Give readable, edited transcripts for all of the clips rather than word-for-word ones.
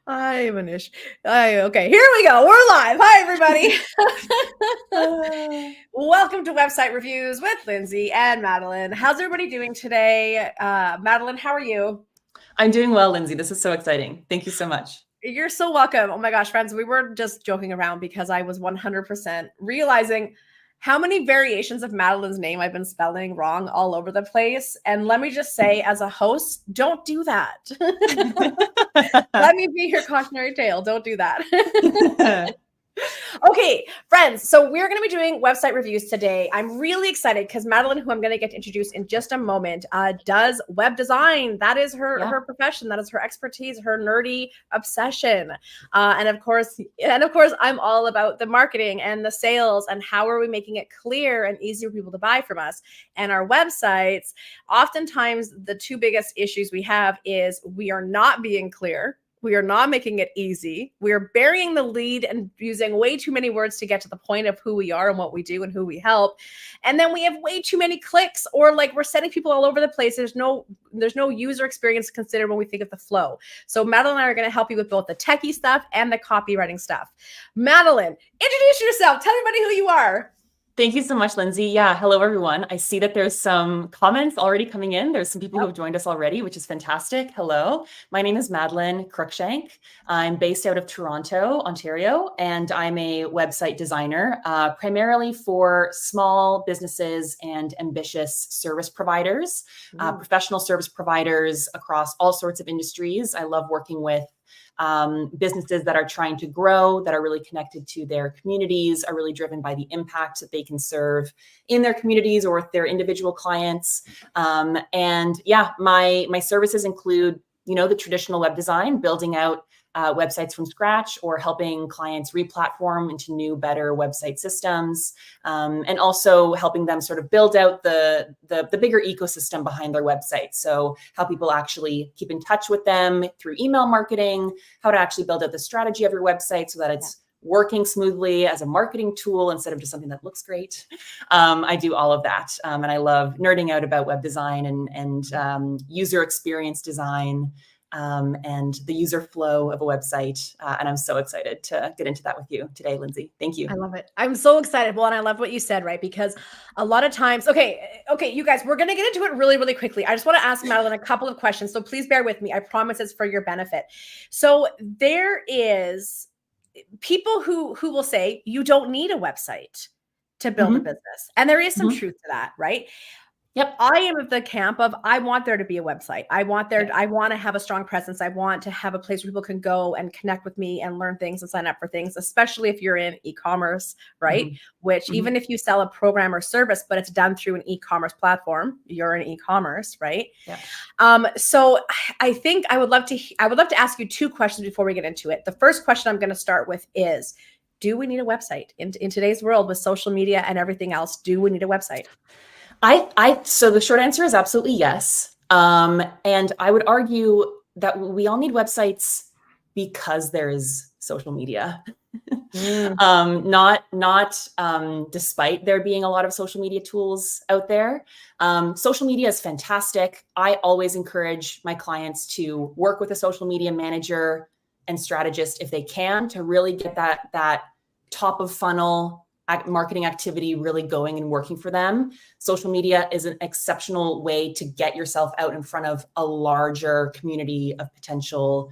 I'm an ish. Okay, here we go. We're live. Hi, everybody. Welcome to Website Reviews with Lindsay and Madeleine. How's everybody doing today? Madeleine, how are you? I'm doing well, Lindsay. This is so exciting. Thank you so much. You're so welcome. Oh my gosh, friends, we were just joking around because I was 100% realizing how many variations of Madeleine's name I've been spelling wrong all over the place. And let me just say, as a host, don't do that. Let me be your cautionary tale. Don't do that. Okay, friends, so we're going to be doing website reviews today. I'm really excited because Madeleine, who I'm going to get to introduce in just a moment, does web design. That is her profession. That is her expertise, her nerdy obsession. And of course, I'm all about the marketing and the sales and how are we making it clear and easy for people to buy from us. And our websites, oftentimes the two biggest issues we have is we are not being clear. We are not making it easy. We are burying the lead and using way too many words to get to the point of who we are and what we do and who we help. And then we have way too many clicks, or like we're sending people all over the place. There's no user experience considered when we think of the flow. So Madeleine and I are going to help you with both the techie stuff and the copywriting stuff. Madeleine, introduce yourself. Tell everybody who you are. Thank you so much, Lindsay. Yeah, hello, everyone. I see that there's some comments already coming in. There's some people who have joined us already, which is fantastic. Hello, my name is Madeleine Cruikshank. I'm based out of Toronto, Ontario, and I'm a website designer, primarily for small businesses and ambitious service providers, professional service providers across all sorts of industries. I love working with businesses that are trying to grow, that are really connected to their communities, are really driven by the impact that they can serve in their communities or with their individual clients. And yeah, my services include, the traditional web design, building out websites from scratch, or helping clients re-platform into new, better website systems, and also helping them sort of build out the bigger ecosystem behind their website. So how people actually keep in touch with them through email marketing, how to actually build out the strategy of your website so that it's working smoothly as a marketing tool instead of just something that looks great. I do all of that. And I love nerding out about web design and user experience design, and the user flow of a website. And I'm so excited to get into that with you today, Lindsay. Thank you. I love it. I'm so excited. Well, and I love what you said, right? Because a lot of times, okay, you guys, we're going to get into it really, really quickly. I just want to ask Madeleine a couple of questions. So please bear with me. I promise it's for your benefit. So there is people who will say you don't need a website to build a business. And there is some truth to that, right? Yep. I am of the camp of, I want there to be a website. I want to have a strong presence. I want to have a place where people can go and connect with me and learn things and sign up for things, especially if you're in e-commerce, right? Which even if you sell a program or service, but it's done through an e-commerce platform, you're in e-commerce, right? Yeah. So I think I would love to ask you two questions before we get into it. The first question I'm going to start with is, do we need a website in today's world with social media and everything else? Do we need a website? So the short answer is absolutely yes. And I would argue that we all need websites because there is social media. Not despite there being a lot of social media tools out there. Social media is fantastic. I always encourage my clients to work with a social media manager and strategist if they can, to really get that top of funnel marketing activity really going and working for them. Social media is an exceptional way to get yourself out in front of a larger community of potential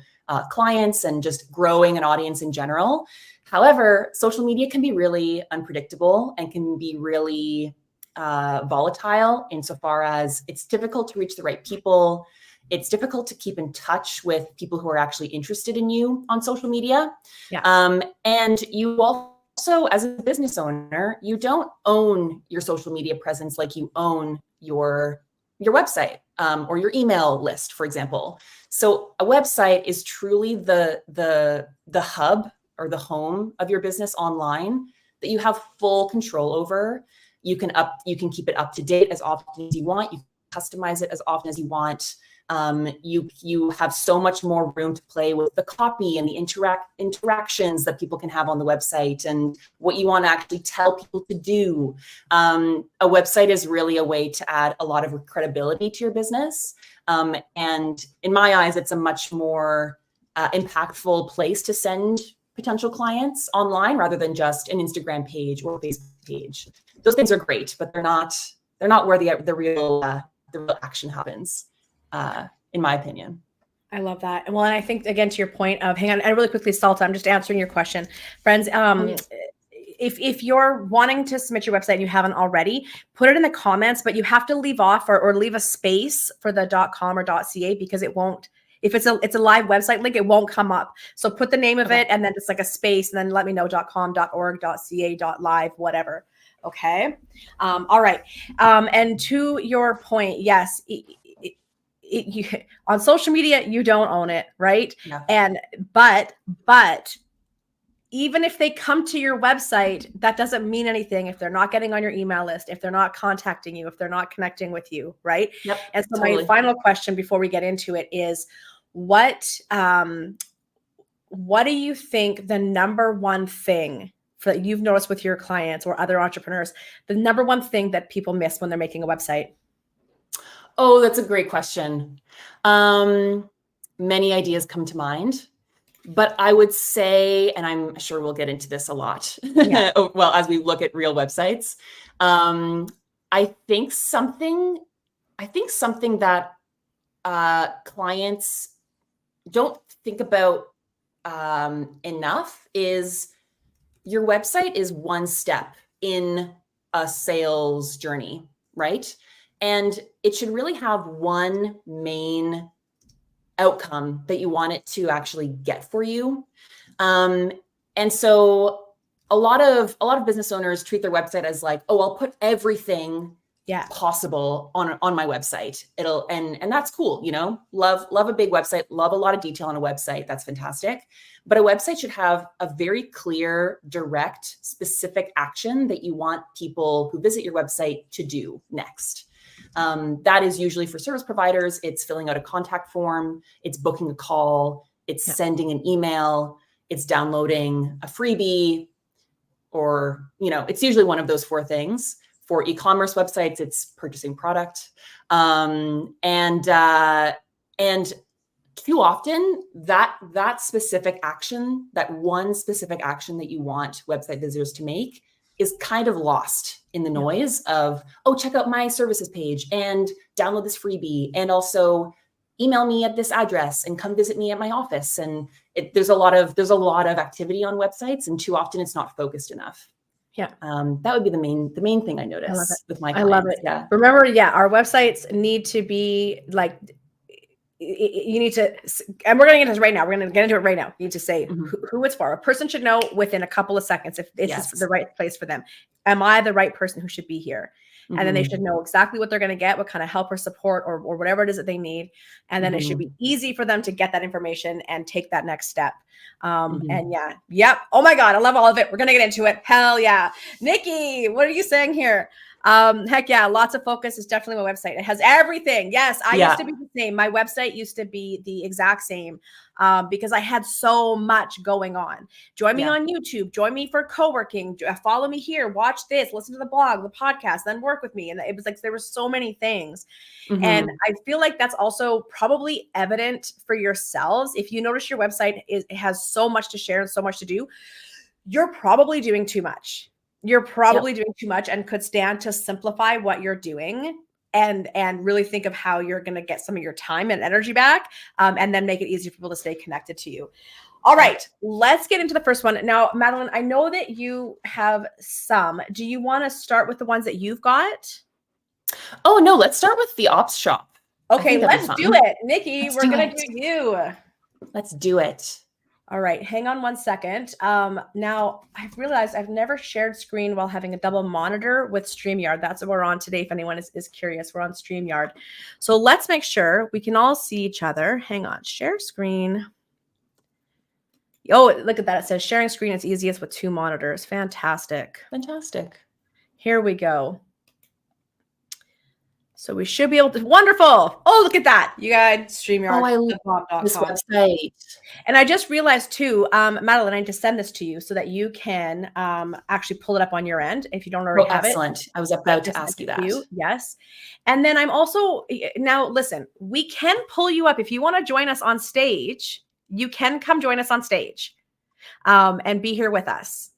clients and just growing an audience in general. However, social media can be really unpredictable and can be really volatile insofar as it's difficult to reach the right people. It's difficult to keep in touch with people who are actually interested in you on social media. And you also, as a business owner, you don't own your social media presence like you own your website or your email list, for example. So a website is truly the hub or the home of your business online that you have full control over. You can keep it up to date as often as you want. You can customize it as often as you want. You have so much more room to play with the copy and the interactions that people can have on the website and what you want to actually tell people to do. A website is really a way to add a lot of credibility to your business. And in my eyes, it's a much more impactful place to send potential clients online rather than just an Instagram page or Facebook page. Those things are great, but they're not where the real action happens, in my opinion. I love that. Well, and I think, again, to your point of, hang on, and really quickly, Salta, I'm just answering your question. Friends, if you're wanting to submit your website and you haven't already, put it in the comments, but you have to leave off or leave a space for the .com or .ca, because it won't, if it's a live website link, it won't come up. So put the name of it and then just like a space, and then let me know .com, .org, .ca, .live, whatever. Okay. All right. And to your point, yes, you, on social media, you don't own it, right? Yeah. And but even if they come to your website, that doesn't mean anything if they're not getting on your email list, if they're not contacting you, if they're not connecting with you, right? Yep, and so totally. My final question before we get into it is, what do you think the number one thing that you've noticed with your clients or other entrepreneurs, the number one thing that people miss when they're making a website? Oh, that's a great question. Many ideas come to mind, but I would say, and I'm sure we'll get into this a lot, well, as we look at real websites, I think something that clients don't think about enough is your website is one step in a sales journey, right? And it should really have one main outcome that you want it to actually get for you. And so a lot of business owners treat their website as like, oh, I'll put everything possible on my website. And that's cool. You know, love a big website, love a lot of detail on a website. That's fantastic. But a website should have a very clear, direct, specific action that you want people who visit your website to do next. That is usually for service providers. It's filling out a contact form. It's booking a call. It's sending an email. It's downloading a freebie, or, you know, it's usually one of those four things. For e-commerce websites, it's purchasing product. And too often that specific action, that one specific action that you want website visitors to make, is kind of lost in the noise of, oh, check out my services page and download this freebie, and also email me at this address and come visit me at my office. And there's a lot of activity on websites, and too often it's not focused enough. Yeah. That would be the main thing I notice with my clients. I love it. Yeah. Remember, our websites need to be like, you need to, and we're going to get into this right now. We're going to get into it right now. You need to say who it's for. A person should know within a couple of seconds if this is the right place for them. Am I the right person who should be here? And then they should know exactly what they're going to get, what kind of help or support or whatever it is that they need. And then it should be easy for them to get that information and take that next step. And oh my God, I love all of it. We're going to get into it. Hell yeah. Nikki, what are you saying here? Heck yeah, lots of focus is definitely my website. It has everything. Yes, I used to be the same. My website used to be the exact same because I had so much going on. Join me on YouTube. Join me for co-working. Follow me here. Watch this. Listen to the blog, the podcast, then work with me. And it was like there were so many things. And I feel like that's also probably evident for yourselves. If you notice your website it has so much to share and so much to do, you're probably doing too much. You're probably doing too much and could stand to simplify what you're doing and really think of how you're going to get some of your time and energy back, and then make it easy for people to stay connected to you. All right, let's get into the first one. Now, Madeleine, I know that you have some. Do you want to start with the ones that you've got? Oh, no, let's start with the ops shop. Okay, let's do it. Nikki, we're going to do you. Let's do it. All right, hang on one second. Now, I've realized I've never shared screen while having a double monitor with StreamYard. That's what we're on today, if anyone is curious. We're on StreamYard. So let's make sure we can all see each other. Hang on, share screen. Oh, look at that. It says sharing screen is easiest with two monitors. Fantastic. Fantastic. Here we go. So we should be able to, wonderful. Oh, look at that. You guys, StreamYard. Oh, I love this website. And I just realized too, Madeleine, I need to send this to you so that you can actually pull it up on your end if you don't already have excellent. it. I was about to ask you that. Yes. And then I'm also, now listen, we can pull you up if you want to join us on stage. you can come join us on stage and be here with us.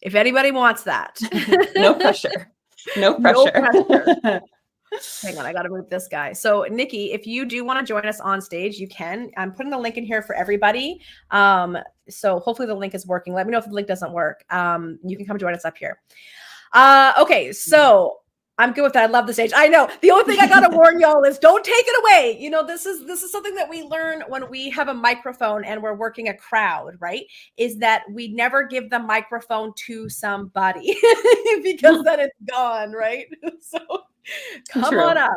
If anybody wants that. No pressure. No pressure. No pressure. Hang on, I got to move this guy. So Nikki, if you do want to join us on stage, you can. I'm putting the link in here for everybody. So hopefully the link is working. Let me know if the link doesn't work. You can come join us up here. Okay, so I'm good with that. I love the stage. I know. The only thing I gotta warn y'all is don't take it away. You know, this is something that we learn when we have a microphone and we're working a crowd, right? Is that we never give the microphone to somebody because then it's gone, right? So come on up.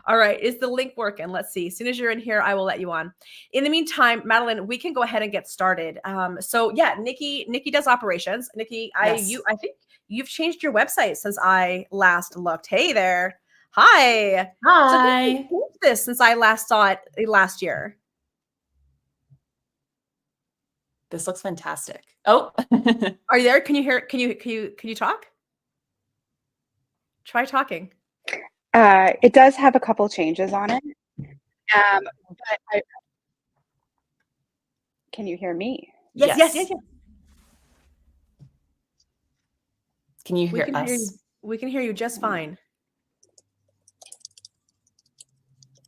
All right. Is the link working? Let's see. As soon as you're in here, I will let you on. In the meantime, Madeleine, we can go ahead and get started. So yeah, Nikki does operations. Nikki, Yes. I think you've changed your website since I last looked. Hey there. Hi. Hi. So you changed this since I last saw it last year. This looks fantastic. Oh. Are you there? Can you hear? Can you talk? Try talking. It does have a couple changes on it. But can you hear me? Yes. Can you hear us? We can hear you just fine.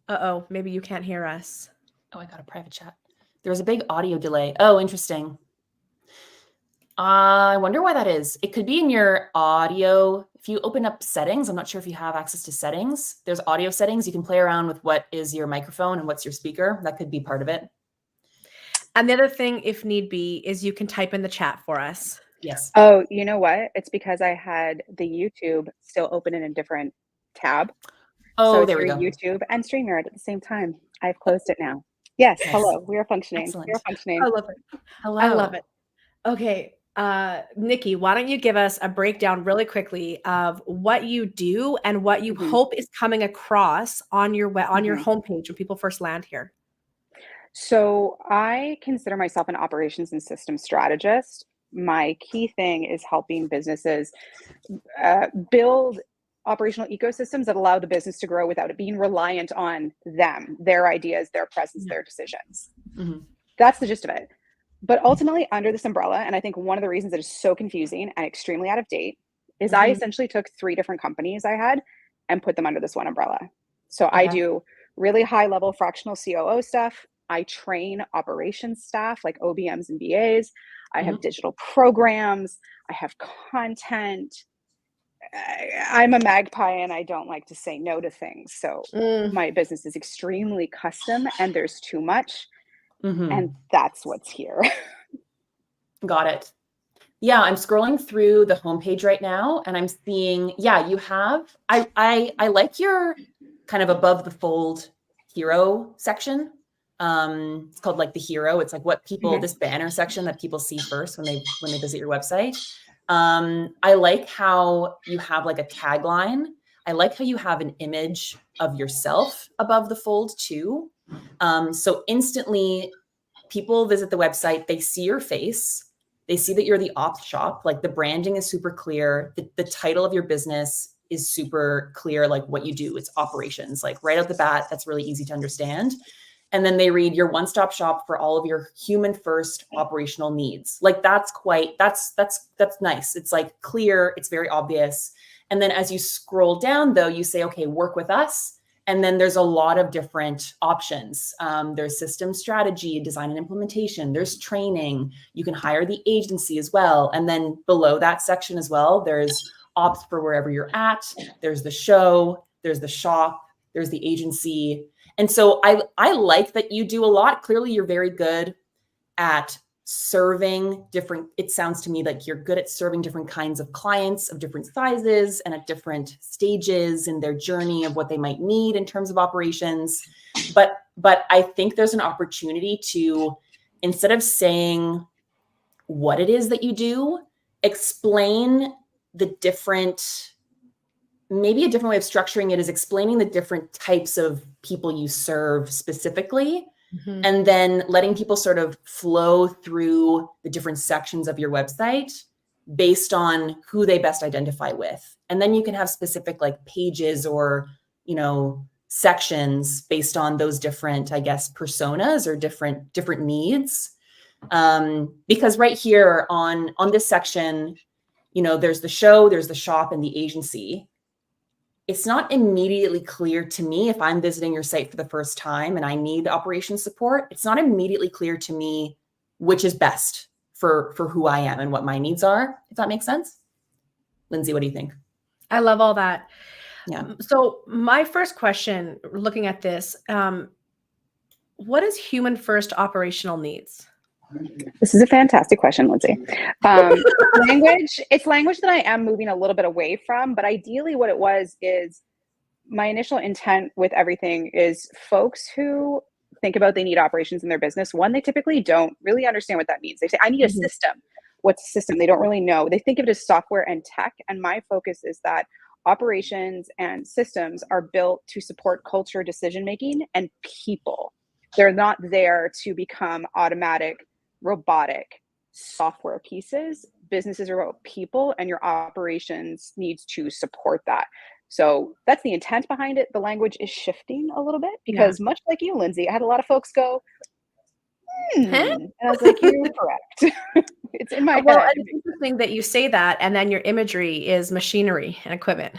Uh-oh, maybe you can't hear us. Oh, I got a private chat. There was a big audio delay. Oh, interesting. I wonder why that is. It could be in your audio. If you open up settings, I'm not sure if you have access to settings. There's audio settings. You can play around with what is your microphone and what's your speaker. That could be part of it. And the other thing, if need be, is you can type in the chat for us. Yes. Oh, you know what? It's because I had the YouTube still open in a different tab. Oh, so there we go. YouTube and StreamYard at the same time. I've closed it now. Yes. Hello. We are functioning. Excellent. We are functioning. I love it. Hello. I love it. Okay. Nikki, why don't you give us a breakdown really quickly of what you do and what you hope is coming across on your your homepage when people first land here? So I consider myself an operations and systems strategist. My key thing is helping businesses build operational ecosystems that allow the business to grow without it being reliant on them, their ideas, their presence, their decisions. That's the gist of it. But ultimately, under this umbrella, and I think one of the reasons that is so confusing and extremely out of date is I essentially took 3 different companies I had and put them under this one umbrella. So I do really high level fractional COO stuff. I train operations staff like OBMs and BAs. I have digital programs. I have content. I'm a magpie and I don't like to say no to things. So my business is extremely custom and there's too much. And that's what's here. Got it. Yeah, I'm scrolling through the homepage right now and I'm seeing, you have, I like your kind of above the fold hero section. It's called like the hero. It's like what people, this banner section that people see first when they visit your website. I like how you have like a tagline. I like how you have an image of yourself above the fold too. So instantly people visit the website, they see your face, they see that you're the ops shop, like the branding is super clear. The title of your business is super clear, like what you do, it's operations, like right out the bat, that's really easy to understand. And then they read your one-stop shop for all of your human first operational needs. Like that's nice. It's like clear, it's very obvious. And then as you scroll down though, you say, okay, work with us. And then there's a lot of different options. There's system strategy, design and implementation, there's training. You can hire the agency as well. And then below that section as well, there's ops for wherever you're at. There's the show, there's the shop, there's the agency. And so I like that you do a lot. Clearly, you're very good at serving different, it sounds to me like you're good at serving different kinds of clients of different sizes and at different stages in their journey of what they might need in terms of operations. But I think there's an opportunity to, instead of saying what it is that you do, explain the different, maybe a different way of structuring it is explaining the different types of people you serve specifically, and then letting people sort of flow through the different sections of your website based on who they best identify with. And then you can have specific like pages or, sections based on those different, I guess, personas or different needs. Because right here on this section, there's the show, there's the shop, and the agency. It's not immediately clear to me if I'm visiting your site for the first time and I need operations support. It's not immediately clear to me which is best for who I am and what my needs are, if that makes sense. Lindsay, what do you think? I love all that. Yeah. So my first question, looking at this, what is human first operational needs? This is a fantastic question, Lindsay. It's language that I am moving a little bit away from, but ideally what it was is my initial intent with everything is folks who think about they need operations in their business. One, they typically don't really understand what that means. They say, I need a system. What's a system? They don't really know. They think of it as software and tech. And my focus is that operations and systems are built to support culture, decision-making, and people. They're not there to become automatic, robotic software pieces. Businesses are about people, and your operations needs to support that. So that's the intent behind it. The language is shifting a little bit because much like you, Lindsay, I had a lot of folks go, and I was like, you're correct. It's in my head. Well, it's interesting that you say that, and then your imagery is machinery and equipment.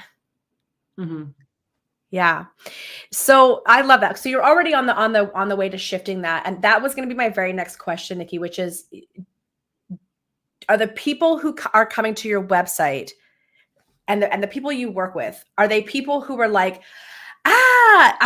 Mm-hmm. Yeah. So I love that. So you're already on the way to shifting that. And that was going to be my very next question, Nikki, which is, are the people who are coming to your website and the people you work with, are they people who are like,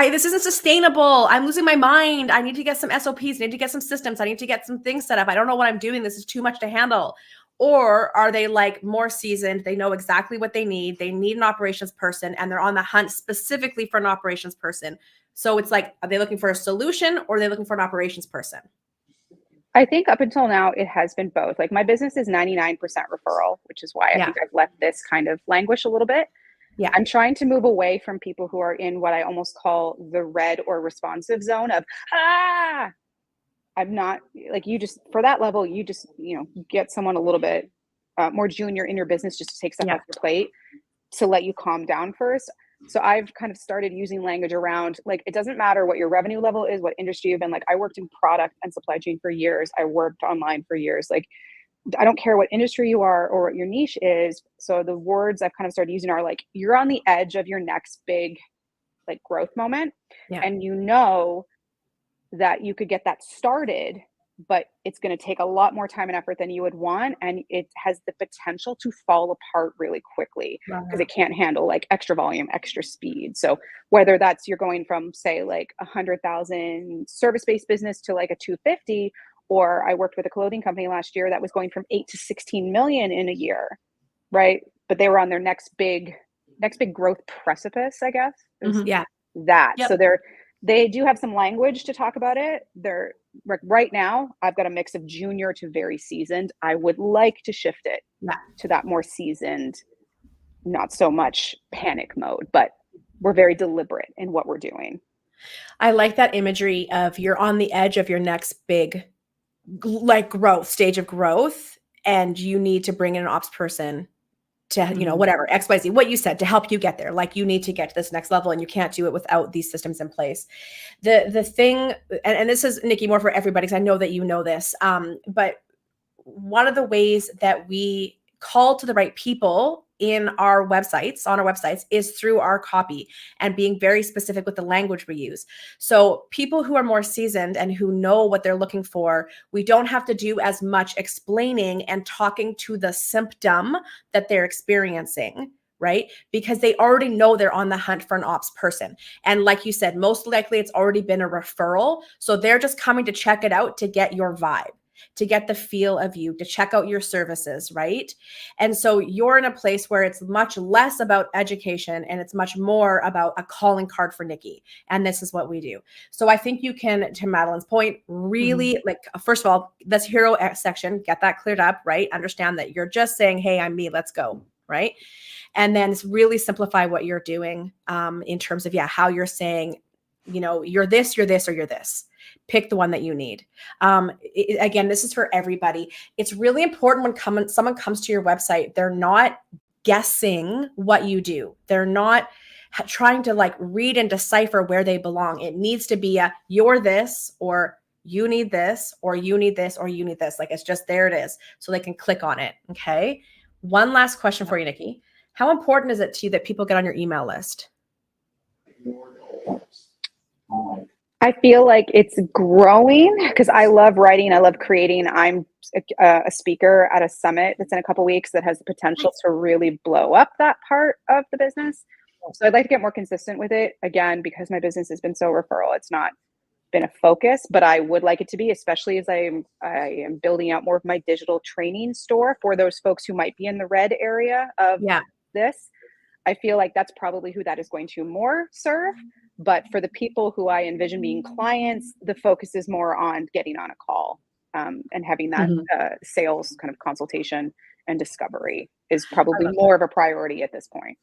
this isn't sustainable. I'm losing my mind. I need to get some SOPs. I need to get some systems. I need to get some things set up. I don't know what I'm doing. This is too much to handle. Or are they like more seasoned? They know exactly what they need. They need an operations person and they're on the hunt specifically for an operations person. So it's like, are they looking for a solution or are they looking for an operations person? I think up until now, it has been both. Like my business is 99% referral, which is why I think I've let this kind of languish a little bit. Yeah. I'm trying to move away from people who are in what I almost call the red or responsive zone of, I'm not like you just for that level, you just, get someone a little bit more junior in your business just to take stuff off your plate to let you calm down first. So I've kind of started using language around like, it doesn't matter what your revenue level is, what industry you've been. Like I worked in product and supply chain for years. I worked online for years. Like I don't care what industry you are or what your niche is. So the words I've kind of started using are like, you're on the edge of your next big like growth moment. Yeah. And that you could get that started, but it's going to take a lot more time and effort than you would want. And it has the potential to fall apart really quickly because it can't handle like extra volume, extra speed. So whether that's you're going from say like 100,000 service-based business to like a 250, or I worked with a clothing company last year that was going from 8 to 16 million in a year. Right. But they were on their next big growth precipice, I guess. So they do have some language to talk about it. They're right now, I've got a mix of junior to very seasoned. I would like to shift it to that more seasoned, not so much panic mode, but we're very deliberate in what we're doing. I like that imagery of you're on the edge of your next big like stage of growth, and you need to bring in an ops person to, whatever, XYZ, what you said, to help you get there. Like you need to get to this next level and you can't do it without these systems in place. The thing, and this is, Nikki, more for everybody, because I know that you know this, but one of the ways that we call to the right people on our websites is through our copy and being very specific with the language we use. So people who are more seasoned and who know what they're looking for, we don't have to do as much explaining and talking to the symptom that they're experiencing, right? Because they already know they're on the hunt for an ops person. And like you said, most likely it's already been a referral. So they're just coming to check it out to get your vibe, to get the feel of you, to check out your services, right? And so you're in a place where it's much less about education and it's much more about a calling card for Nikki. And this is what we do. So I think you can, to Madeleine's point, really like, first of all, this hero section, get that cleared up, right? Understand that you're just saying, hey, I'm me, let's go, right? And then really simplify what you're doing in terms of, how you're saying, you're this, or you're this. Pick the one that you need. Again, this is for everybody. It's really important when someone comes to your website, they're not guessing what you do. They're not trying to like read and decipher where they belong. It needs to be a you're this, or you need this, or you need this, or you need this. Like it's just there it is. So they can click on it. Okay. One last question for you, Nikki. How important is it to you that people get on your email list? I feel like it's growing because I love writing. I love creating. I'm a speaker at a summit that's in a couple weeks that has the potential to really blow up that part of the business. So I'd like to get more consistent with it. Again, because my business has been so referral, it's not been a focus, but I would like it to be, especially as I am building out more of my digital training store for those folks who might be in the red area of this. I feel like that's probably who that is going to more serve. But for the people who I envision being clients, the focus is more on getting on a call and having that sales kind of consultation and discovery is probably more of a priority at this point.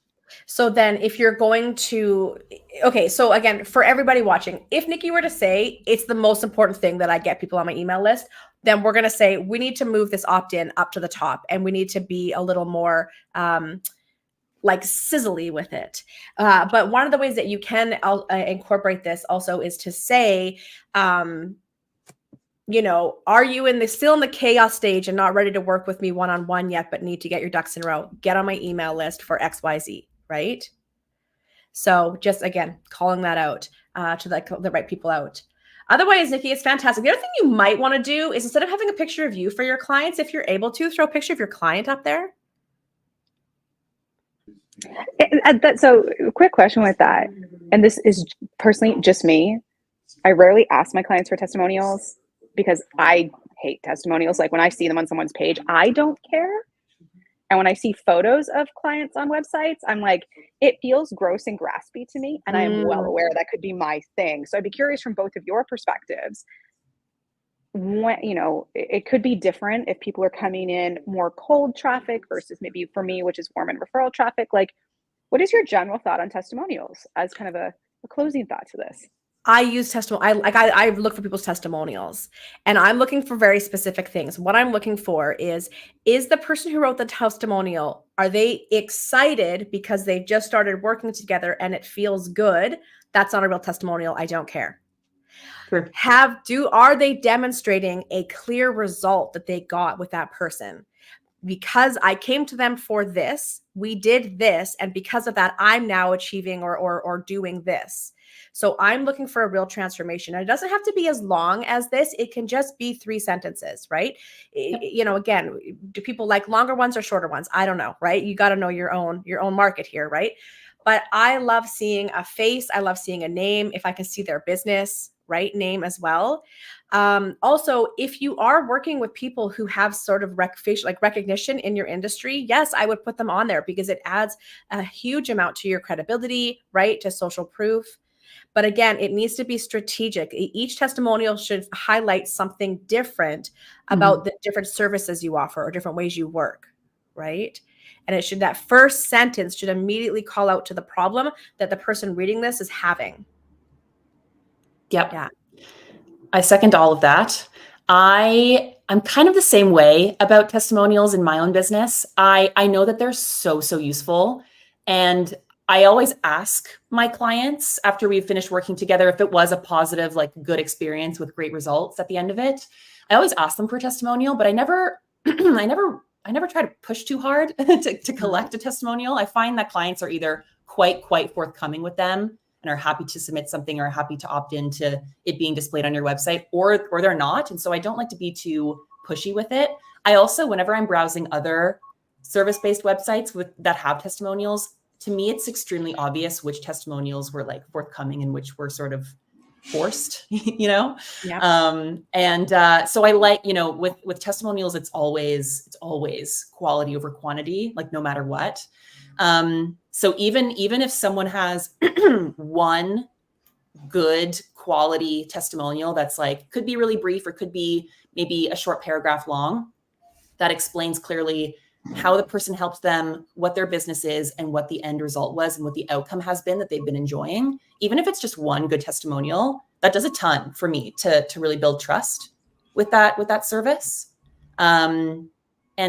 So then if you're going to, okay, so again, for everybody watching, if Nikki were to say it's the most important thing that I get people on my email list, then we're going to say we need to move this opt-in up to the top and we need to be a little more like sizzly with it. But one of the ways that you can incorporate this also is to say, you know, are you still in the chaos stage and not ready to work with me one-on-one yet, but need to get your ducks in a row? Get on my email list for XYZ, right? So just, again, calling that out to the right people out. Otherwise, Nikki, it's fantastic. The other thing you might want to do is, instead of having a picture of you for your clients, if you're able to, throw a picture of your client up there. So quick question with that. And this is personally just me. I rarely ask my clients for testimonials because I hate testimonials. Like when I see them on someone's page, I don't care. And when I see photos of clients on websites, I'm like, it feels gross and graspy to me. And I am well aware that could be my thing. So I'd be curious from both of your perspectives. When, you know, it could be different if people are coming in more cold traffic versus maybe for me, which is warm and referral traffic. Like, what is your general thought on testimonials as kind of a closing thought to this? I use testimonial. I look for people's testimonials, and I'm looking for very specific things. What I'm looking for is the person who wrote the testimonial, are they excited because they've just started working together and it feels good? That's not a real testimonial. I don't care. Sure. Are they demonstrating a clear result that they got with that person? Because I came to them for this, we did this, and because of that, I'm now achieving or doing this. So I'm looking for a real transformation. And it doesn't have to be as long as this. It can just be 3 sentences, right? You know, again, do people like longer ones or shorter ones? I don't know, right? You got to know your own market here, right? But I love seeing a face. I love seeing a name. If I can see their business, right, name as well. Also, if you are working with people who have sort of recognition in your industry, yes, I would put them on there because it adds a huge amount to your credibility, right, to social proof. But again, it needs to be strategic. Each testimonial should highlight something different about the different services you offer or different ways you work, right? And that first sentence should immediately call out to the problem that the person reading this is having. Yep. Yeah. I second all of that. I'm kind of the same way about testimonials in my own business. I know that they're so useful. And I always ask my clients after we've finished working together if it was a positive, like good experience with great results at the end of it. I always ask them for a testimonial, but I never try to push too hard to collect a testimonial. I find that clients are either quite forthcoming with them and are happy to submit something or happy to opt into it being displayed on your website, or they're not. And so I don't like to be too pushy with it. I also, whenever I'm browsing other service-based websites that have testimonials, to me, it's extremely obvious which testimonials were like forthcoming and which were sort of forced, you know? Yeah. So I like, you know, with testimonials, it's always quality over quantity, like no matter what. So even if someone has one good quality testimonial that's like, could be really brief or could be maybe a short paragraph long, that explains clearly how the person helped them, what their business is, and what the end result was, and what the outcome has been that they've been enjoying. Even if it's just one good testimonial, that does a ton for me to really build trust with that service. And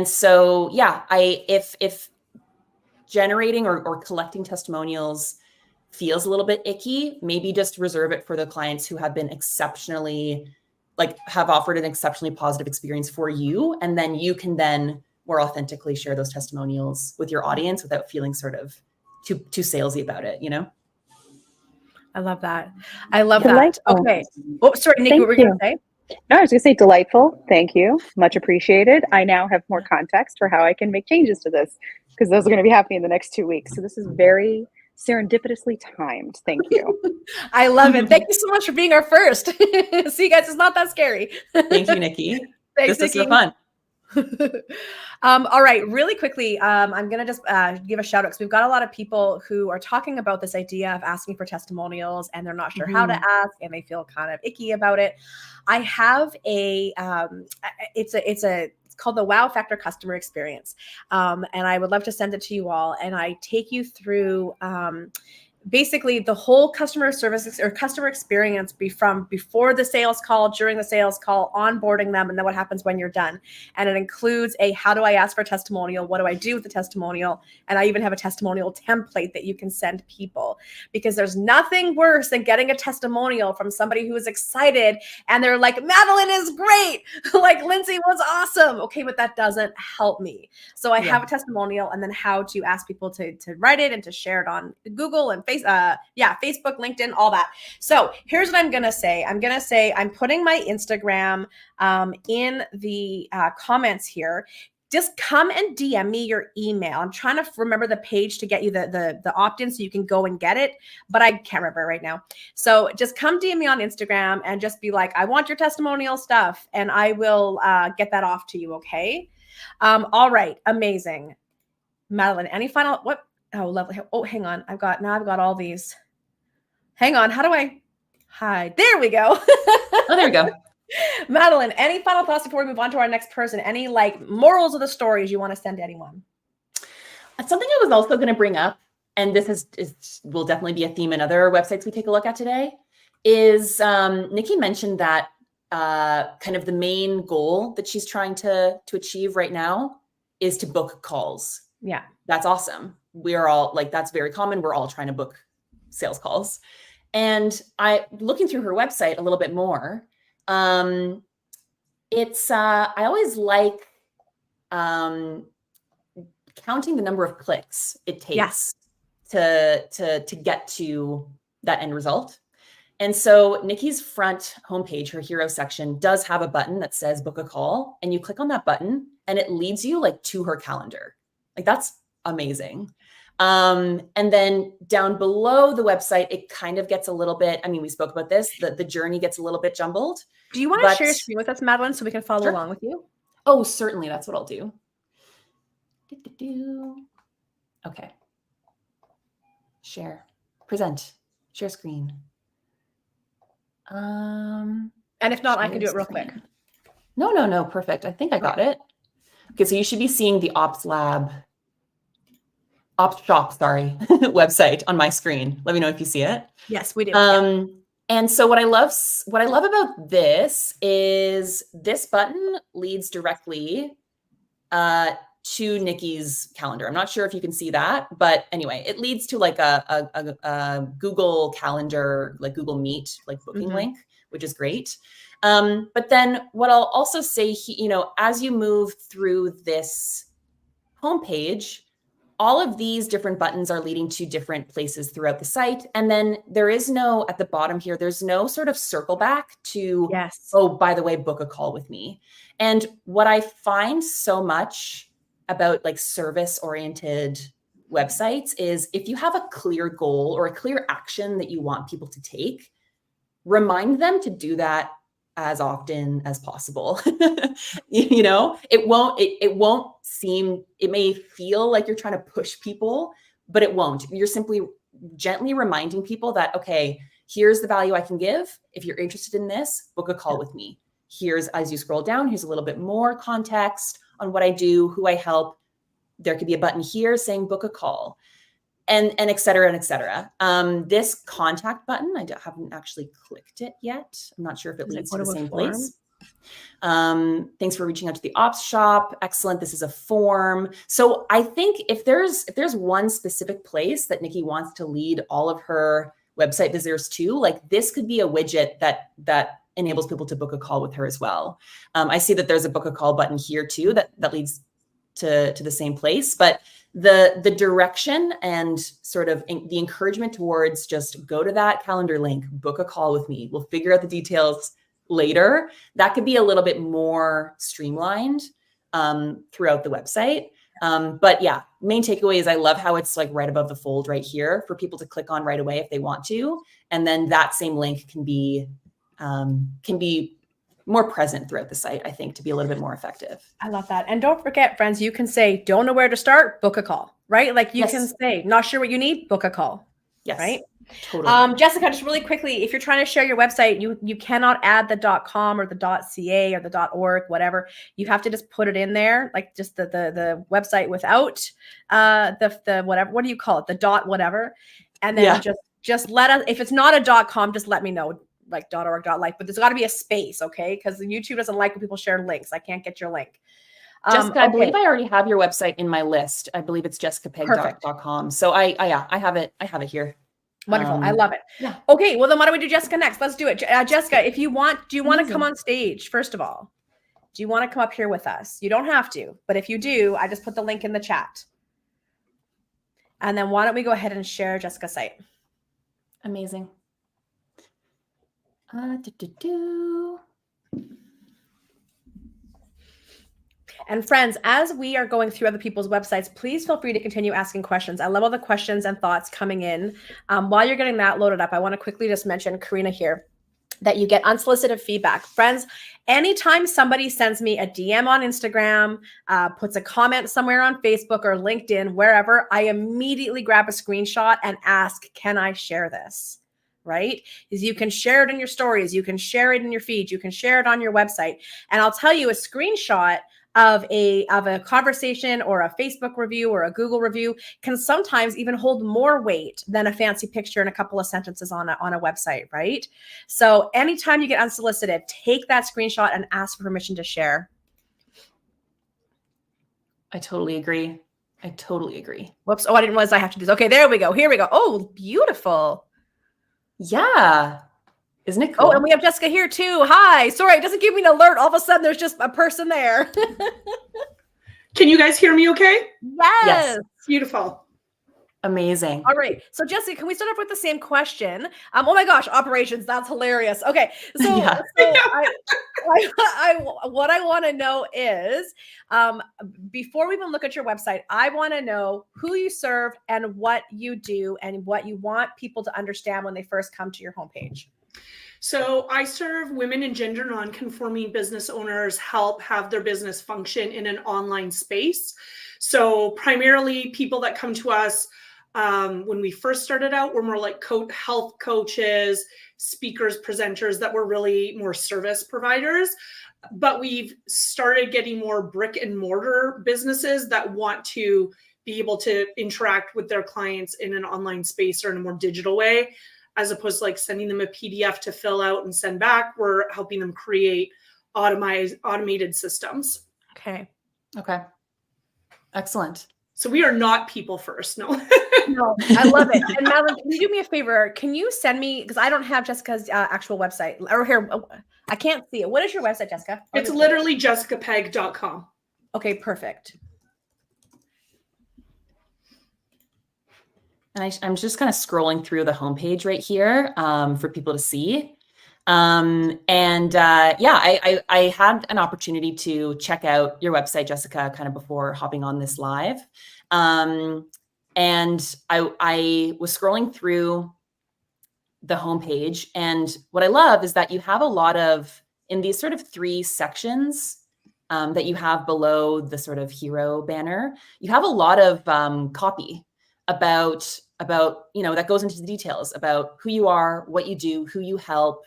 so, yeah, if generating or collecting testimonials feels a little bit icky, maybe just reserve it for the clients who have been exceptionally, like have offered an exceptionally positive experience for you. And then you can then more authentically share those testimonials with your audience without feeling sort of too salesy about it, you know? I love that. I love Delightful. that. Okay. Oh, sorry, Nikki, Thank what were you going to say? No, I was going to say delightful. Thank you. Much appreciated. I now have more context for how I can make changes to this, because those are going to be happening in the next 2 weeks. So this is very serendipitously timed. Thank you. I love it. Thank you so much for being our first. See, guys, it's not that scary. Thank you, Nikki. Thanks, this Nikki. was fun. All right, really quickly, I'm going to just give a shout out because we've got a lot of people who are talking about this idea of asking for testimonials and they're not sure how to ask and they feel kind of icky about it. I have a, it's called the Wow Factor Customer Experience. And I would love to send it to you all. And I take you through, basically the whole customer service or customer experience from before the sales call, during the sales call, onboarding them, and then what happens when you're done. And it includes how do I ask for a testimonial? What do I do with the testimonial? And I even have a testimonial template that you can send people, because there's nothing worse than getting a testimonial from somebody who is excited and they're like, Madeleine is great. Like Lindsay was awesome. Okay, but that doesn't help me. So I have a testimonial, and then how to ask people to write it and to share it on Google and Facebook, LinkedIn, all that. So here's what I'm going to say. I'm putting my Instagram in the comments here. Just come and DM me your email. I'm trying to remember the page to get you the opt-in so you can go and get it, but I can't remember right now. So just come DM me on Instagram and just be like, I want your testimonial stuff, and I will get that off to you, okay? All right, amazing. Madeleine, any final, what? Oh, lovely. Oh, hang on. I've got all these. Hang on. How do I hide? There we go. Oh, there we go. Madeleine, any final thoughts before we move on to our next person? Any like morals of the stories you want to send to anyone? Something I was also going to bring up, and this will definitely be a theme in other websites we take a look at today, is Nikki mentioned that kind of the main goal that she's trying to achieve right now is to book calls. Yeah. That's awesome. We are all like, that's very common. We're all trying to book sales calls. And looking through her website a little bit more, I always like counting the number of clicks it takes to get to that end result. And so Nikki's front homepage, her hero section, does have a button that says book a call, and you click on that button and it leads you like to her calendar. Like that's amazing. And then down below the website, it kind of gets a little bit, I mean, we spoke about this, the journey gets a little bit jumbled. Do you want to share your screen with us, Madeleine, so we can follow along with you? Oh, certainly. That's what I'll do. Okay. Share, present, share screen. And if not, I can do it real quick. No. Perfect. I think I got it. Okay. So you should be seeing the Ops Shop, website on my screen. Let me know if you see it. Yes, we do. And so what I love about this is this button leads directly to Nikki's calendar. I'm not sure if you can see that, but anyway, it leads to like a Google Calendar, like Google Meet, like booking link, which is great. But then what I'll also say, as you move through this homepage, all of these different buttons are leading to different places throughout the site. And then there is no, at the bottom here, there's no sort of circle back to, oh, by the way, book a call with me. And what I find so much about like service-oriented websites is if you have a clear goal or a clear action that you want people to take, remind them to do that as often as possible. It won't seem, it may feel like you're trying to push people, but it won't. You're simply gently reminding people that, okay, here's the value I can give. If you're interested in this, book a call with me. Here's, as you scroll down, here's a little bit more context on what I do, who I help. There could be a button here saying book a call. And et cetera, and et cetera. This contact button, I haven't actually clicked it yet. I'm not sure if it leads to the same place. Thanks for reaching out to the ops shop. Excellent. This is a form. So I think if there's one specific place that Nikki wants to lead all of her website visitors to, like this could be a widget that enables people to book a call with her as well. I see that there's a book a call button here too that leads to the same place, but the direction and sort of the encouragement towards just go to that calendar link, book a call with me. We'll figure out the details later. That could be a little bit more streamlined throughout the website. But yeah, main takeaway is I love how it's like right above the fold right here for people to click on right away if they want to. And then that same link can be more present throughout the site, I think, to be a little bit more effective. I love that. And don't forget, friends, you can say, don't know where to start, book a call, right? Like you Yes. can say, not sure what you need, book a call. Yes. Right? Totally. Jessica, just really quickly, if you're trying to share your website, you cannot add the .com or the .ca or the .org, whatever. You have to just put it in there, like just the website without the whatever. What do you call it? The dot whatever. And then just let us, if it's not a .com, just let me know, like .org, .life, but there's got to be a space, okay? Because YouTube doesn't like when people share links. I can't get your link. Jessica, I believe I already have your website in my list. I believe it's jessicapegg.com. So I have it here. Wonderful. I love it. Yeah. Okay. Well, then why don't we do Jessica next? Let's do it. Jessica, if you want, do you want to come on stage? First of all, do you want to come up here with us? You don't have to, but if you do, I just put the link in the chat. And then why don't we go ahead and share Jessica's site? Amazing. And friends, as we are going through other people's websites, please feel free to continue asking questions. I love all the questions and thoughts coming in. While you're getting that loaded up, I want to quickly just mention, Karina here, that you get unsolicited feedback. Friends, anytime somebody sends me a DM on Instagram, puts a comment somewhere on Facebook or LinkedIn, wherever, I immediately grab a screenshot and ask, can I share this? Right? Is you can share it in your stories, you can share it in your feed, you can share it on your website. And I'll tell you, a screenshot of a conversation or a Facebook review or a Google review can sometimes even hold more weight than a fancy picture and a couple of sentences on a website, right? So anytime you get unsolicited, take that screenshot and ask for permission to share. I totally agree. Whoops. Oh, I didn't realize I have to do this. Okay, there we go. Here we go. Oh, beautiful. Yeah. Isn't it cool? Oh, and we have Jessica here too. Hi. Sorry, it doesn't give me an alert. All of a sudden, there's just a person there. Can you guys hear me okay? Yes. Beautiful. Amazing. All right. So, Jessica, can we start off with the same question? Oh my gosh, operations. That's hilarious. Okay. So, Yeah. what I want to know is, before we even look at your website, I want to know who you serve and what you do and what you want people to understand when they first come to your homepage. So I serve women and gender non-conforming business owners, help have their business function in an online space. So primarily people that come to us when we first started out were more like health coaches, speakers, presenters that were really more service providers. But we've started getting more brick and mortar businesses that want to be able to interact with their clients in an online space or in a more digital way, as opposed to like sending them a PDF to fill out and send back. We're helping them create automated systems. Okay. Excellent. So we are not people first. No. No, I love it. And Madeleine, can you do me a favor? Can you send me, because I don't have Jessica's actual website, or here, I can't see it. What is your website, Jessica? It's literally jessicapegg.com. Okay, perfect. And I'm just kind of scrolling through the homepage right here for people to see. I had an opportunity to check out your website, Jessica, kind of before hopping on this live. And I was scrolling through the homepage. And what I love is that you have a lot of, in these sort of 3 sections that you have below the sort of hero banner, you have a lot of copy about that goes into the details about who you are, what you do, who you help.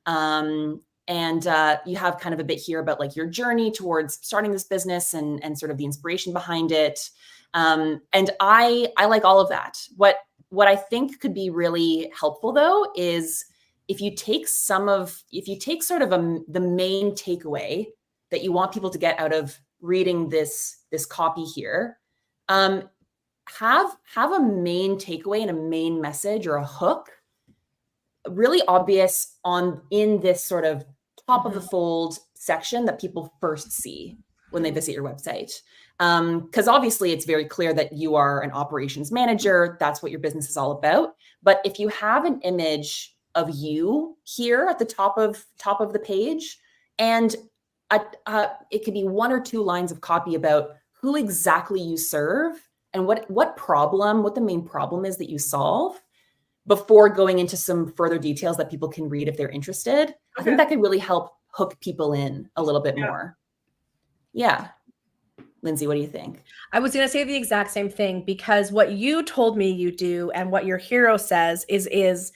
And you have kind of a bit here about like your journey towards starting this business and sort of the inspiration behind it. And I like all of that. What I think could be really helpful though is if you take sort of the main takeaway that you want people to get out of reading this copy here, have a main takeaway and a main message or a hook really obvious in this sort of top of the fold section that people first see when they visit your website. Because obviously it's very clear that you are an operations manager. That's what your business is all about. But if you have an image of you here at the top of the page, and it could be 1 or 2 lines of copy about who exactly you serve and what the main problem is that you solve, before going into some further details that people can read if they're interested. Okay. I think that could really help hook people in a little bit more. Yeah. Lindsay, what do you think? I was going to say the exact same thing, because what you told me you do and what your hero says is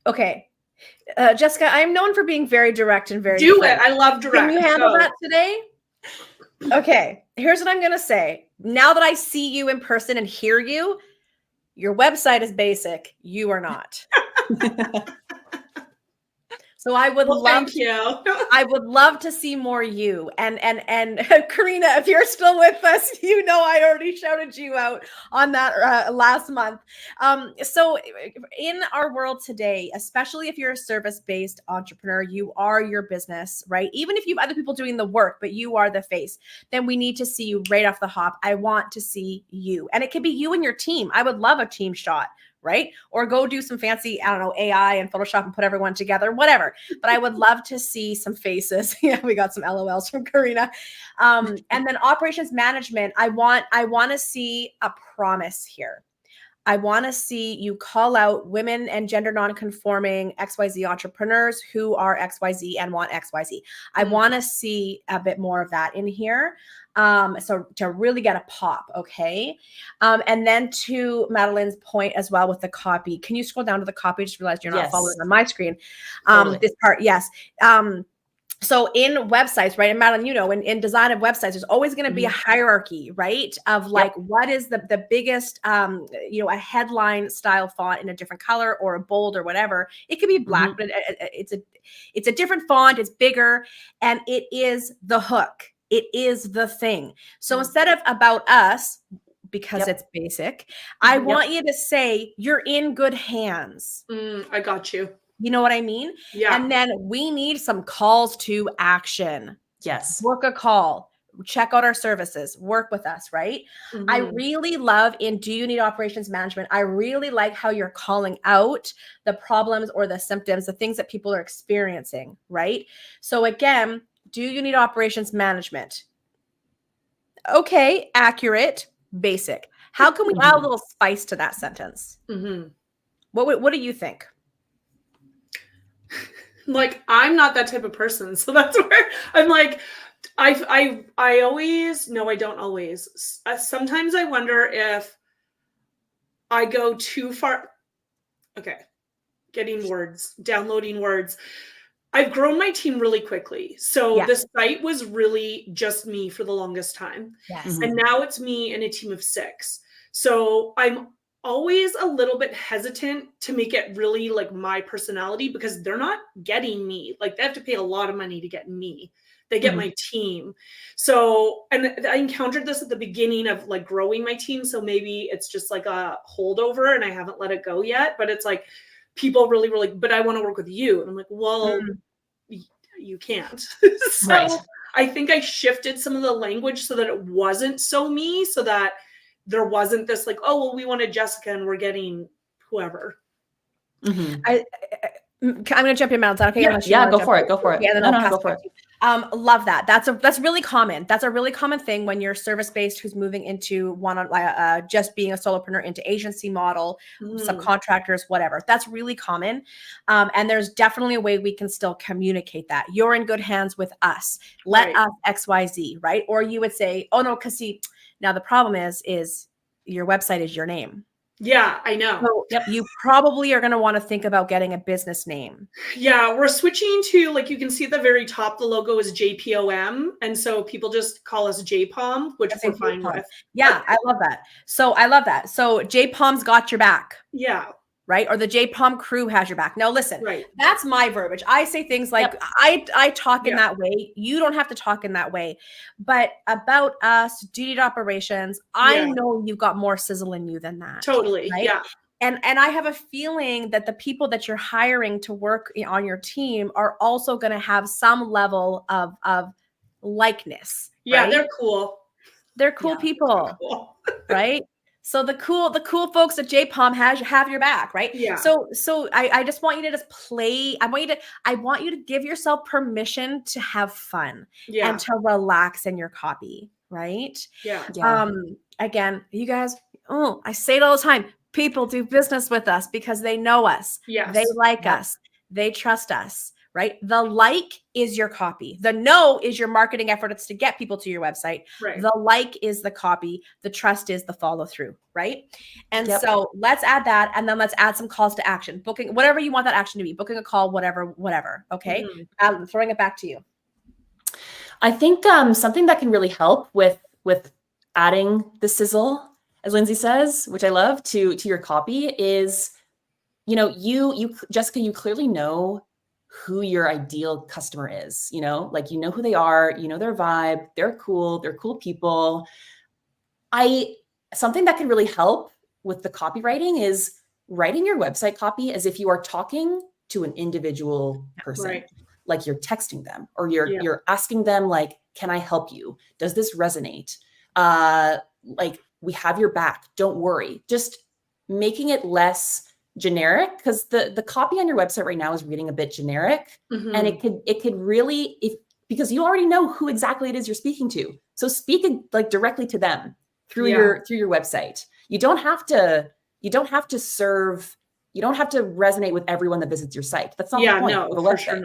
okay. Jessica, I'm known for being very direct and very it. I love direct. Can you handle that today? Okay. Here's what I'm going to say. Now that I see you in person and hear you, your website is basic. You are not. So I would I would love to see more you. And Karina, if you're still with us, you know I already shouted you out on that last month. So in our world today, especially if you're a service-based entrepreneur, you are your business, right? Even if you have other people doing the work, but you are the face, then we need to see you right off the hop. I want to see you. And it could be you and your team. I would love a team shot, right? Or go do some fancy, I don't know, AI and Photoshop and put everyone together, whatever. But I would love to see some faces. Yeah, we got some LOLs from Karina. And then operations management, I want to see a promise here. I want to see you call out women and gender nonconforming XYZ entrepreneurs who are XYZ and want XYZ. I want to see a bit more of that in here. So to really get a pop, okay? And then to Madeleine's point as well with the copy, can you scroll down to the copy? I just realized you're not following on my screen. Totally. This part, yes. So in websites, right, and Madeleine, you know, in design of websites, there's always going to be a hierarchy, right, of like what is the biggest, you know, a headline style font in a different color or a bold or whatever. It could be black, but it's a different font, it's bigger, and it is the hook. It is the thing. So instead of about us, because it's basic, I want you to say you're in good hands. I got you. You know what I mean? Yeah. And then we need some calls to action. Yes. Book a call, check out our services, work with us, right? I really love in Do You Need Operations Management? I really like how you're calling out the problems or the symptoms, the things that people are experiencing, right? So again, do you need operations management? Okay, accurate, basic. How can we add a little spice to that sentence? What do you think? Like, I'm not that type of person. So that's where I'm like, I always, no, I don't always. Sometimes I wonder if I go too far. Okay. Getting words, downloading words. I've grown my team really quickly. So the site was really just me for the longest time. Yes. And now it's me and a team of 6. So I'm always a little bit hesitant to make it really like my personality, because they're not getting me. Like, they have to pay a lot of money to get me. They get my team. So, and I encountered this at the beginning of like growing my team. So maybe it's just like a holdover and I haven't let it go yet, but it's like people really were like, but I want to work with you. And I'm like, well, you can't. So I think I shifted some of the language so that it wasn't so me, so that there wasn't this like, oh, well, we wanted Jessica and we're getting whoever. I'm going to jump in, Madeleine. Okay. Yeah, go for it. Go for it. Yeah, then I'll go for it. Love that. That's really common. That's a really common thing when you're service-based who's moving into just being a solopreneur into agency model, subcontractors, whatever. That's really common. And there's definitely a way we can still communicate that. You're in good hands with us. Let us XYZ, right? Or you would say, oh no, because see, now the problem is your website is your name. Yeah, I know. So you probably are going to want to think about getting a business name. Yeah, we're switching to, like, you can see at the very top, the logo is JPOM. And so people just call us JPOM, which we're fine with. Yeah, I love that. So I love that. So JPOM's got your back. Yeah. right? Or the J-Palm crew has your back. Now, listen, Right. that's my verbiage. I say things like, Yep. I talk in that way. You don't have to talk in that way. But about us, duty to operations, I know you've got more sizzle in you than that. Totally. Right? Yeah. And I have a feeling that the people that you're hiring to work on your team are also going to have some level of likeness. Yeah, right? they're cool. They're cool people, right? So the cool folks at J-Palm have your back, right? Yeah. So I just want you to just play. I want you to give yourself permission to have fun and to relax in your copy, right? Yeah. Again, you guys, I say it all the time. People do business with us because they know us. Yes. They like us. They trust us, right? The like is your copy. The no is your marketing effort. It's to get people to your website. Right. The like is the copy. The trust is the follow through, right? And so let's add that. And then let's add some calls to action, booking, whatever you want that action to be, booking a call, whatever. Okay. I'm throwing it back to you. I think something that can really help with adding the sizzle, as Lindsay says, which I love, to your copy is, you Jessica, you clearly know who your ideal customer is, like, who they are, their vibe, they're cool people. Something that can really help with the copywriting is writing your website copy as if you are talking to an individual person. Right. Like you're texting them or you're asking them, like, can I help you? Does this resonate? Like, we have your back. Don't worry. Just making it less generic, because the copy on your website right now is reading a bit generic, and it could really, because you already know who exactly it is you're speaking to. So speak like directly to them through your website. You don't have to serve. You don't have to resonate with everyone that visits your site. That's not the point of a website. Sure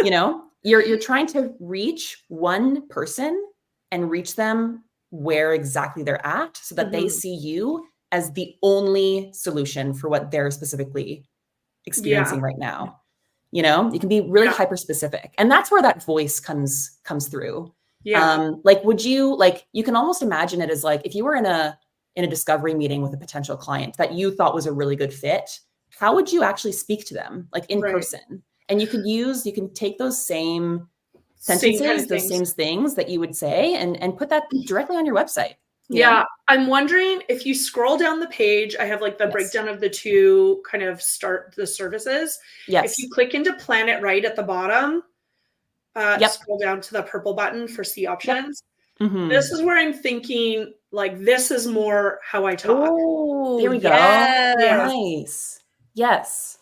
not. You're trying to reach one person and reach them where exactly they're at, so that they see you as the only solution for what they're specifically experiencing right now. You can be really hyper specific, and that's where that voice comes through. Like, would you, like, you can almost imagine it as like, if you were in a discovery meeting with a potential client that you thought was a really good fit, how would you actually speak to them, like in person? And you can take those same sentences, those same things that you would say, and put that directly on your website. Yeah. I'm wondering if you scroll down the page, I have like the breakdown of the two kind of start the services. Yes. If you click into Plan It Right at the bottom, scroll down to the purple button for see options. This is where I'm thinking, like, this is more how I talk. Oh, there we go. Nice. Yes.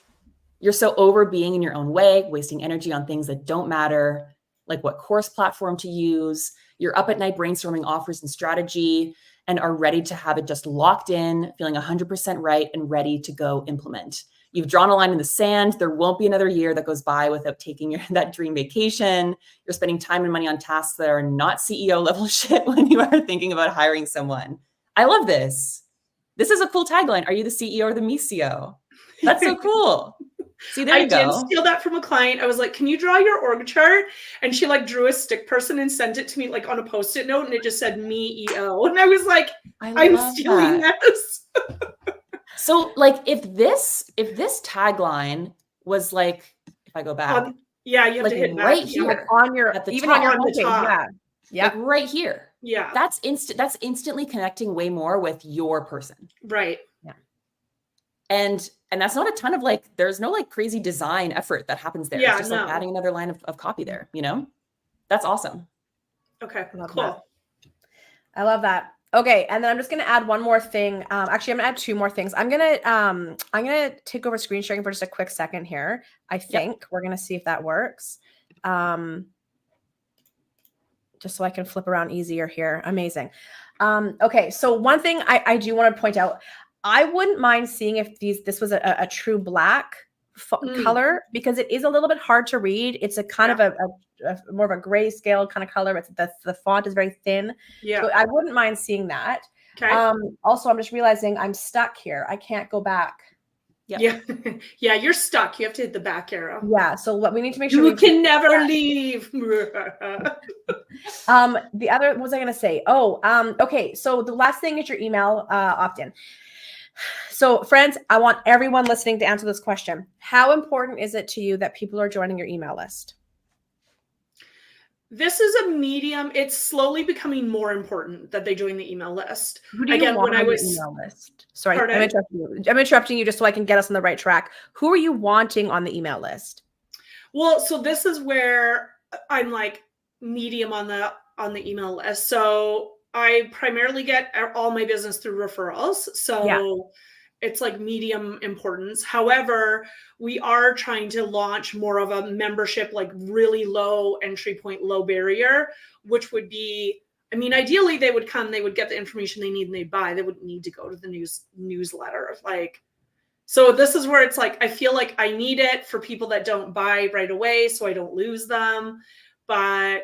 You're so over being in your own way, wasting energy on things that don't matter, like what course platform to use. You're up at night brainstorming offers and strategy, and are ready to have it just locked in, feeling 100% right and ready to go implement. You've drawn a line in the sand. There won't be another year that goes by without taking that dream vacation. You're spending time and money on tasks that are not CEO level shit when you are thinking about hiring someone. I love this. This is a cool tagline. Are you the CEO or the MISIO? That's so cool. See, there you go. I did steal that from a client. I was like, can you draw your org chart? And she like drew a stick person and sent it to me like on a Post-it note, and it just said me EO. And I was like, I'm stealing this. So like, if this tagline was like, if I go back, you have like to hit right back, here like on your, at the even top, on your on the top. homepage, like right here. Yeah. That's instantly connecting way more with your person. Right. Yeah. And that's not a ton of like, there's no like crazy design effort that happens there. Yeah, it's just like adding another line of copy there, That's awesome. Okay, cool. That. I love that. Okay, and then I'm just gonna add one more thing. Actually, I'm gonna add two more things. I'm gonna take over screen sharing for just a quick second here. I think we're gonna see if that works. Just so I can flip around easier here. Amazing. Okay, so one thing I do want to point out, I wouldn't mind seeing if this was a true black color, because it is a little bit hard to read. It's a kind of a more of a grayscale kind of color. It's the font is very thin. Yeah. So I wouldn't mind seeing that. Okay. Also, I'm just realizing I'm stuck here. I can't go back. Yep. Yeah. Yeah, you're stuck. You have to hit the back arrow. Yeah. So what we need to make sure you can never leave. The other, what was I going to say? Okay. So the last thing is your email opt-in. So friends, I want everyone listening to answer this question. How important is it to you that people are joining your email list? This is a medium. It's slowly becoming more important that they join the email list. Who do you Again, want when I on the was email list? Sorry, Pardon? I'm interrupting you just so I can get us on the right track. Who are you wanting on the email list? Well, so this is where I'm like medium on the email list. So I primarily get all my business through referrals. So it's like medium importance. However, we are trying to launch more of a membership, like really low entry point, low barrier, which would be, I mean, ideally they would come, they would get the information they need and they buy. They wouldn't need to go to the newsletter. Like, so this is where it's like, I feel like I need it for people that don't buy right away, so I don't lose them. But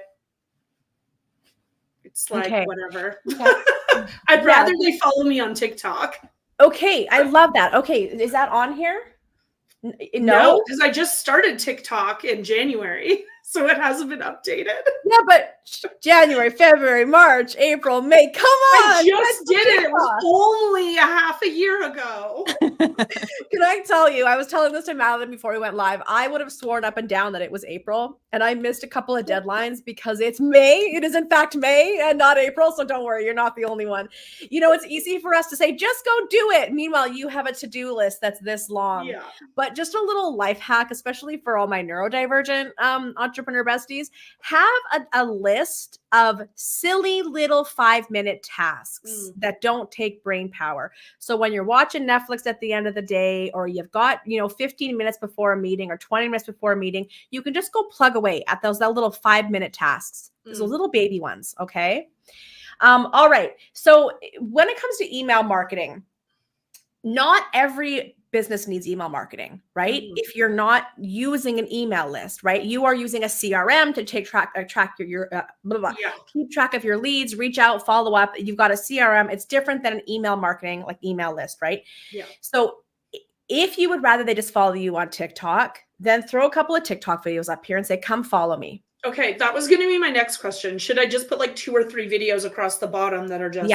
it's like, whatever. I'd rather they follow me on TikTok. Okay, I love that. Okay, is that on here? No, because I just started TikTok in January, so it hasn't been updated. Yeah, but January, February, March, April, May. Come on. I just did it. It was only a half a year ago. Can I tell you, I was telling this to Madeleine before we went live. I would have sworn up and down that it was April, and I missed a couple of deadlines because it's May. It is in fact May and not April, so don't worry, you're not the only one. You know, it's easy for us to say, just go do it. Meanwhile, you have a to-do list that's this long. Yeah. But just a little life hack, especially for all my neurodivergent entrepreneur besties, have a list of silly little 5-minute tasks that don't take brain power. So when you're watching Netflix at the end of the day, or you've got, 15 minutes before a meeting or 20 minutes before a meeting, you can just go plug away at that little 5-minute tasks, those little baby ones. Okay. All right. So when it comes to email marketing, not every business needs email marketing, right? If you're not using an email list, right? You are using a CRM to keep track of your leads, reach out, follow up. You've got a CRM. It's different than an email marketing, like email list, right? Yeah. So if you would rather they just follow you on TikTok, then throw a couple of TikTok videos up here and say, come follow me. Okay. That was going to be my next question. Should I just put like 2 or 3 videos across the bottom that are just...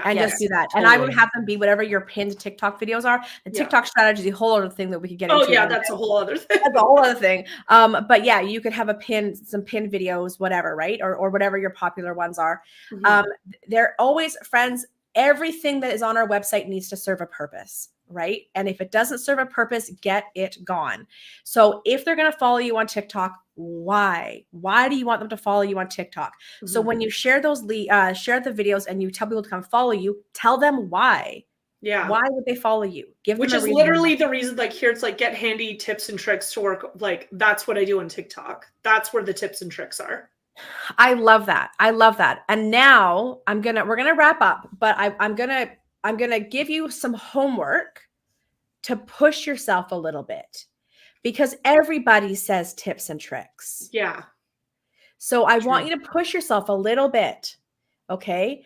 And just do that. Totally. And I would have them be whatever your pinned TikTok videos are. The TikTok strategy is a whole other thing that we could get into. Oh yeah, that's a whole other thing. That's a whole other thing. But yeah, you could have some pin videos, whatever, right? Or whatever your popular ones are. They're always, friends, everything that is on our website needs to serve a purpose, right? And if it doesn't serve a purpose, get it gone. So if they're going to follow you on TikTok, why do you want them to follow you on TikTok? So when you share those share the videos and you tell people to come follow you, tell them why. Yeah. Why would they follow you? Which is literally the reason, like here, it's like get handy tips and tricks to work. Like that's what I do on TikTok. That's where the tips and tricks are. I love that. And now we're gonna wrap up, but I'm gonna give you some homework to push yourself a little bit, because everybody says tips and tricks. Yeah. So I want you to push yourself a little bit. Okay.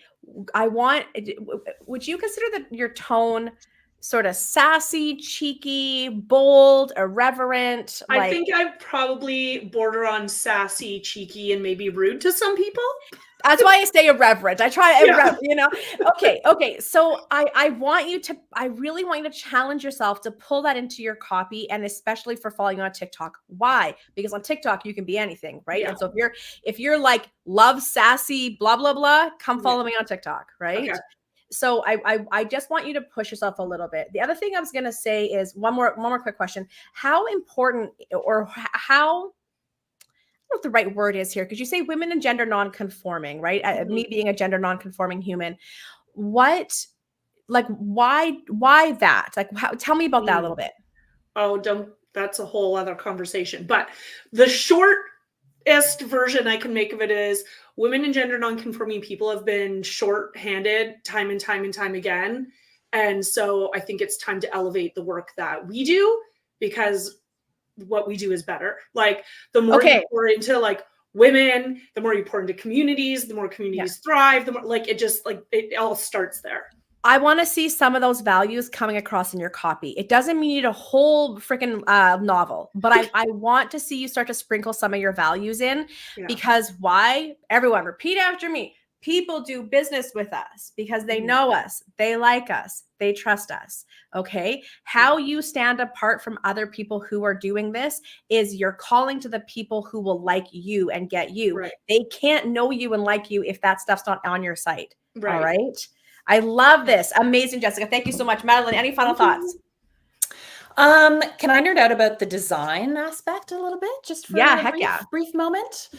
Would you consider your tone sort of sassy, cheeky, bold, irreverent? I think I probably border on sassy, cheeky, and maybe rude to some people. That's why I say irreverent. I try to, Okay. So I really want you to challenge yourself to pull that into your copy, and especially for following on TikTok. Why? Because on TikTok, you can be anything, right? Yeah. And so if you're like, love sassy, blah, blah, blah, come follow me on TikTok, right? Okay. So I just want you to push yourself a little bit. The other thing I was going to say is one more quick question. How important, or how, I don't know what the right word is here, because you say women and gender non-conforming, right? Me being a gender non-conforming human, why that? Like, tell me about that a little bit. Oh, that's a whole other conversation. But the shortest version I can make of it is women and gender non-conforming people have been short-handed time and time and time again. And so I think it's time to elevate the work that we do, because what we do is better. Like the more you pour into like women, the more you pour into communities, the more communities thrive, the more like it all starts there. I want to see some of those values coming across in your copy. It doesn't mean you need a whole freaking novel, but I want to see you start to sprinkle some of your values in, because why? Everyone repeat after me. People do business with us because they know us, they like us, they trust us. Okay. How you stand apart from other people who are doing this is you're calling to the people who will like you and get you. Right. They can't know you and like you if that stuff's not on your site. Right. All right. I love this. Amazing, Jessica. Thank you so much. Madeleine, any final thoughts? Can I nerd out about the design aspect a little bit? Just for a brief moment.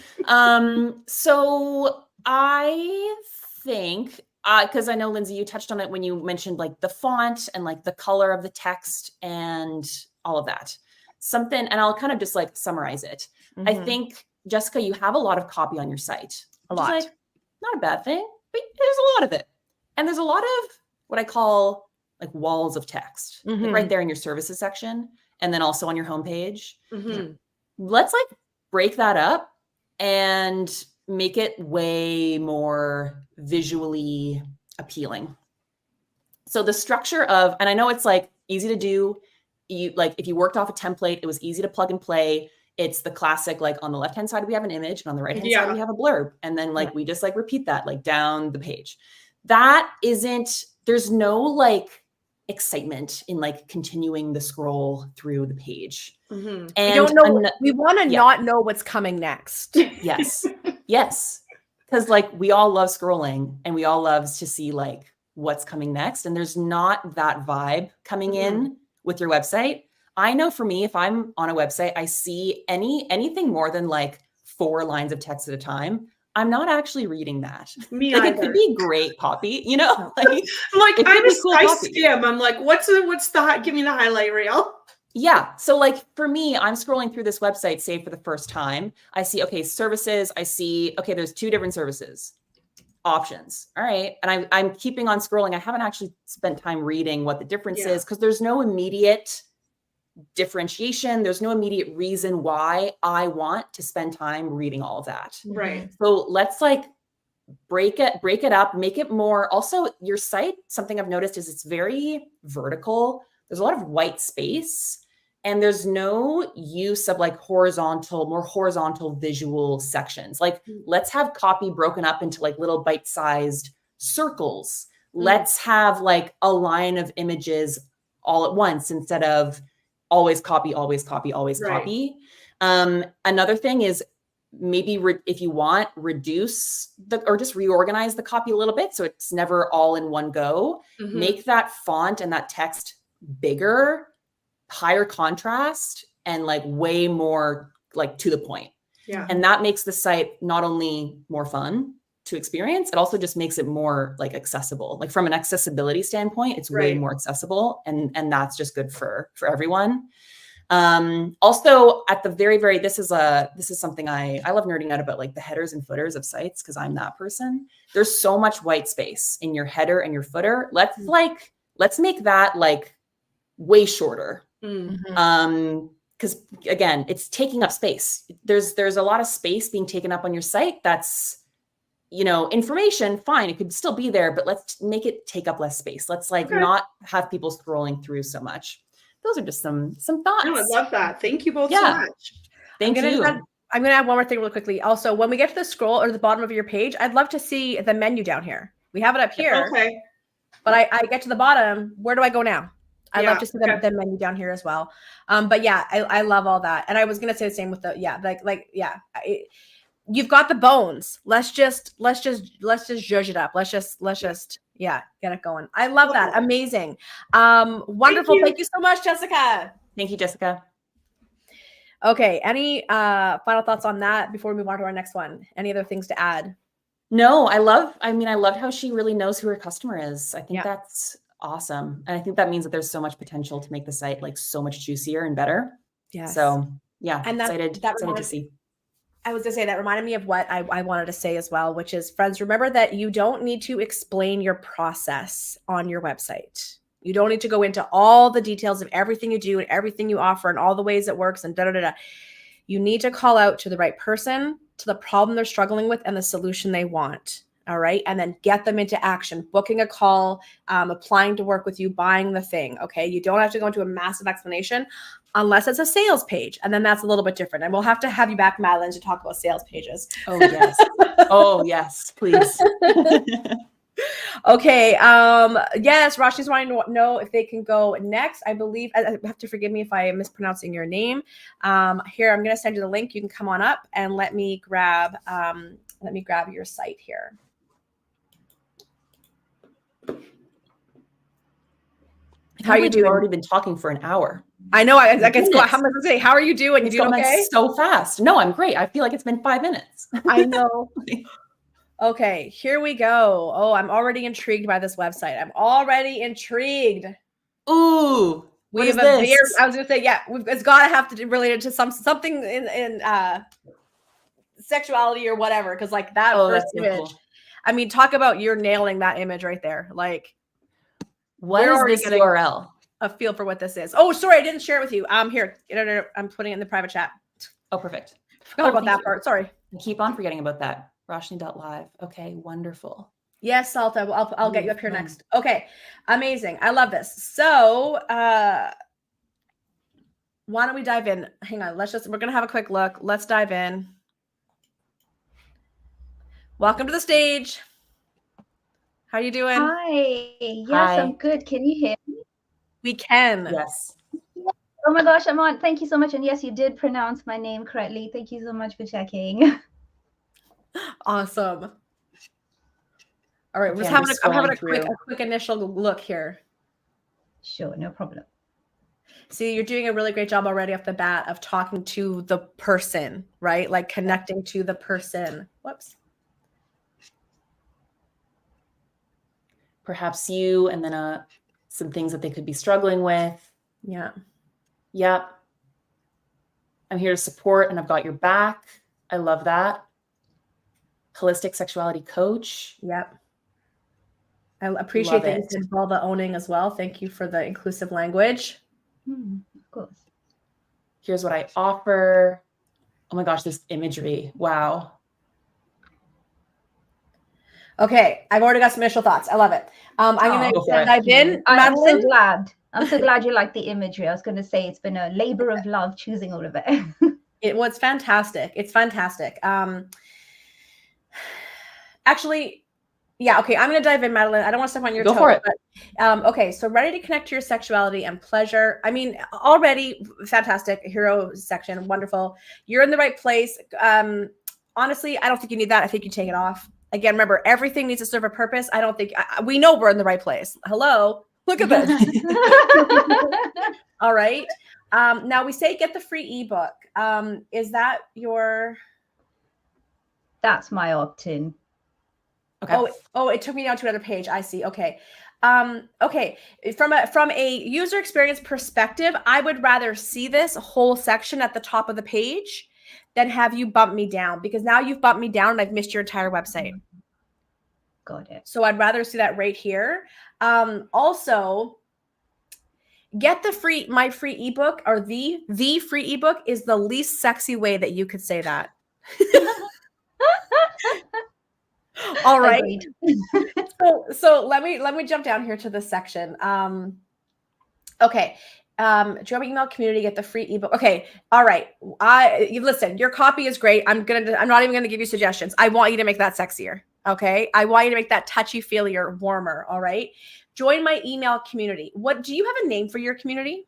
So I think, because I know, Lindsay, you touched on it when you mentioned like the font and like the color of the text and all of that. Something, and I'll kind of just like summarize it. I think, Jessica, you have a lot of copy on your site. A lot. Like, not a bad thing, but there's a lot of it. And there's a lot of what I call like walls of text, like right there in your services section. And then also on your homepage. Let's like break that up and make it way more visually appealing. So the structure of, and I know it's like easy to do. You like, if you worked off a template, it was easy to plug and play. It's the classic, like on the left-hand side, we have an image and on the right-hand side, we have a blurb. And then like, we just like repeat that like down the page. That isn't, there's no like excitement in like continuing the scroll through the page. And we don't know, we want to not know what's coming next. Yes. Yes. Because like we all love scrolling and we all love to see like what's coming next. And there's not that vibe coming in with your website. I know for me, if I'm on a website, I see anything more than like 4 lines of text at a time, I'm not actually reading that. Me like either. It could be great copy, you know? Like I skim. I'm like, what's the give me the highlight reel? Yeah. So like for me, I'm scrolling through this website, say for the first time, I see, okay, services. I see, okay, there's 2 different services options. All right. And I'm keeping on scrolling. I haven't actually spent time reading what the difference is because there's no immediate differentiation. There's no immediate reason why I want to spend time reading all of that. Right. So let's like break it up, make it more. Also, your site, something I've noticed is it's very vertical. There's a lot of white space and there's no use of like more horizontal visual sections. Like let's have copy broken up into like little bite-sized circles. Let's have like a line of images all at once instead of always copy, always copy, always copy. Another thing is maybe if you want, reduce or just reorganize the copy a little bit. So it's never all in one go. Make that font and that text bigger, higher contrast, and like way more like to the point. Yeah. And that makes the site not only more fun to experience, it also just makes it more like accessible. Like from an accessibility standpoint, it's way more accessible. And that's just good for everyone. Also at the very, this is something I love nerding out about, like the headers and footers of sites. Cause I'm that person. There's so much white space in your header and your footer. Let's make that like way shorter. Cause again, it's taking up space. There's a lot of space being taken up on your site. That's, information, fine. It could still be there, but let's make it take up less space. Let's not have people scrolling through so much. Those are just some thoughts. No, I love that. Thank you both so much. Thank you. I'm going to add one more thing really quickly. Also, when we get to the scroll or the bottom of your page, I'd love to see the menu down here. We have it up here. Okay. But I get to the bottom. Where do I go now? I'd love to see the menu down here as well. But yeah, I love all that. And I was going to say the same with you've got the bones. Let's just zhuzh it up. Let's just get it going. I love that. Amazing. Wonderful. Thank you so much, Jessica. Thank you, Jessica. Okay. Any final thoughts on that before we move on to our next one? Any other things to add? No, I loved how she really knows who her customer is. I think that's awesome. And I think that means that there's so much potential to make the site like so much juicier and better. Yeah. So yeah, and excited to see. I was going to say that reminded me of what I wanted to say as well, which is, friends, remember that you don't need to explain your process on your website. You don't need to go into all the details of everything you do and everything you offer and all the ways it works and da-da-da-da. You need to call out to the right person, to the problem they're struggling with and the solution they want. All right. And then get them into action, booking a call, applying to work with you, buying the thing. Okay. You don't have to go into a massive explanation unless it's a sales page. And then that's a little bit different. And we'll have to have you back, Madeleine, to talk about sales pages. Oh, yes. Oh, yes, please. Okay. Yes. Roshni's wanting to know if they can go next. I believe, I have to forgive me if I am mispronouncing your name. Here, I'm going to send you the link. You can come on up and let me grab your site here. How are you doing? We've already been talking for an hour. I know. I guess how am I supposed to say? How are you doing? You doing okay? So fast. No, I'm great. I feel like it's been 5 minutes. I know. Okay, here we go. Oh, I'm already intrigued by this website. I'm already intrigued. Ooh, we have a very. I was gonna say, yeah, it's gotta have to be related to something in sexuality or whatever. Because like that first image, cool. I mean, talk about you're nailing that image right there. Like. What is this URL? A feel for what this is. Oh, sorry, I didn't share it with you. Here, I'm putting it in the private chat. Oh, perfect. Forgot about that part. Sorry. I keep on forgetting about that. Roshni.live. Okay, wonderful. Yes, Salta. I'll get you up here next. Okay, amazing. I love this. So, why don't we dive in? Hang on. We're gonna have a quick look. Let's dive in. Welcome to the stage. How are you doing? Hi. Yes, Hi. I'm good. Can you hear me? We can. Yes. Oh my gosh, I'm on. Thank you so much. And yes, you did pronounce my name correctly. Thank you so much for checking. Awesome. All right, I'm having a quick initial look here. Sure, no problem. See, you're doing a really great job already off the bat of talking to the person, right? Like connecting to the person. Whoops. Perhaps you, and then some things that they could be struggling with. Yeah. Yep. I'm here to support, and I've got your back. I love that. Holistic sexuality coach. Yep. I appreciate that you did all the owning as well. Thank you for the inclusive language. Of course. Here's what I offer. Oh my gosh, this imagery. Wow. Okay, I've already got some initial thoughts. I love it. I'm going to dive in. I'm so glad. I'm so glad you like the imagery. I was going to say it's been a labor of love choosing all of it. It was fantastic. It's fantastic. Actually, yeah. Okay, I'm going to dive in, Madeleine. I don't want to step on your toes. Go for it. But, okay, so ready to connect to your sexuality and pleasure. I mean, already fantastic. Hero section, wonderful. You're in the right place. Honestly, I don't think you need that. I think you take it off. Again, remember, everything needs to serve a purpose. I don't think we know we're in the right place. Hello, look at this. All right. Now we say get the free ebook. Is that your? That's my opt-in. Okay. Oh, it took me down to another page. I see. Okay. Okay. From a user experience perspective, I would rather see this whole section at the top of the page than have you bump me down, because now you've bumped me down and I've missed your entire website. Got it. So I'd rather see that right here. Also, get my free ebook, or the free ebook is the least sexy way that you could say that. All right. So let me jump down here to this section. Okay. Join my email community, get the free ebook. Okay. All right. You listen, your copy is great. I'm not even going to give you suggestions. I want you to make that sexier. Okay. I want you to make that touchy-feelier, warmer. All right. Join my email community. What do you have a name for your community?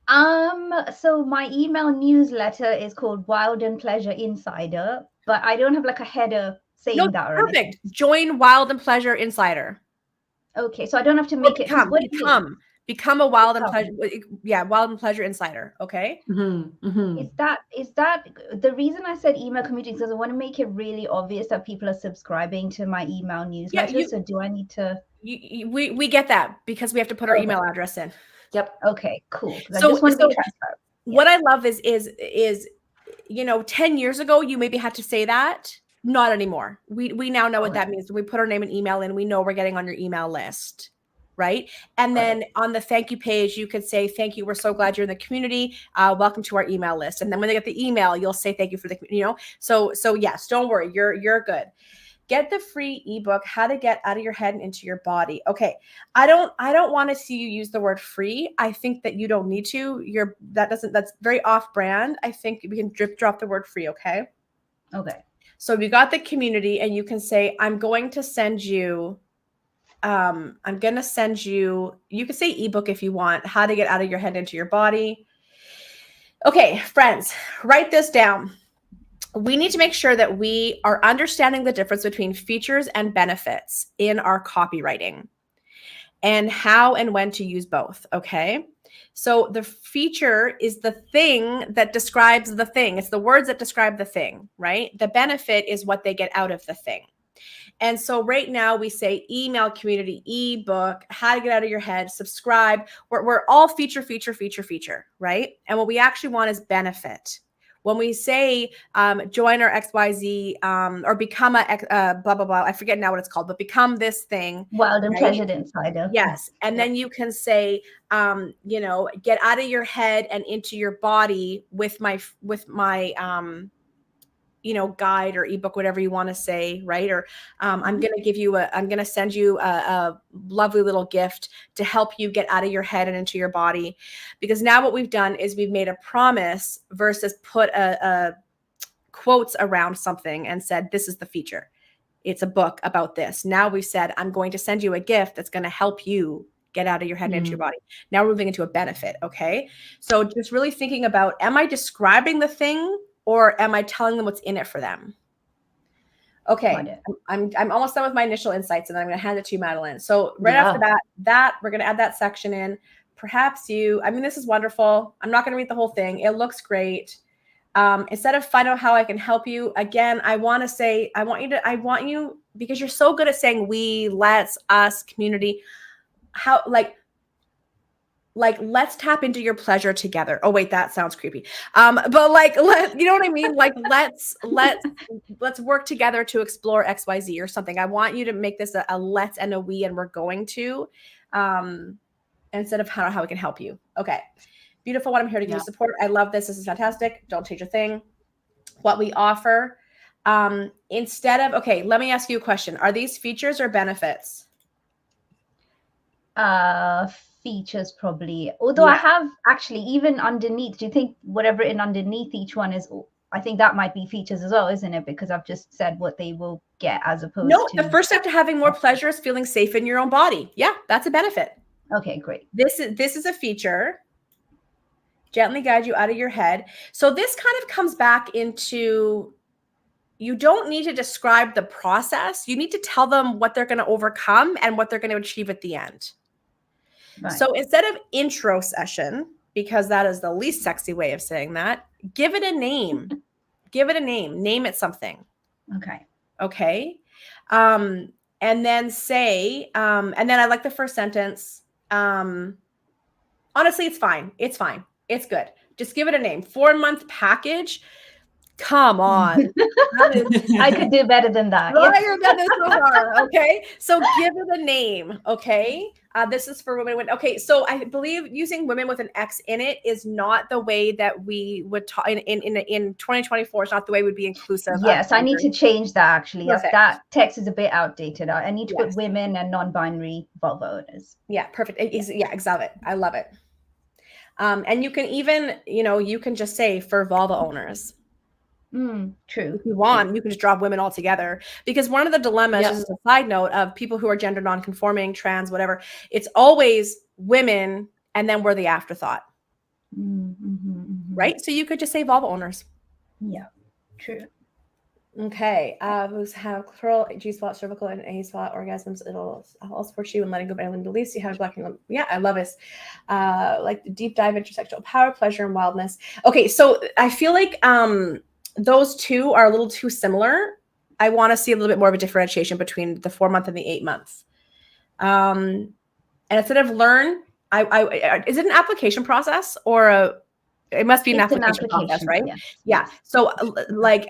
So my email newsletter is called Wild and Pleasure Insider, but I don't have like a header saying that. Or perfect. Anything. Join Wild and Pleasure Insider. Okay. So I don't have to make Become a Wild and Pleasure. Yeah. Wild and Pleasure Insider. Okay. Mm-hmm, mm-hmm. Is that the reason I said email community? Because I want to make it really obvious that people are subscribing to my email newsletter. So do I need to? We get that, because we have to put our email address in. Yep. Okay, cool. I just want to be transparent. What I love is 10 years ago, you maybe had to say that. Not anymore. We now know what that means. We put our name and email in. We know we're getting on your email list. Right. And then on the thank you page, you could say, thank you. We're so glad you're in the community. Welcome to our email list. And then when they get the email, you'll say, thank you for the, So yes, don't worry. You're good. get the free ebook, How to Get Out of Your Head and Into Your Body. Okay. I don't want to see you use the word free. I think that you don't need to. That's very off brand. I think we can drop the word free. Okay. Okay. So we got the community, and you can say, I'm going to send you, you can say ebook if you want, How to Get Out of Your Head Into Your Body. Okay, friends, write this down. We need to make sure that we are understanding the difference between features and benefits in our copywriting and how and when to use both. Okay. So the feature is the thing that describes the thing. It's the words that describe the thing, right? The benefit is what they get out of the thing. And so right now we say email community, ebook, How to Get Out of Your Head, subscribe. We're all feature, right? And what we actually want is benefit. When we say join our XYZ or become a blah, blah, blah, I forget now what it's called, but become this thing. Wild and right? Pleasured Insider. Yes. And then you can say, get out of your head and into your body with my guide or ebook, whatever you want to say, right? Or I'm going to send you a lovely little gift to help you get out of your head and into your body. Because now what we've done is we've made a promise versus put a quotes around something and said, this is the feature. It's a book about this. Now we said, I'm going to send you a gift that's going to help you get out of your head and into your body. Now we're moving into a benefit. Okay. So just really thinking about, am I describing the thing, or am I telling them what's in it for them? Okay, I'm almost done with my initial insights, and then I'm going to hand it to you, Madeleine. So right after that, we're going to add that section in. Perhaps this is wonderful. I'm not going to read the whole thing. It looks great. Instead of find out how I can help you, again, I want you, because you're so good at saying we, let's, us, community, how, like, let's tap into your pleasure together. Oh wait, that sounds creepy. But you know what I mean? Like, let's work together to explore XYZ or something. I want you to make this a let's and a we, and we're going to, instead of how we can help you. Okay. Beautiful. What I'm here to give you support. I love this. This is fantastic. Don't change a thing. What we offer, instead of, okay, let me ask you a question. Are these features or benefits? Features probably, although I have actually, even underneath, do you think whatever in underneath each one is, I think that might be features as well, isn't it? Because I've just said what they will get as opposed to. The first step to having more pleasure is feeling safe in your own body. Yeah, that's a benefit. Okay, great. This is a feature. Gently guide you out of your head. So this kind of comes back into, you don't need to describe the process. You need to tell them what they're going to overcome and what they're going to achieve at the end. Right. So instead of intro session, because that is the least sexy way of saying that, give it a name. Give it a name. Name it something. Okay. And then say, and then I like the first sentence. Honestly, it's fine. It's fine. It's good. Just give it a name. 4-month package. Come on. I could do better than that. Right, you've done this so far. Okay. So give it a name. Okay. This is for women. Okay. So I believe using women with an X in it is not the way that we would talk in 2024. It's not the way we'd be inclusive. Yes. I need to change that actually. Yes, that text is a bit outdated. I need to put women and non-binary Volvo owners. Yeah. Perfect. Yeah, exactly. I love it. And you can even, you can just say for Volvo owners. True. If you want, you can just drop women all together, because one of the dilemmas, just as a side note, of people who are gender non-conforming, trans, whatever, it's always women, and then we're the afterthought. Right? So you could just say Volvo owners. Yeah, true. Okay. Those have curl, G-spot, cervical, and A-spot orgasms. It'll all support you in letting go of any beliefs you have. Yeah, I love this. Like the deep dive intersectional power, pleasure, and wildness. Okay, so I feel like those two are a little too similar. I want to see a little bit more of a differentiation between the 4-month and the 8-month. And instead of learn, is it an application process or it must be an application process, right? Yes. Yeah. So like,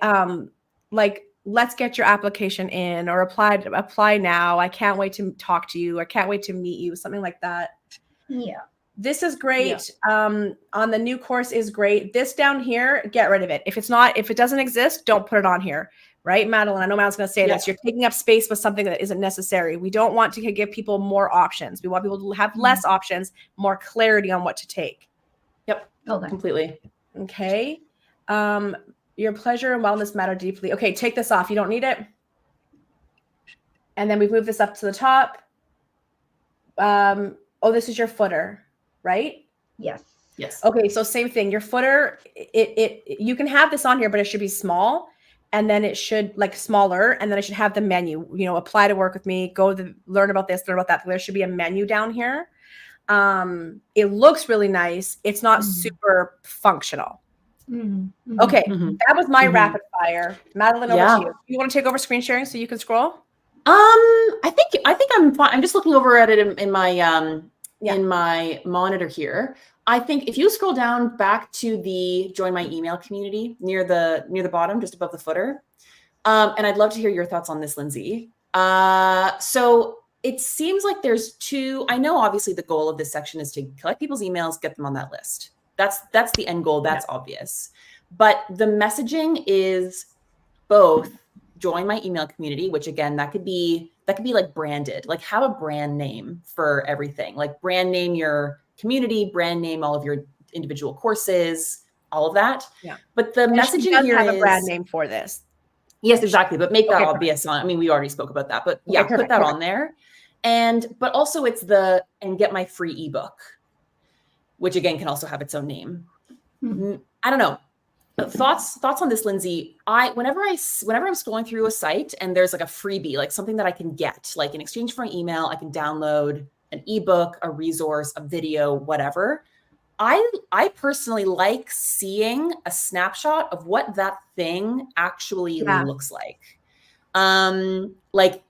let's get your application in, or apply now. I can't wait to talk to you. I can't wait to meet you. Something like that. Yeah. This is great. On the new course is great. This down here, get rid of it. If it doesn't exist, don't put it on here. right, Madeleine? I know Madeline's going to say this. You're taking up space with something that isn't necessary. We don't want to give people more options. We want people to have less options, more clarity on what to take. Yep. Okay. Completely. Okay. Your pleasure and wellness matter deeply. Okay, take this off. You don't need it. And then we move this up to the top. Oh, this is your footer, right? Yes. Yes. Okay, so same thing. Your footer, you can have this on here, but it should be small, and then it should like smaller, and then it should have the menu. You know, apply to work with me. Learn about this, learn about that. There should be a menu down here. It looks really nice. It's not super functional. Okay, that was my rapid fire. Madeleine, over to you. You want to take over screen sharing so you can scroll? I think I'm fine. I'm just looking over at it in my monitor here. I think if you scroll down back to the join my email community near the bottom, just above the footer. And I'd love to hear your thoughts on this, Lindsay. So it seems like there's two. I know obviously the goal of this section is to collect people's emails, get them on that list. That's the end goal. That's obvious. But the messaging is both join my email community, which again, that could be like branded, like have a brand name for everything, like brand name your community, brand name all of your individual courses, all of that. Yeah. But the messaging here have a brand name for this. Yes, exactly. But make that obvious on, I mean, we already spoke about that, but put that on there. But also it's and get my free ebook, which again can also have its own name. I don't know. Thoughts on this, Lindsay? Whenever I'm scrolling through a site and there's like a freebie, like something that I can get, like in exchange for an email, I can download an ebook, a resource, a video, whatever. I personally like seeing a snapshot of what that thing actually looks like. Like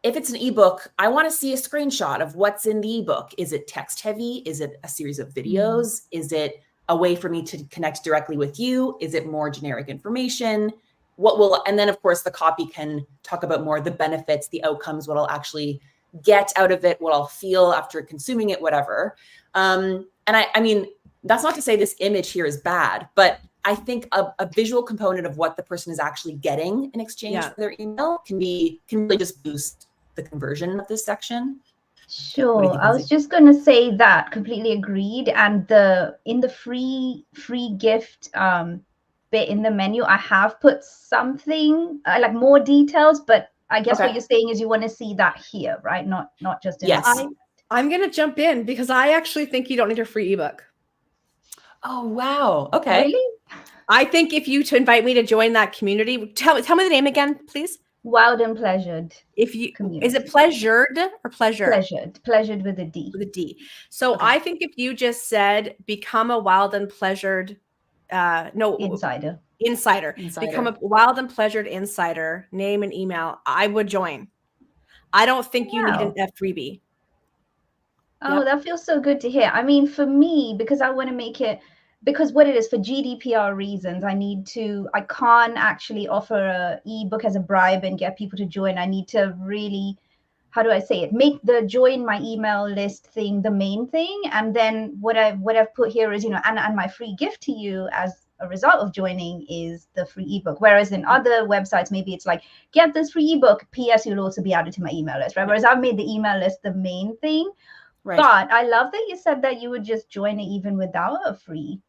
if it's an ebook, I want to see a screenshot of what's in the ebook. Is it text heavy? Is it a series of videos? Is it a way for me to connect directly with you? Is it more generic information? And then of course the copy can talk about more the benefits, the outcomes, what I'll actually get out of it, what I'll feel after consuming it, whatever. And I mean, that's not to say this image here is bad, but I think a visual component of what the person is actually getting in exchange for their email can really just boost the conversion of this section. Sure. I was just going to say that, completely agreed. And in the free gift bit in the menu, I have put something like more details, but I guess what you're saying is you want to see that here, right? Not just in I'm going to jump in because I actually think you don't need a free ebook. Oh, wow. Okay. Really? I think if you to invite me to join that community, tell me the name again, please. Wild and Pleasured. Is it pleasured or pleasure? Pleasured with a D. With a D. So I think if you just said become a wild and pleasured, insider. Become a wild and pleasured insider, name and email, I would join. I don't think you need a freebie. Oh, that feels so good to hear. I mean, for me, because I want to make it, because what it is for GDPR reasons, I can't actually offer a ebook as a bribe and get people to join. I need to really, how do I say it? Make the join my email list thing the main thing. And then what I've put here is, and my free gift to you as a result of joining is the free ebook. Whereas in other websites, maybe it's like, get this free ebook. PS, you'll also be added to my email list, right? Whereas I've made the email list the main thing. Right. But I love that you said that you would just join it even without a free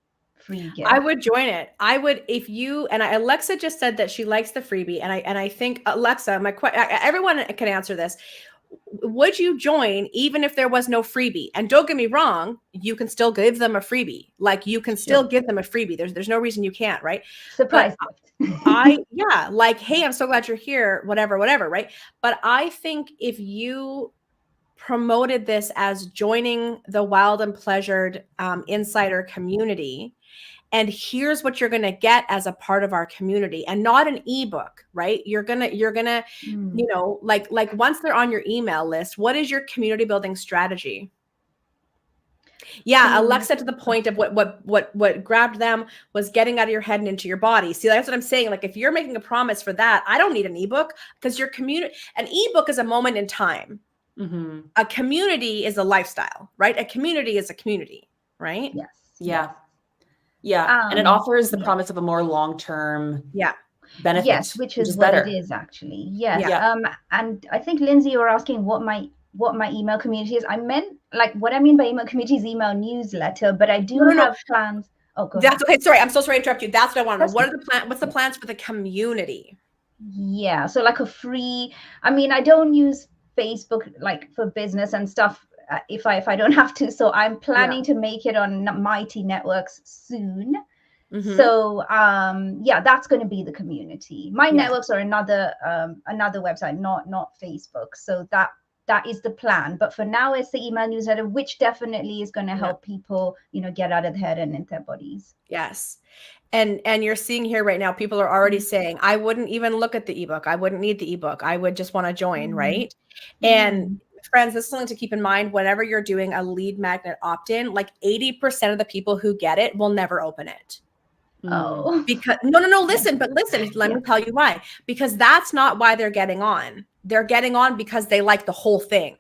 gift. I would join it. I would, Alexa just said that she likes the freebie. And I think Alexa, everyone can answer this. Would you join even if there was no freebie? And don't get me wrong, you can still give them a freebie. Like you can still give them a freebie. There's no reason you can't, right? Surprise. Like, hey, I'm so glad you're here, whatever, right? But I think if you promoted this as joining the Wild and Pleasured insider community, and here's what you're going to get as a part of our community, and not an ebook, right? You're gonna, like once they're on your email list, what is your community building strategy? Yeah, Alexa, to the point of what grabbed them was getting out of your head and into your body. See, that's what I'm saying. Like if you're making a promise for that, I don't need an ebook because your community, an ebook is a moment in time. Mm-hmm. A community is a lifestyle, right? A community is a community, right? Yes. Yeah. Yeah. And it offers the promise of a more long-term benefit. Yes, which is what better. it is actually. Yes. Yeah. And I think Lindsay, you were asking what my email community is. I meant like what I mean by email community is email newsletter, but I do have plans. Oh, go ahead. That's okay. Sorry, I'm so sorry to interrupt you. That's what I want to know. That's What's the plans for the community? Yeah, so like a free. I mean, I don't use Facebook like for business and stuff if I don't have to. So I'm planning to make it on Mighty Networks soon. Mm-hmm. So yeah, that's going to be the community. My networks are another website, not Facebook. So that is the plan. But for now, it's the email newsletter, which definitely is going to help people, get out of their head and into their bodies. Yes. And you're seeing here right now, people are already saying, I wouldn't even look at the ebook. I wouldn't need the ebook. I would just want to join, right? And friends, this is something to keep in mind whenever you're doing a lead magnet opt-in, like 80% of the people who get it will never open it. Oh. Because no, listen, let me tell you why. Because that's not why they're getting on. They're getting on because they like the whole thing.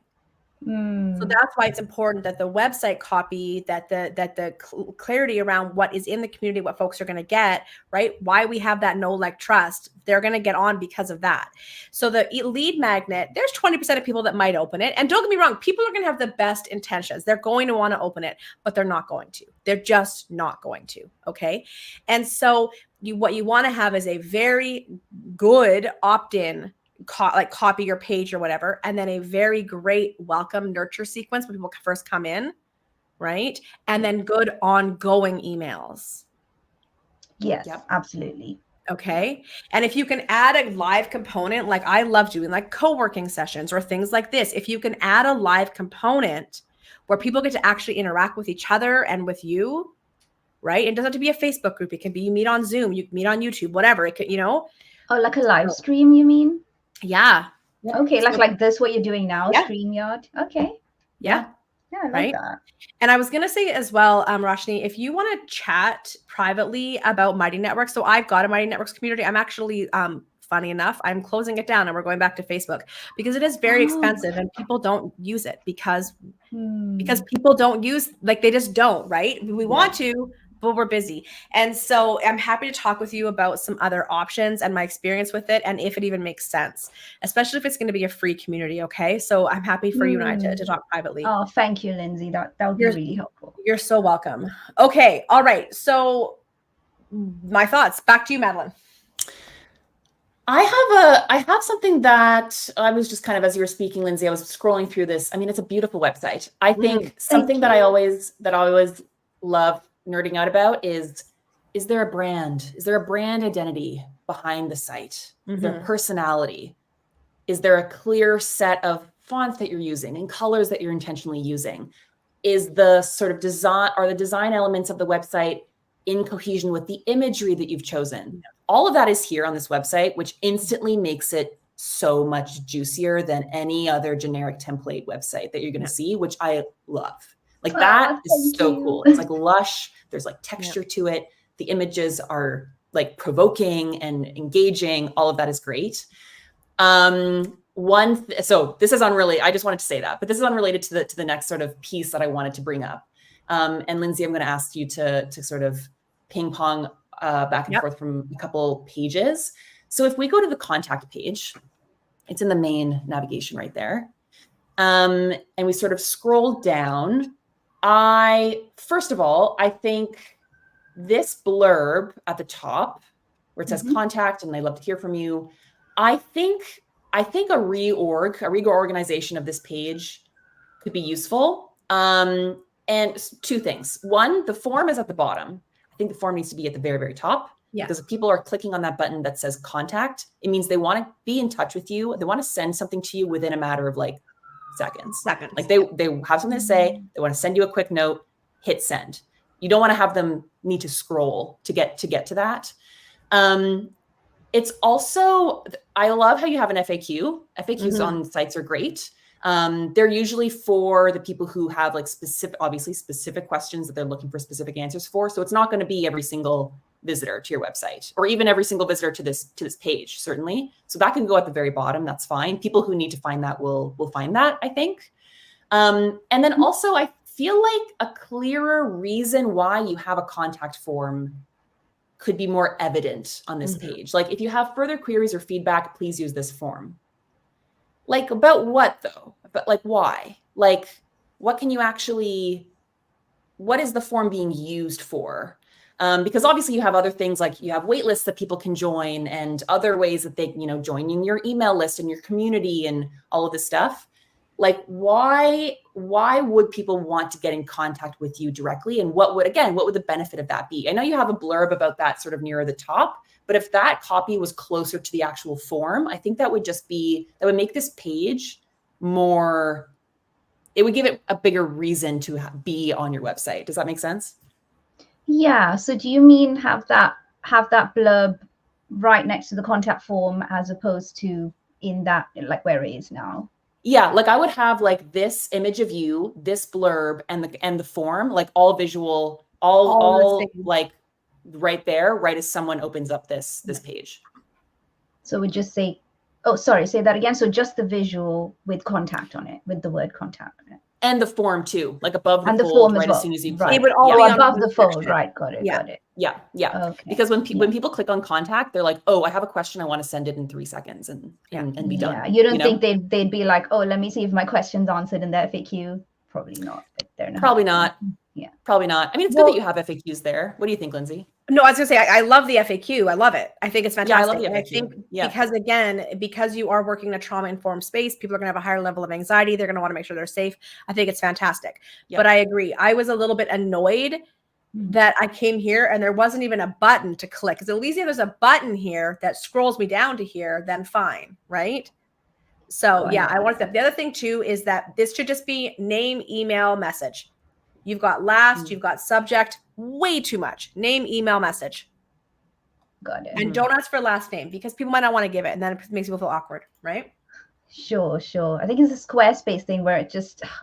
So that's why it's important that the website copy, that the clarity around what is in the community, what folks are going to get, right? Why we have that know, like, trust, they're going to get on because of that. So the lead magnet, there's 20% of people that might open it. And don't get me wrong, people are going to have the best intentions. They're going to want to open it, but they're not going to. They're just not going to. Okay. And so what you want to have is a very good opt-in, like copy your page or whatever, and then a very great welcome nurture sequence when people first come in, right? And then good ongoing emails. Yes, absolutely. Okay. And if you can add a live component, like I love doing like co-working sessions or things like this, if you can add a live component where people get to actually interact with each other and with you, right? It doesn't have to be a Facebook group. It can be you meet on Zoom, you meet on YouTube, whatever. It could, Oh, like a live stream, you mean? Yeah. Okay, like this, what you're doing now, Yeah. StreamYard. Okay. Yeah. Yeah, I like right. that. And I was going to say as well, Roshni, if you want to chat privately about Mighty Networks, so I've got a Mighty Networks community. I'm actually, funny enough, I'm closing it down and we're going back to Facebook because it is very expensive and people don't use it because people don't use, like, they just don't, right? We want to, but we're busy. And so I'm happy to talk with you about some other options and my experience with it and if it even makes sense, especially if it's going to be a free community. Okay. So I'm happy for you and I to talk privately. Oh, thank you, Lindsay. That would be really helpful. You're so welcome. Okay. All right. So my thoughts. Back to you, Madeleine. I have something that I was just kind of, as you were speaking, Lindsay, I was scrolling through this. I mean, it's a beautiful website. I think something that I always love nerding out about is there a brand? Is there a brand identity behind the site? Is there personality? Is there a clear set of fonts that you're using and colors that you're intentionally using? Is the sort of design, are the design elements of the website in cohesion with the imagery that you've chosen? All of that is here on this website, which instantly makes it so much juicier than any other generic template website that you're going to see, which I love. Like that is so cool. It's like lush. There's like texture to it. The images are like provoking and engaging. All of that is great. So this is unrelated. I just wanted to say that, but this is unrelated to the next sort of piece that I wanted to bring up. And Lindsay, I'm going to ask you to sort of ping pong back and forth from a couple pages. So if we go to the contact page, it's in the main navigation right there. And we sort of scroll down. First of all, I think this blurb at the top where it says contact and they love to hear from you. I think a reorganization of this page could be useful. And two things. One, the form is at the bottom. I think the form needs to be at the very, very top. Yeah. Because if people are clicking on that button that says contact, it means they want to be in touch with you. They want to send something to you within a matter of like seconds. Like they have something to say. They want to send you a quick note, hit send. You don't want to have them need to scroll to get to that. It's also, I love how you have an FAQ. FAQs on sites are great. They're usually for the people who have like specific questions that they're looking for specific answers for. So it's not going to be every single visitor to your website or even every single visitor to this page, certainly. So that can go at the very bottom. That's fine. People who need to find that will find that, I think. And then also I feel like a clearer reason why you have a contact form could be more evident on this page. Like if you have further queries or feedback, please use this form. Like about what though? But like why? Like what can you actually, what is the form being used for? Because obviously you have other things, like you have wait lists that people can join and other ways that they, joining your email list and your community and all of this stuff. Like why would people want to get in contact with you directly? And what would the benefit of that be? I know you have a blurb about that sort of near the top, but if that copy was closer to the actual form, I think that would make this page more, it would give it a bigger reason to be on your website. Does that make sense? Yeah. So do you mean have that blurb right next to the contact form as opposed to in that, like where it is now? Yeah, like I would have like this image of you, this blurb, and the form, like all visual, all like right there, right as someone opens up this page. So we just say, oh, sorry, say that again. So just the visual with contact on it, with the word contact on it. And the form too, like above the and fold, the form right as well. as soon as you right. click. It would all be be above on the fold, section. right? Got it. Yeah. Okay. Because when people click on contact, they're like, oh, I have a question, I want to send it in 3 seconds and be done. Yeah, you don't think they'd be like, oh, let me see if my question's answered in the FAQ? Probably not. They're not. Probably not. Yeah. Probably not. I mean, it's good that you have FAQs there. What do you think, Lindsay? No, I was gonna say I love the FAQ. I love it. I think it's fantastic. Yeah, I love the FAQ. I think because you are working in a trauma-informed space, people are gonna have a higher level of anxiety. They're gonna want to make sure they're safe. I think it's fantastic. But I agree. I was a little bit annoyed that I came here and there wasn't even a button to click. Because at least if there's a button here that scrolls me down to here, then fine, right? So I want that. The other thing too is that this should just be name, email, message. You've got last, you've got subject, way too much. Name, email, message. Got it. And don't ask for last name because people might not want to give it and then it makes people feel awkward, right? Sure. I think it's a Squarespace thing where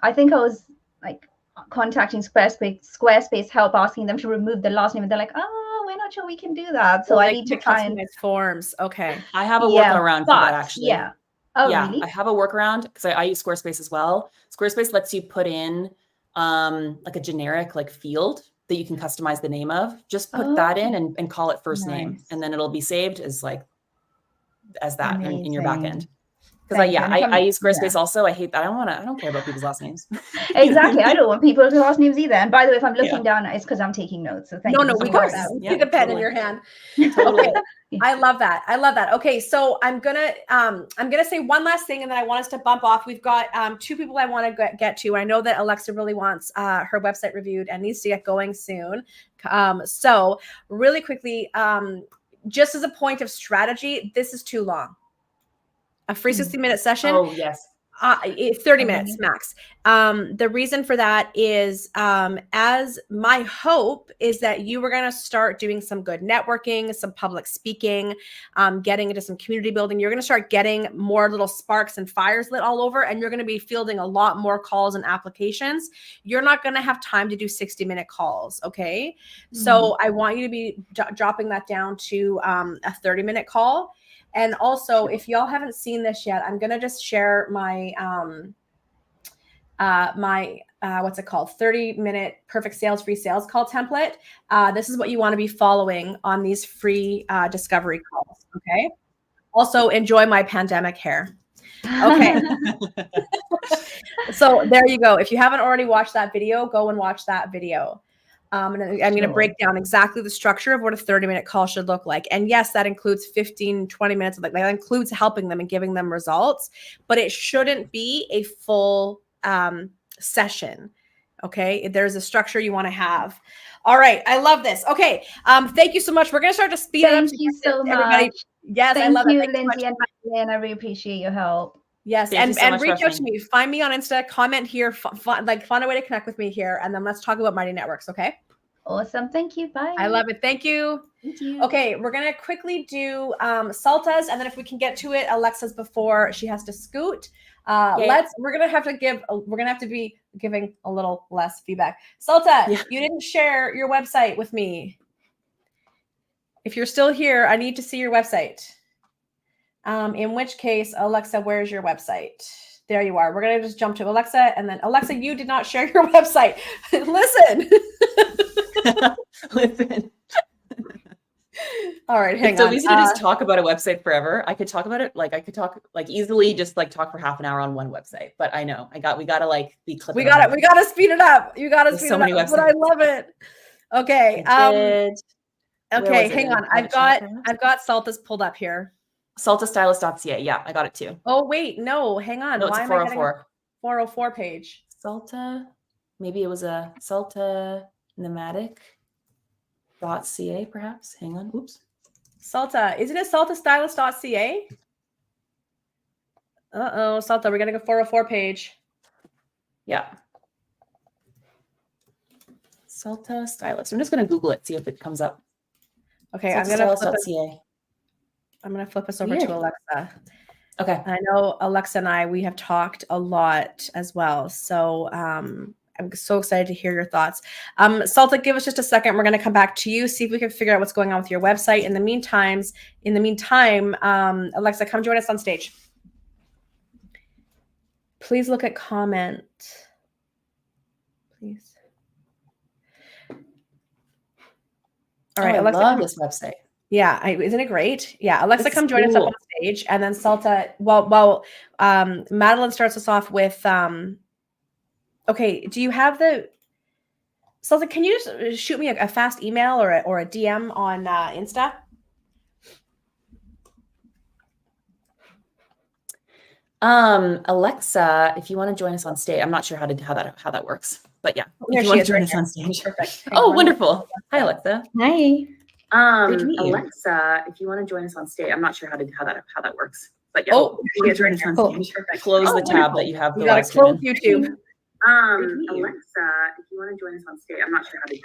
I think I was like contacting Squarespace help, asking them to remove the last name, and they're like, oh, we're not sure we can do that. So I need to try and forms. Okay. I have a workaround for that actually. Yeah. Oh, yeah, really? I have a workaround because I use Squarespace as well. Squarespace lets you put in like a generic like field that you can customize the name of. Just put that in and call it first name, and then it'll be saved as that in your back end. Because I use Squarespace also. I hate that. I don't care about people's last names. Exactly. I don't want people's last names either. And by the way, if I'm looking down, it's because I'm taking notes. So thank you. No, of course. Take a pen in your hand. Okay. I love that. Okay, so I'm gonna say one last thing, and then I want us to bump off. We've got 2 people I want to get to. I know that Alexa really wants her website reviewed and needs to get going soon. So really quickly, just as a point of strategy, this is too long. A free 60-minute session. Oh, yes. 30 minutes max. The reason for that is as my hope is that you were going to start doing some good networking, some public speaking, getting into some community building. You're going to start getting more little sparks and fires lit all over, and you're going to be fielding a lot more calls and applications. You're not going to have time to do 60-minute calls. Okay. So I want you to be dropping that down to a 30-minute call. And also, if y'all haven't seen this yet, I'm going to just share my, what's it called? 30-minute perfect sales, free sales call template. This is what you want to be following on these free discovery calls. Okay. Also enjoy my pandemic hair. Okay. So there you go. If you haven't already watched that video, go and watch that video. And I'm going to break down exactly the structure of what a 30-minute call should look like. And yes, that includes 15, 20 minutes. That includes helping them and giving them results, but it shouldn't be a full session. Okay. There's a structure you want to have. All right. I love this. Okay. Thank you so much. We're going to start to speed it up. Thank you so everybody. much. Yes. I love you, it. Lindsay and Madeleine. I really appreciate your help. Yes, Thank you so much, reach out Roshni. to me. Find me on Insta, comment here, find a way to connect with me here, and then let's talk about Mighty Networks, okay? Awesome. Thank you. Bye. I love it. Thank you. Thank you. Okay, we're gonna quickly do Salta's, and then if we can get to it, Alexa's before she has to scoot. We're gonna have to be giving a little less feedback. Salta, you didn't share your website with me. If you're still here, I need to see your website. In which case, Alexa, where's your website? There you are. We're going to just jump to Alexa. And then Alexa, you did not share your website. Listen. Listen. All right, hang It's so on. easy to just talk about a website forever. I could talk about it. Like I could talk like easily just like talk for half an hour on one website. But I know we gotta like be clipping. We gotta speed it up. You gotta There's speed so it many up. But I websites. love it. Okay. Where Okay, was it hang in? on. I've got Saltas pulled up here. Saltastylist.ca. Yeah, I got it too. Oh wait, no, hang on. No, it's Why a am I getting a 404. 404 page? Salta. Maybe it was a saltanematic.ca, perhaps. Hang on. Oops. Salta. Isn't it saltastylist.ca? Uh-oh, Salta, we're getting a 404 page. Yeah. Salta Stylist. I'm just going to Google it, see if it comes up. Okay, I'm gonna flip us over Weird. to Alexa. Okay. I know Alexa and we have talked a lot as well. So I'm so excited to hear your thoughts. Salta, give us just a second. We're going to come back to you, see if we can figure out what's going on with your website. In the meantime, Alexa, come join us on stage. Please look at comment. Please. All right, Alexa. I love this website. Yeah, isn't it great? Yeah, Alexa, come join us up cool. on stage, and then Salta. Well, Madeleine starts us off with. Okay, do you have the Salta? Can you just shoot me a fast email or a DM on Insta? Alexa, if you want to join us on stage, I'm not sure how that works, but yeah, There if you she want to is join right us here. on stage. Perfect. Oh, wonderful. Hi, Alexa. Hi. Alexa, if you want to join us on stage, I'm not sure how that works, but yeah. Oh, if you want to join us on stage, close the tab that you have. You gotta close YouTube. Alexa, if you want to join us on stage, I'm not sure how that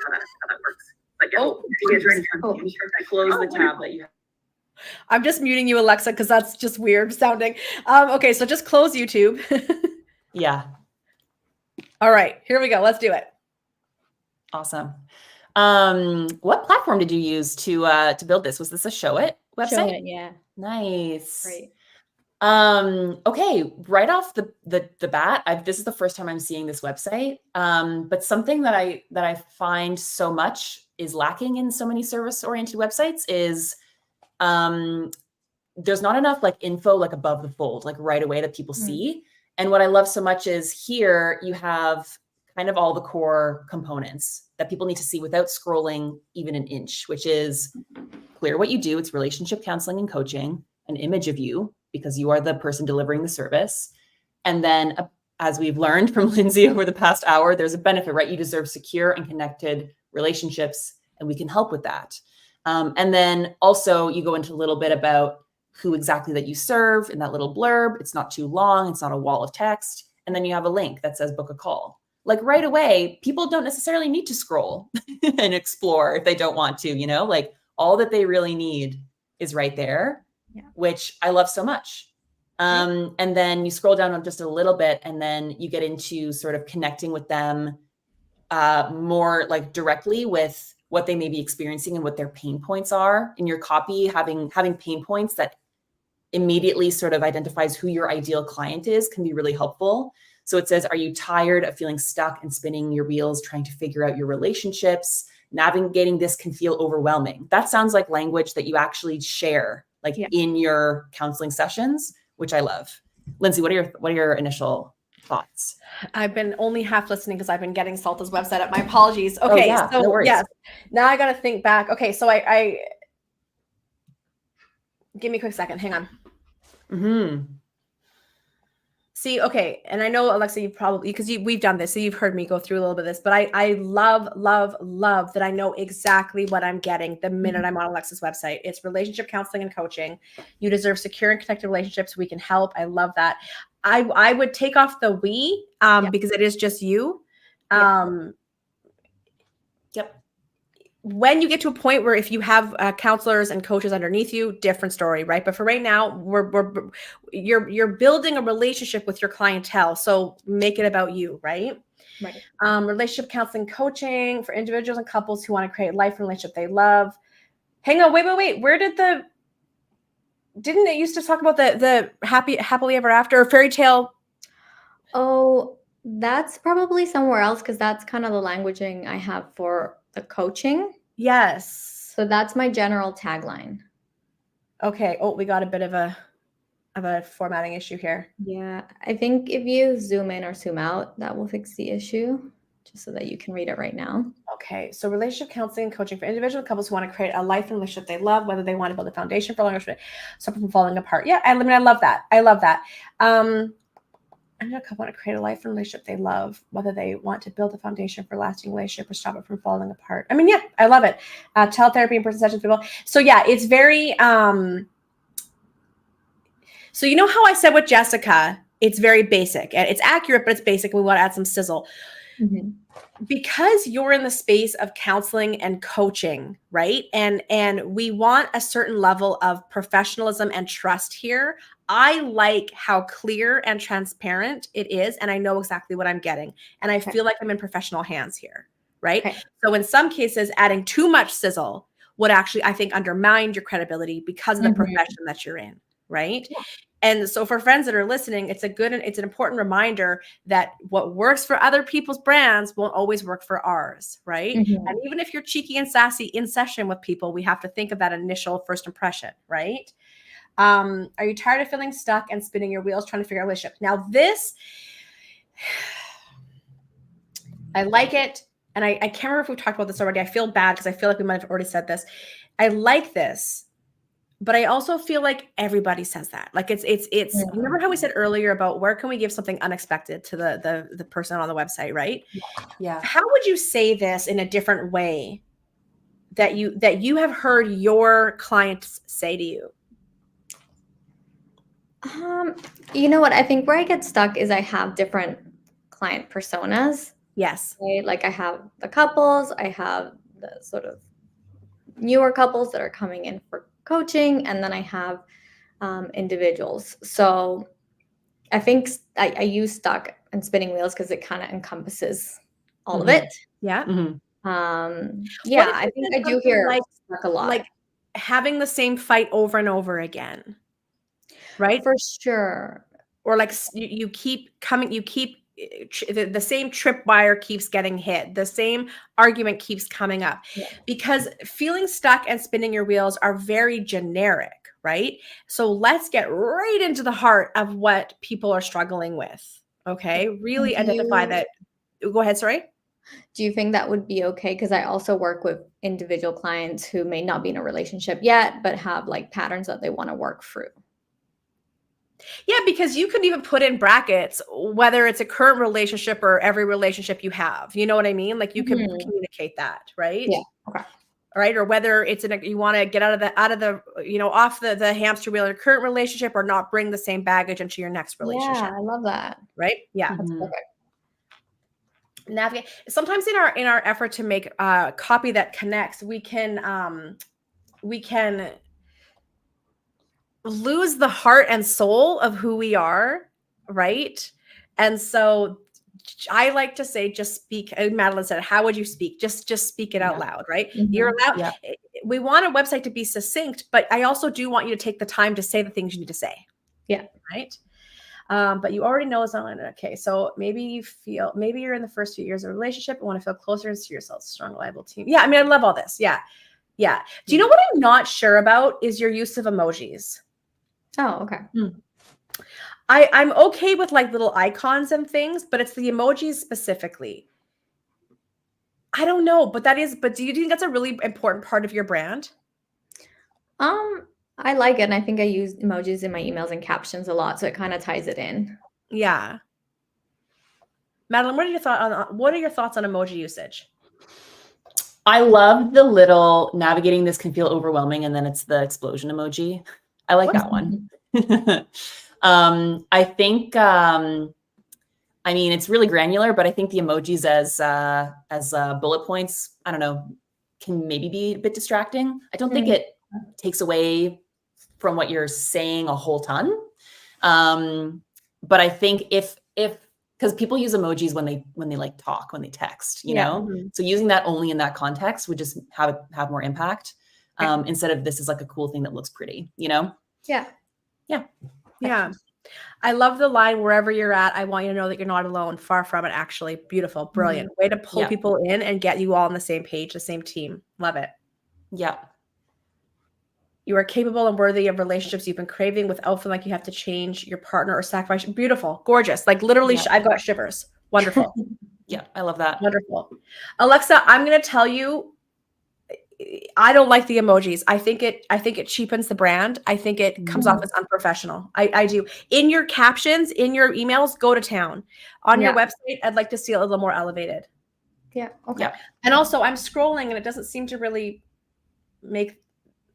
works, but yeah. Oh, if you want to join us on stage, close the tab that you have. I'm just muting you, Alexa, because that's just weird sounding. Okay, so just close YouTube. Yeah. All right, here we go. Let's do it. Awesome. What platform did you use to build this? Was this a Showit website? Showit, yeah. Nice. Great. Okay, right off the bat, this is the first time I'm seeing this website. But something that I find so much is lacking in so many service-oriented websites is there's not enough like info like above the fold, like right away that people see. And what I love so much is here you have kind of all the core components that people need to see without scrolling even an inch, which is clear what you do. It's relationship counseling and coaching, an image of you because you are the person delivering the service. And then as we've learned from Lindsay over the past hour, there's a benefit, right? You deserve secure and connected relationships, and we can help with that. And then also you go into a little bit about who exactly that you serve in that little blurb. It's not too long. It's not a wall of text. And then you have a link that says book a call. Like right away, people don't necessarily need to scroll and explore if they don't want to, like all that they really need is right there, which I love so much. And then you scroll down just a little bit and then you get into sort of connecting with them more like directly with what they may be experiencing and what their pain points are in your copy, having pain points that immediately sort of identifies who your ideal client is can be really helpful. So it says, are you tired of feeling stuck and spinning your wheels, trying to figure out your relationships? Navigating this can feel overwhelming. That sounds like language that you actually share like in your counseling sessions, which I love. Lindsay, what are your initial thoughts? I've been only half listening because I've been getting Salta's website up. My apologies. Okay, so no worries. Yes, now I got to think back. Okay, so I give me a quick second. Hang on. See, okay, and I know Alexa, you probably because we've done this, so you've heard me go through a little bit of this. But I love that I know exactly what I'm getting the minute I'm on Alexa's website. It's relationship counseling and coaching. You deserve secure and connected relationships. We can help. I love that. I would take off the we because it is just you. When you get to a point where if you have counselors and coaches underneath you, different story, right? But for right now, you're building a relationship with your clientele, so make it about you, right? Right. Relationship counseling, coaching for individuals and couples who want to create a life and relationship they love. Hang on, wait. Where didn't it used to talk about the happily ever after or fairy tale? Oh, that's probably somewhere else because that's kind of the languaging I have for the coaching. Yes. So that's my general tagline. Okay. Oh, we got a bit of a formatting issue here. Yeah, I think if you zoom in or zoom out, that will fix the issue, just so that you can read it right now. Okay, so relationship counseling and coaching for individual couples who want to create a life and relationship they love, whether they want to build a foundation for longer, stop from falling apart. Yeah, I mean, I love that. I love that. I know a couple want to create a life and relationship they love, whether they want to build a foundation for lasting relationship or stop it from falling apart. I mean, yeah, I love it. Teletherapy and person sessions, people. So yeah, it's very. So you know how I said with Jessica, it's very basic and it's accurate, but it's basic. We want to add some sizzle. Mm-hmm. Because you're in the space of counseling and coaching, right? And we want a certain level of professionalism and trust here. I like how clear and transparent it is, and I know exactly what I'm getting. And I feel like I'm in professional hands here, right? Okay. So in some cases, adding too much sizzle would actually, I think, undermine your credibility because of the profession that you're in, right? Yeah. And so for friends that are listening, it's an important reminder that what works for other people's brands won't always work for ours, right? Mm-hmm. And even if you're cheeky and sassy in session with people, we have to think of that initial first impression, right? Are you tired of feeling stuck and spinning your wheels trying to figure out a relationship? Now this, I like it. And I can't remember if we've talked about this already. I feel bad because I feel like we might have already said this. I like this. But I also feel like everybody says that. Like it's remember how we said earlier about where can we give something unexpected to the person on the website, right? Yeah. How would you say this in a different way that you have heard your clients say to you? You know what? I think where I get stuck is I have different client personas. Yes. Right? Like I have the couples, I have the sort of newer couples that are coming in for coaching, and then I have individuals. So I think I use stuck and spinning wheels because it kind of encompasses all of it. Yeah. Yeah, I think I do hear stuck a lot. Like having the same fight over and over again, right? For sure. Or like you keep the same tripwire keeps getting hit. The same argument keeps coming up because feeling stuck and spinning your wheels are very generic, right? So let's get right into the heart of what people are struggling with. Okay. Really identify that. Go ahead. Sorry. Do you think that would be okay? Because I also work with individual clients who may not be in a relationship yet, but have like patterns that they want to work through. Yeah, because you could even put in brackets, whether it's a current relationship or every relationship you have. You know what I mean? Like you can communicate that, right? Yeah. Okay. All right. Or whether it's you want to get out of the, off the hamster wheel of your current relationship or not bring the same baggage into your next relationship. Yeah, I love that. Right. Yeah. That's perfect. Navigate. Sometimes in our effort to make copy that connects, we can lose the heart and soul of who we are, right? And so I like to say, just speak. Madeleine said, how would you speak? Just speak it out loud, right? Mm-hmm. You're allowed. Yeah. We want a website to be succinct, but I also do want you to take the time to say the things you need to say. Yeah. Right. But you already know it's not okay. So maybe you're in the first few years of a relationship and want to feel closer and see yourself as a strong, reliable team. Yeah. I mean, I love all this. Yeah. Yeah. Do you know what I'm not sure about is your use of emojis? Oh, okay. I'm okay with like little icons and things, but it's the emojis specifically. I don't know, but do you think that's a really important part of your brand? I like it. And I think I use emojis in my emails and captions a lot. So it kind of ties it in. Yeah. Madeleine, what are your thoughts on emoji usage? I love the little navigating this can feel overwhelming. And then it's the explosion emoji. I like that one. I think, I mean, it's really granular, but I think the emojis as bullet points, I don't know, can maybe be a bit distracting. I don't think it takes away from what you're saying a whole ton. But I think because people use emojis when they like talk, when they text, you know, so using that only in that context would just have more impact instead of this is like a cool thing that looks pretty, you know? Yeah. Yeah. Yeah. I love the line, wherever you're at, I want you to know that you're not alone. Far from it, actually. Beautiful. Brilliant. Way to pull people in and get you all on the same page, the same team. Love it. Yeah. You are capable and worthy of relationships you've been craving without feeling like you have to change your partner or sacrifice. Beautiful, gorgeous. Like literally, Yeah. I've got shivers. Wonderful. Yeah, I love that. Wonderful. Alexa, I'm going to tell you, I don't like the emojis. I think it cheapens the brand. I think it comes off as unprofessional. I do. In your captions, in your emails, go to town. On your website, I'd like to see it a little more elevated. Yeah. Okay. Yeah. And also, I'm scrolling and it doesn't seem to really make,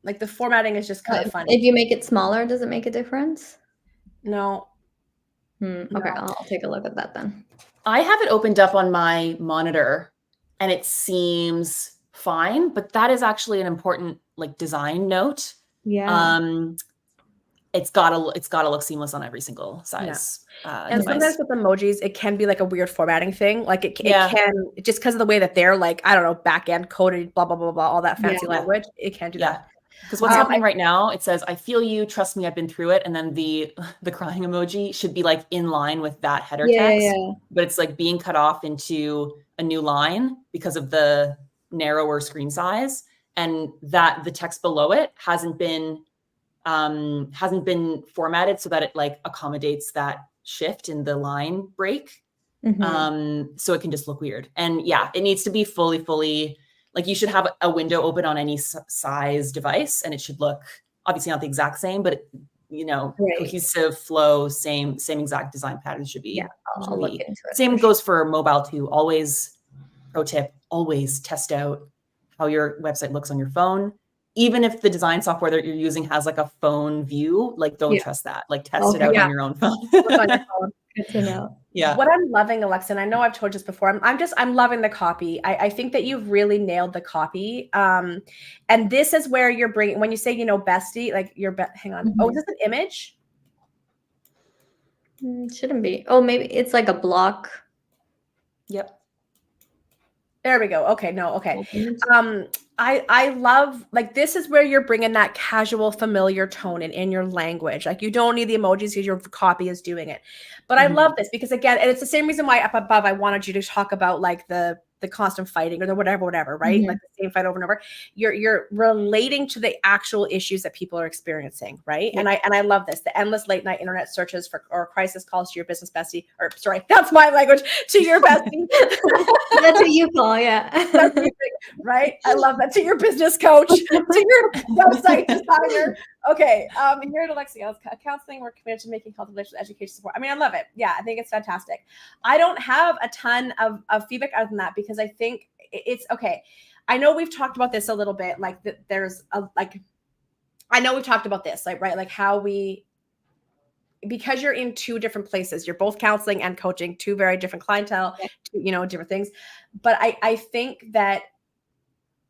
like, the formatting is just kind of funny. If you make it smaller, does it make a difference? No. Okay, No. I'll take a look at that then. I have it opened up on my monitor and it seems fine, but that is actually an important like design note. Yeah. It's gotta look seamless on every single size. And device. sometimes with emojis, it can be like a weird formatting thing. Like it Yeah. can, just because of the way that they're like, I don't know, back end coded, blah, blah, blah, blah, all that fancy language. It can do that. Because what's happening right now, it says, I feel you, trust me, I've been through it. And then the crying emoji should be like in line with that header text. Yeah. But it's like being cut off into a new line because of the narrower screen size. And that the text below it hasn't been formatted so that it like accommodates that shift in the line break. So it can just look weird. And yeah, it needs to be fully, like you should have a window open on any size device and it should look obviously not the exact same, but cohesive flow, same exact design pattern should be. Yeah, I'll look into it. Same goes for mobile too. Always, pro tip, always test out how your website looks on your phone. Even if the design software that you're using has like a phone view, like don't trust that. Like test it out on your own phone. On your phone. Good to know. Yeah. What I'm loving, Alexa, and I know I've told you this before, I'm loving the copy. I think that you've really nailed the copy. And this is where you're bringing, when you say, bestie, like hang on. Oh, is this an image? Shouldn't be. Oh, maybe it's like a block. Yep. There we go. Okay. No. Okay. I love, like, this is where you're bringing that casual, familiar tone in your language. Like you don't need the emojis because your copy is doing it. But I love this because, again, and it's the same reason why up above I wanted you to talk about like the constant fighting or the whatever, right? Like the same fight over and over. You're relating to the actual issues that people are experiencing, right? And I love this. The endless late night internet searches or crisis calls to your business bestie, or sorry, that's my language, to your bestie. That's what you call, right? I love that. To your business coach, to your website designer. Okay. Here at Alexa Counselling, we're committed to making health relations education support. I mean, I love it. Yeah, I think it's fantastic. I don't have a ton of feedback other than that because I think it's okay. I know we've talked about this a little bit. Like there's I know we've talked about this, like, right? Like how because you're in two different places, you're both counseling and coaching, two very different clientele, different things. But I think that,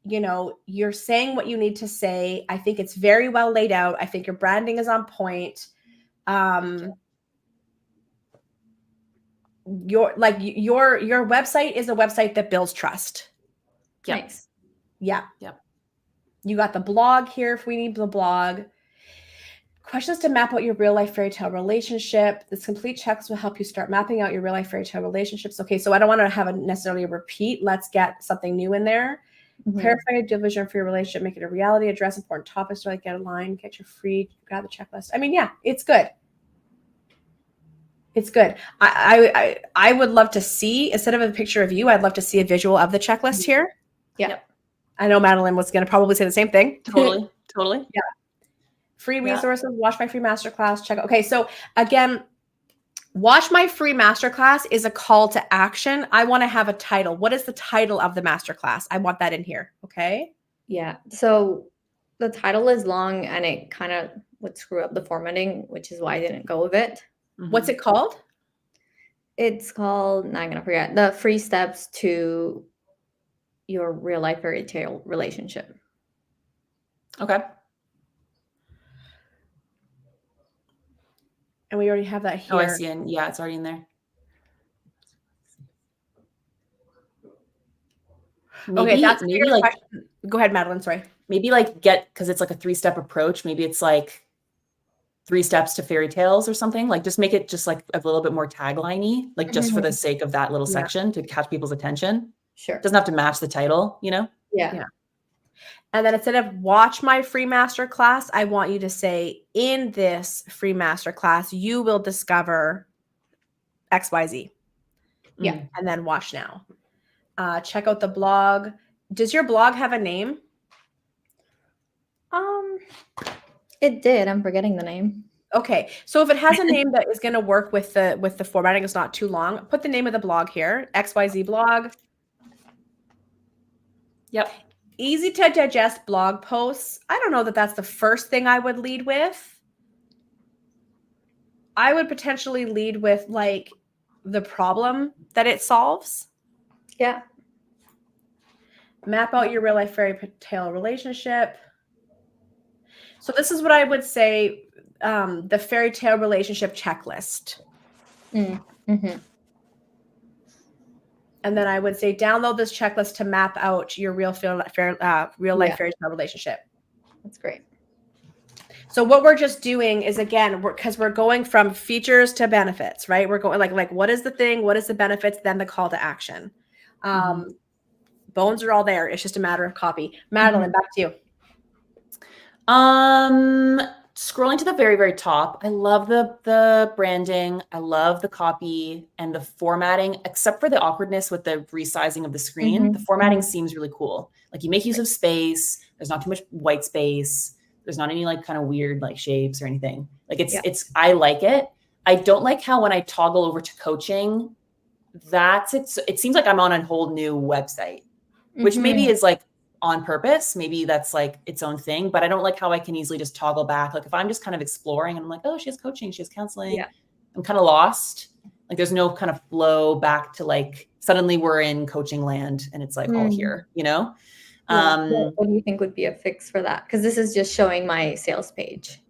you're saying what you need to say. I think it's very well laid out. I think your branding is on point. Your website is a website that builds trust. Yep. Nice. Yeah. Yep. You got the blog here if we need the blog. Questions to map out your real life fairy tale relationship. This complete checklist will help you start mapping out your real life fairy tale relationships. Okay, so I don't want to have necessarily a repeat. Let's get something new in there. Clarify your vision for your relationship, make it a reality, address important topics, so like get aligned, get your free, grab the checklist. I mean, yeah, it's good. It's good. I would love to see, instead of a picture of you, I'd love to see a visual of the checklist here. Yeah. Yep. I know Madeleine was going to probably say the same thing. Totally. Yeah. Free resources, watch my free masterclass, check out. Okay, so again, watch my free masterclass is a call to action. I want to have a title. What is the title of the masterclass? I want that in here. Okay. Yeah. So the title is long and it kind of would screw up the formatting, which is why I didn't go with it. What's it called? It's called, now I'm going to forget, the 3 steps to your real life fairy tale relationship. Okay. And we already have that here. Oh, I see. And yeah, it's already in there. Okay, that's maybe like question. Go ahead, Madeleine. Sorry. Maybe like because it's like a 3-step approach. Maybe it's like 3 steps to fairy tales or something. Like just make it just like a little bit more tagline-y, like just for the sake of that little section to catch people's attention. Sure. It doesn't have to match the title, Yeah. And then instead of watch my free masterclass, I want you to say, in this free masterclass, you will discover XYZ. Yeah. And then watch now. Check out the blog. Does your blog have a name? It did. I'm forgetting the name. Okay. So if it has a name that is going to work with the formatting, it's not too long, put the name of the blog here, XYZ blog. Yep. Easy to digest blog posts. I don't know that that's the first thing I would lead with. I would potentially lead with like the problem that it solves. Yeah. Map out your real life fairy tale relationship. So this is what I would say, the fairy tale relationship checklist. Mm-hmm. And then I would say download this checklist to map out your real life fairy tale relationship. That's great. So what we're just doing is, again, because we're going from features to benefits, right? We're going like what is the thing, what is the benefits, then the call to action. Bones are all there. It's just a matter of copy. Madeleine, back to you. Scrolling to the very, very top, I love the branding. I love the copy and the formatting, except for the awkwardness with the resizing of the screen. The formatting seems really cool. Like you make use of space. There's not too much white space. There's not any like kind of weird like shapes or anything. Like it's I like it. I don't like how when I toggle over to coaching, it seems like I'm on a whole new website, which maybe is like on purpose. Maybe that's like its own thing, but I don't like how I can easily just toggle back. Like if I'm just kind of exploring and I'm like, oh, she has coaching, she has counseling. I'm kind of lost. Like there's no kind of flow back to like, suddenly we're in coaching land and it's like all here, you know? What do you think would be a fix for that? Because this is just showing my sales page.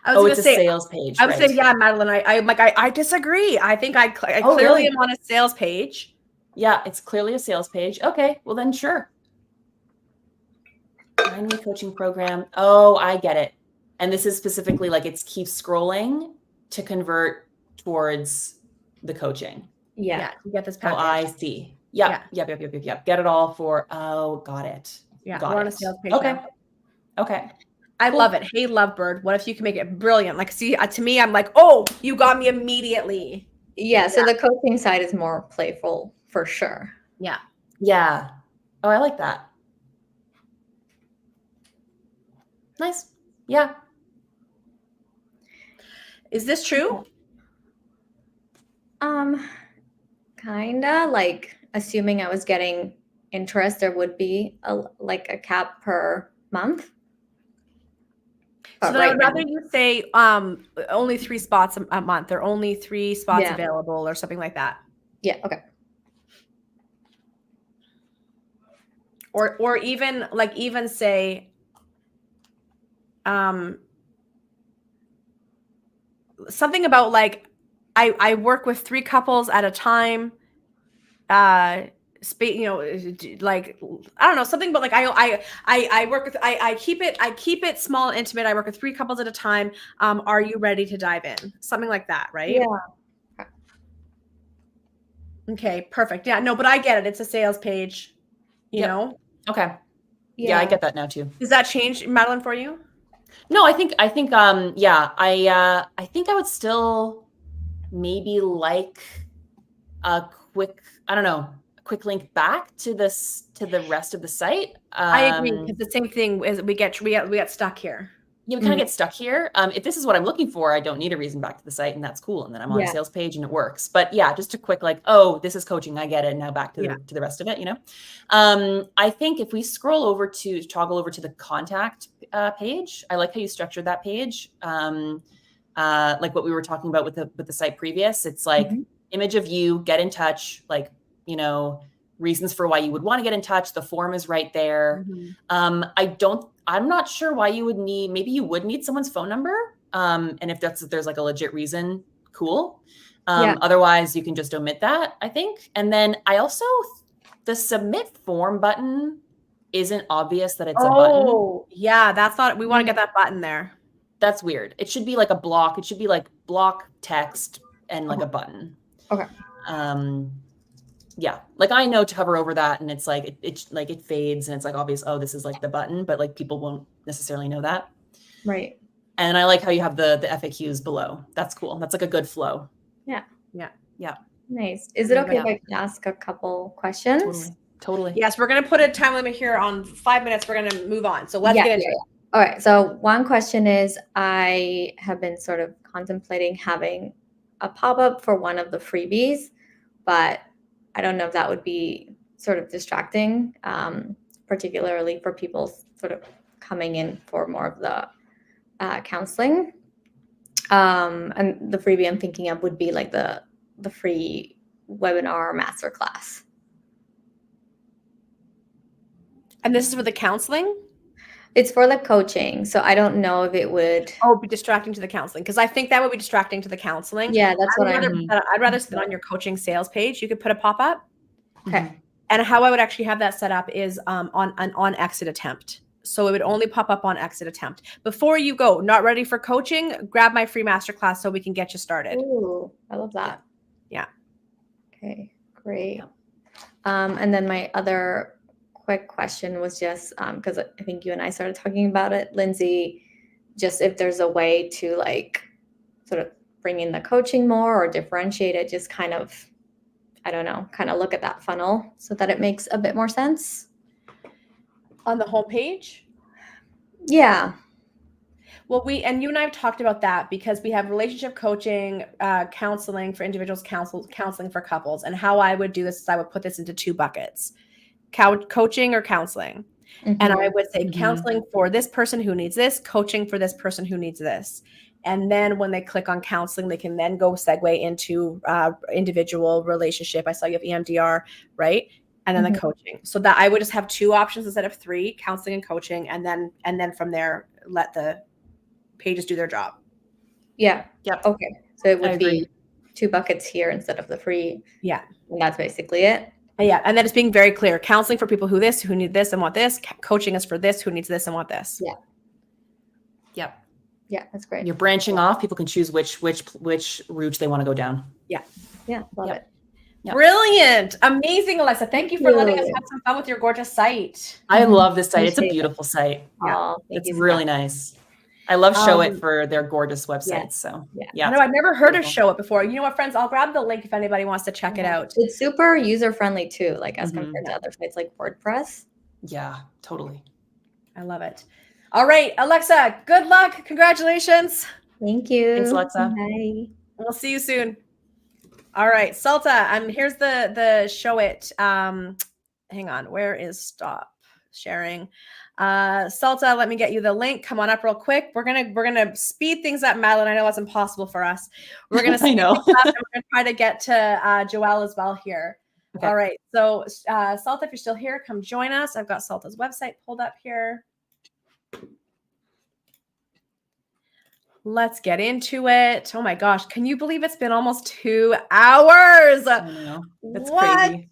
It's a sales page. I would say, yeah, Madeleine, I disagree. I think I clearly am on a sales page. Yeah, it's clearly a sales page. Okay, well then sure. 9-week coaching program. Oh, I get it. And this is specifically like it keeps scrolling to convert towards the coaching. Yeah, you get this package. Oh, I see. Yep. Get it all for, got it. Yeah, got we're it. on a sales page Okay. now. Okay. I love it. Hey, Lovebird, what if you can make it brilliant? Like, see, to me, I'm like, oh, you got me immediately. Yeah, so the coaching side is more playful for sure. Yeah. Yeah. Oh, I like that. Nice. Yeah. Is this true? Kinda like assuming I was getting interest, there would be a cap per month. So then I would rather you say only 3 spots a month or only 3 spots available or something like that. Yeah. Okay. Or even say something about like I work with 3 couples at a time. You know, like I don't know, something about like I work with I keep it small and intimate. I work with 3 couples at a time. Are you ready to dive in? Something like that, right? Yeah. Okay, perfect. Yeah, no, but I get it. It's a sales page, you know? Okay. Yeah, I get that now too. Does that change, Madeleine, for you? No, I think I think I would still maybe like a quick link back to the rest of the site. I agree, because the same thing is we get stuck here. Yeah, we kind of get stuck here. If this is what I'm looking for, I don't need a reason back to the site, and that's cool. And then I'm on a sales page and it works. But yeah, just a quick like, oh, this is coaching. I get it. Now back to the rest of it, you know? I think if we toggle over to the contact page, I like how you structured that page. Like what we were talking about with the site previous, it's like image of you, get in touch, like, you know, reasons for why you would want to get in touch. The form is right there. I'm not sure why you would maybe you would need someone's phone number. And if there's like a legit reason, cool. Otherwise you can just omit that, I think. And then the submit form button isn't obvious that it's a button. Oh, yeah, that's not, we want to get that button there. That's weird. It should be like a block. It should be like block text and like a button. Okay. Yeah. Like I know to hover over that and it's like, it fades and it's like obvious. Oh, this is like the button, but like people won't necessarily know that. Right. And I like how you have the FAQs below. That's cool. That's like a good flow. Yeah. Yeah. Yeah. Nice. Is it okay if I can ask a couple questions? Totally. Yes, we're going to put a time limit here on 5 minutes. We're going to move on. So let's get into it. All right. So one question is, I have been sort of contemplating having a pop-up for one of the freebies, but I don't know if that would be sort of distracting, particularly for people sort of coming in for more of the counseling. And the freebie I'm thinking of would be like the free webinar masterclass. And this is for the counseling? It's for the coaching. So I don't know if it would be distracting to the counseling, because I think that would be distracting to the counseling. Yeah, that's what I'd rather sit on your coaching sales page. You could put a pop-up. Okay. And how I would actually have that set up is on exit attempt. So it would only pop up on exit attempt. Before you go, not ready for coaching, grab my free masterclass so we can get you started. Ooh, I love that. Yeah. Okay, great. And then my other quick question was just because I think you and I started talking about it, Lindsay, just if there's a way to like sort of bring in the coaching more or differentiate it, just kind of, I don't know, kind of look at that funnel so that it makes a bit more sense. On the homepage? Yeah. Well, you and I have talked about that because we have relationship coaching, counseling for individuals, counseling for couples. And how I would do this is I would put this into 2 buckets. Coaching or counseling. Mm-hmm. And I would say counseling for this person who needs this, coaching for this person who needs this. And then when they click on counseling, they can then go segue into individual relationship. I saw you have EMDR, right? And then the coaching. So that I would just have 2 options instead of 3, counseling and coaching. And then from there, let the pages do their job. Yeah. Yep. Okay. So it would be 2 buckets here instead of the free. Yeah. And that's basically it. Yeah, and then it's being very clear. Counseling for people who need this and want this. Coaching is for this, who needs this and want this. Yeah. Yep. Yeah, that's great. You're branching off. People can choose which route they want to go down. Yeah. Yeah, love it. Yep. Brilliant. Amazing, Alexa. Thank you for letting us have some fun with your gorgeous site. I love this site. It's a beautiful site. Yeah. Oh, It's really nice. I love Show It for their gorgeous websites. Yeah. So I know I've never heard of Show It before. You know what, friends? I'll grab the link if anybody wants to check it out. It's super user friendly too, like as compared to other sites like WordPress. Yeah, totally. I love it. All right, Alexa, good luck. Congratulations. Thank you. Thanks, Alexa. Bye. We'll see you soon. All right, Salta, here's the Show It. Hang on, where is stop sharing? Salta, let me get you the link. Come on up real quick. We're gonna speed things up, Madeleine. I know that's impossible for us. We're gonna speed things up and we're gonna try to get to Joelle as well here. Okay. All right. So Salta, if you're still here, come join us. I've got Salta's website pulled up here. Let's get into it. Oh my gosh, can you believe it's been almost 2 hours? I know. That's crazy.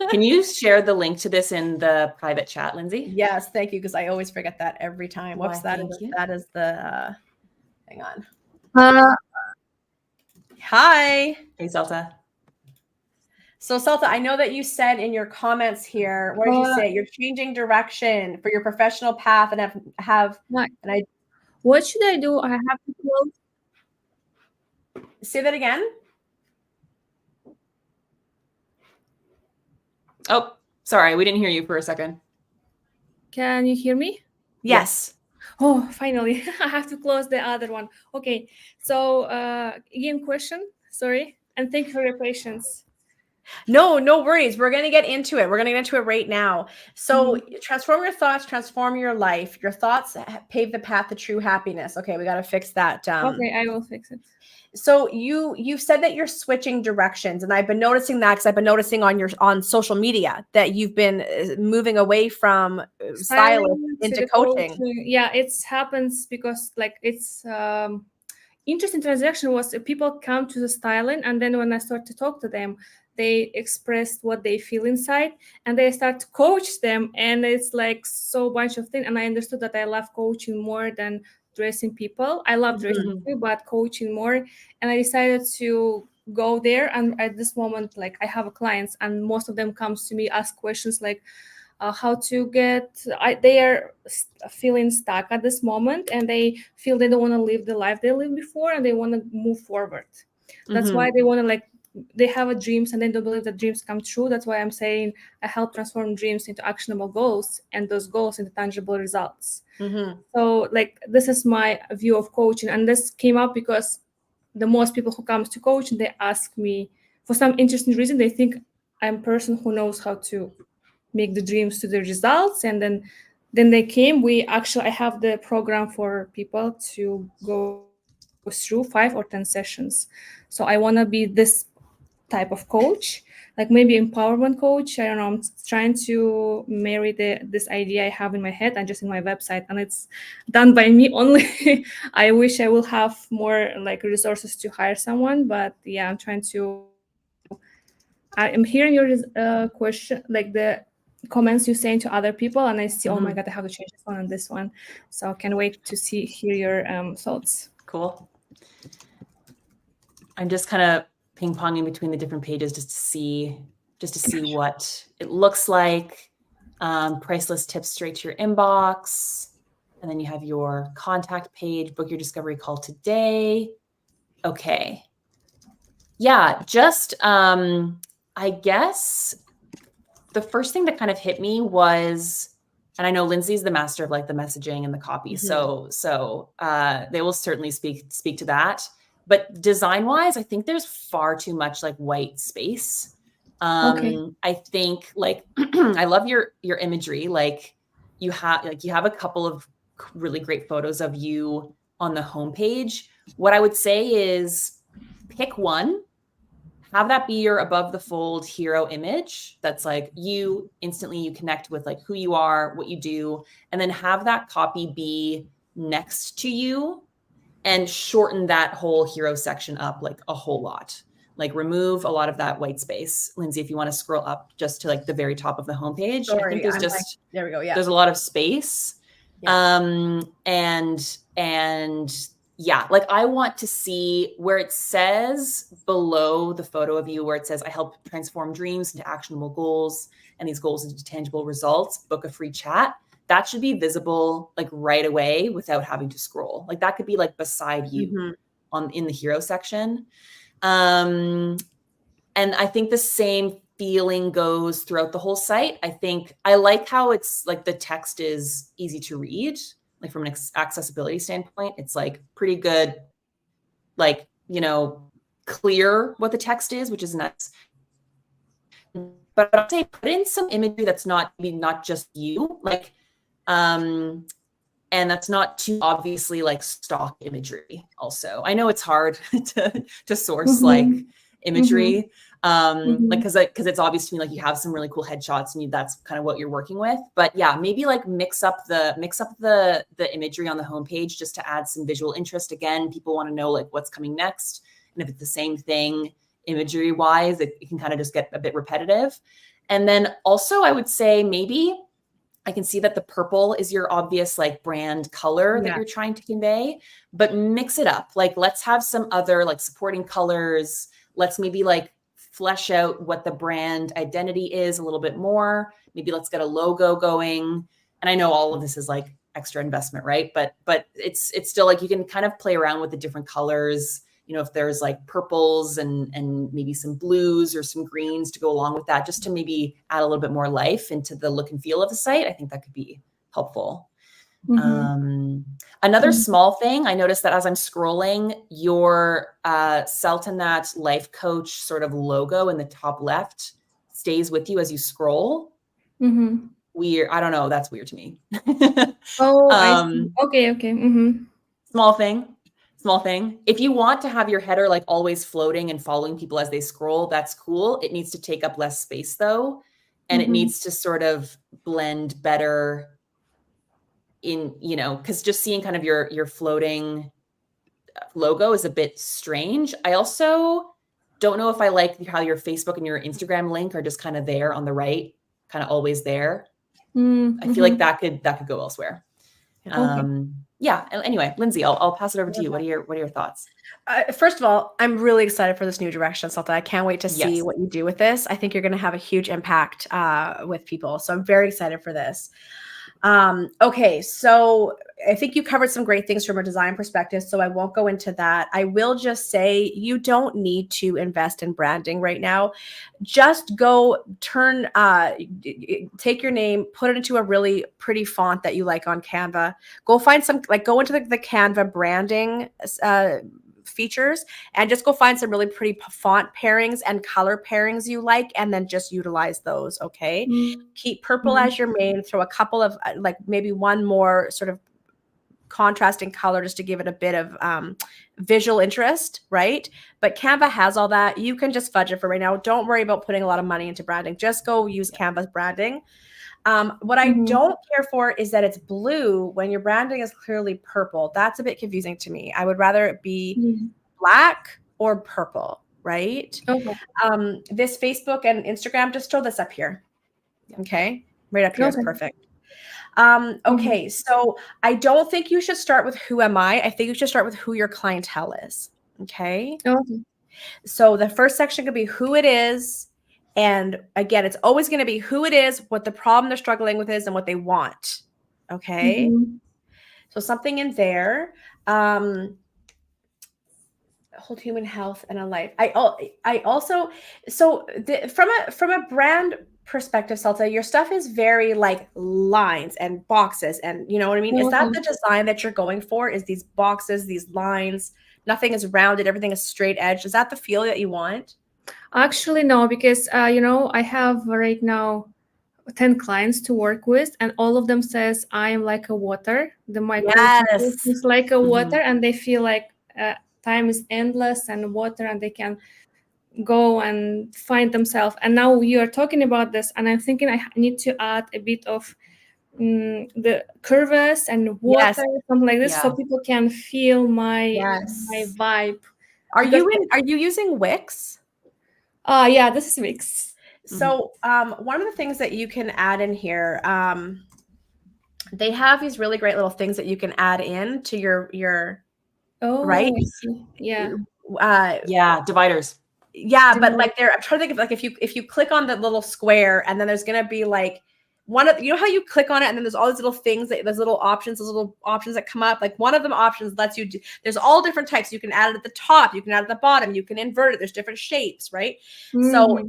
Can you share the link to this in the private chat, Lindsay? Yes, thank you, because I always forget that every time. Whoops, that is the hang on. Hi. Hey, Salta. So Salta, I know that you said in your comments here, what did you say? You're changing direction for your professional path and what should I do? I have to close. Say that again. Oh, sorry. We didn't hear you for a second. Can you hear me? Yes. Oh, finally. I have to close the other one. Okay. So again, question. Sorry. And thank you for your patience. No worries. We're going to get into it. We're going to get into it right now. So transform your thoughts, transform your life. Your thoughts pave the path to true happiness. Okay, we got to fix that. Okay, I will fix it. So you've said that you're switching directions, and I've been noticing that because I've been noticing on social media that you've been moving away from stylist into coaching. Yeah, it happens because like it's interesting transaction was people come to the styling, and then when I start to talk to them, they expressed what they feel inside, and they start to coach them, and it's like so bunch of things. And I understood that I love coaching more than dressing people. I love dressing people, but coaching more. And I decided to go there. And at this moment, like I have clients and most of them comes to me, ask questions like how to get, they are feeling stuck at this moment and they feel they don't want to live the life they lived before and they want to move forward. That's why they want to like, they have a dreams and they don't believe that dreams come true. That's why I'm saying I help transform dreams into actionable goals and those goals into tangible results. So like this is my view of coaching, and this came up because the most people who comes to coaching, they ask me for some interesting reason. They think I'm a person who knows how to make the dreams to the results, and then they came. I have the program for people to go through 5 or 10 sessions. So I want to be this type of coach, like maybe empowerment coach. I don't know. I'm trying to marry this idea I have in my head and just in my website, and it's done by me only. I wish I will have more like resources to hire someone, but yeah, I'm trying to. I am hearing your question, like the comments you're saying to other people, and I see, oh my God, I have to change this one and this one. So I can't wait to hear your thoughts. Cool. I'm just kind of ping-ponging between the different pages just to see what it looks like. Priceless tips straight to your inbox. And then you have your contact page, book your discovery call today. Okay. Yeah, just I guess the first thing that kind of hit me was, and I know Lindsay's the master of like the messaging and the copy. So they will certainly speak to that. But design-wise, I think there's far too much like white space. I think like I love your imagery. Like you have a couple of really great photos of you on the homepage. What I would say is pick one, have that be your above the fold hero image. That's like you connect with like who you are, what you do, and then have that copy be next to you. And shorten that whole hero section up like a whole lot. Like remove a lot of that white space. Lindsay, if you want to scroll up just to like the very top of the homepage, I think there's there we go. Yeah. There's a lot of space. Yeah. And yeah, like I want to see where it says below the photo of you, where it says, I help transform dreams into actionable goals and these goals into tangible results, book a free chat. That should be visible like right away without having to scroll. Like that could be like beside you in the hero section. And I think the same feeling goes throughout the whole site. I like how it's like the text is easy to read, like from an accessibility standpoint. It's like pretty good, like, clear what the text is, which is nice. But I'd say put in some imagery that's not just you, like, and that's not too obviously like stock imagery. Also, I know it's hard to source like imagery, like because it's obvious to me like you have some really cool headshots and that's kind of what you're working with. But yeah, maybe like mix up the imagery on the homepage just to add some visual interest. Again, people want to know like what's coming next, and if it's the same thing imagery wise, it can kind of just get a bit repetitive. And then also I would say maybe I can see that the purple is your obvious like brand color that you're trying to convey, but mix it up. Like let's have some other like supporting colors. Let's maybe like flesh out what the brand identity is a little bit more. Maybe let's get a logo going. And I know all of this is like extra investment, right? But it's still like you can kind of play around with the different colors. If there's like purples and maybe some blues or some greens to go along with that, just to maybe add a little bit more life into the look and feel of the site, I think that could be helpful. Another small thing, I noticed that as I'm scrolling, your Saltanat life coach sort of logo in the top left stays with you as you scroll. Weird. I don't know. That's weird to me. Okay. Small thing. If you want to have your header like always floating and following people as they scroll, that's cool. It needs to take up less space though. And it needs to sort of blend better in, because just seeing kind of your floating logo is a bit strange. I also don't know if I like how your Facebook and your Instagram link are just kind of there on the right, kind of always there. I feel like that could go elsewhere. yeah. Anyway, Lindsay, I'll pass it over to you. What are your thoughts? First of all, I'm really excited for this new direction, Salta. I can't wait to see Yes. what you do with this. I think you're going to have a huge impact with people. So I'm very excited for this. Okay, so I think you covered some great things from a design perspective, so I won't go into that. I will just say you don't need to invest in branding right now. Just go take your name, put it into a really pretty font that you like on Canva. Go find some, like go into the Canva branding features and just go find some really pretty font pairings and color pairings you like, and then just utilize those. Okay. Keep purple as your main, throw a couple of like maybe one more sort of contrasting color just to give it a bit of visual interest, right? But Canva has all that. You can just fudge it for right now. Don't worry about putting a lot of money into branding. Just go use Canva's branding. What I don't care for is that it's blue when your branding is clearly purple. That's a bit confusing to me. I would rather it be black or purple, right? Okay. This Facebook and Instagram, just throw this up here. Okay. Right up here is perfect. Okay. So I don't think you should start with who am I? I think you should start with who your clientele is. Okay. Okay. So the first section could be who it is. And again, it's always going to be who it is, what the problem they're struggling with is, and what they want. Okay. So something in there. Whole human health and a life. I also, so from a brand perspective, Salta, your stuff is very like lines and boxes, and you know what I mean? Is that the design that you're going for? Is these boxes, these lines, nothing is rounded, everything is straight edge? Is that the feel that you want? Actually, no, because I have right now 10 clients to work with, and all of them says I am like a water. My coaching is like a water, and they feel like time is endless and water, and they can go and find themselves. And now you are talking about this, and I'm thinking I need to add a bit of the curves and water, something like this, so people can feel my vibe. Are you using Wix? Yeah, this is Wix. So one of the things that you can add in here, they have these really great little things that you can add in to your right? Dividers. Yeah, but like I'm trying to think of like if you click on the little square and then there's gonna be like one of, you know how you click on it and then there's all these little things, those little options that come up. Like one of them options lets you do, there's all different types. You can add it at the top, you can add it at the bottom, you can invert it. There's different shapes, right? So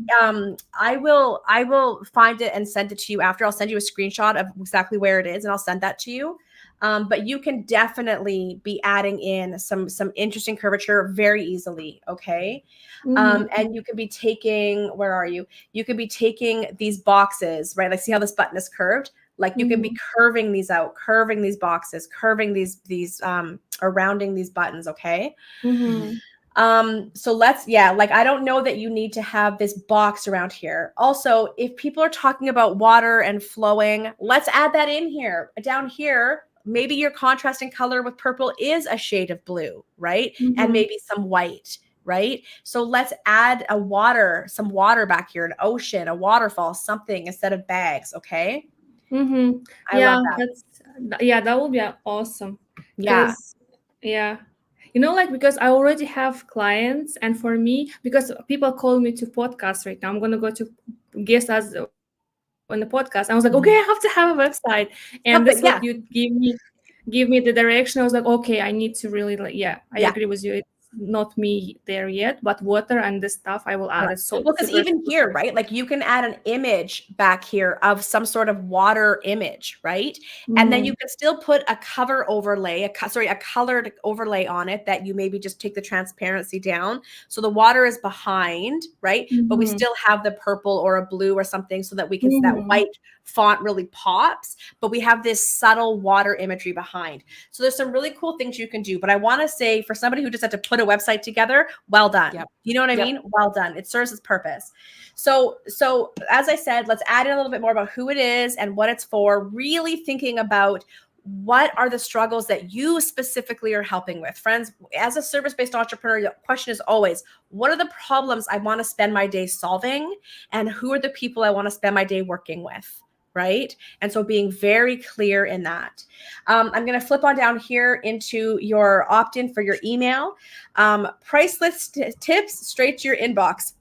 I will find it and send it to you after. I'll send you a screenshot of exactly where it is and I'll send that to you. But you can definitely be adding in some interesting curvature very easily. Okay. And you could be taking, where are you? You could be taking these boxes, right? Like see how this button is curved? Like you can be curving these out, curving these boxes, curving these or rounding these buttons. Okay. So let's, like, I don't know that you need to have this box around here. Also, if people are talking about water and flowing, let's add that in here. Down here, maybe your contrasting color with purple is a shade of blue, right? And maybe some white, right? So let's add some water back here, an ocean, a waterfall, something instead of bags. Okay. I love that. That would be awesome. Yeah. Because I already have clients, and for me, because people call me to podcasts right now, I'm going to go to guest as on the podcast. I was like, okay, I have to have a website. And this what you give me the direction. I was like, okay, I need to really I agree with you. It's not me there yet, but water and this stuff I will add it. So because even here, right? Like you can add an image back here of some sort of water image, right? And then you can still put a cover overlay, a colored overlay on it that you maybe just take the transparency down. So the water is behind, right? But we still have the purple or a blue or something so that we can that white font really pops, but we have this subtle water imagery behind. So there's some really cool things you can do. But I want to say for somebody who just had to put a website together, well done. You know what I mean? Well done. It serves its purpose. So as I said, let's add in a little bit more about who it is and what it's for, really thinking about what are the struggles that you specifically are helping with. Friends, as a service-based entrepreneur, the question is always, what are the problems I want to spend my day solving? And who are the people I want to spend my day working with? right? And so being very clear in that. I'm going to flip on down here into your opt-in for your email. Price list tips straight to your inbox.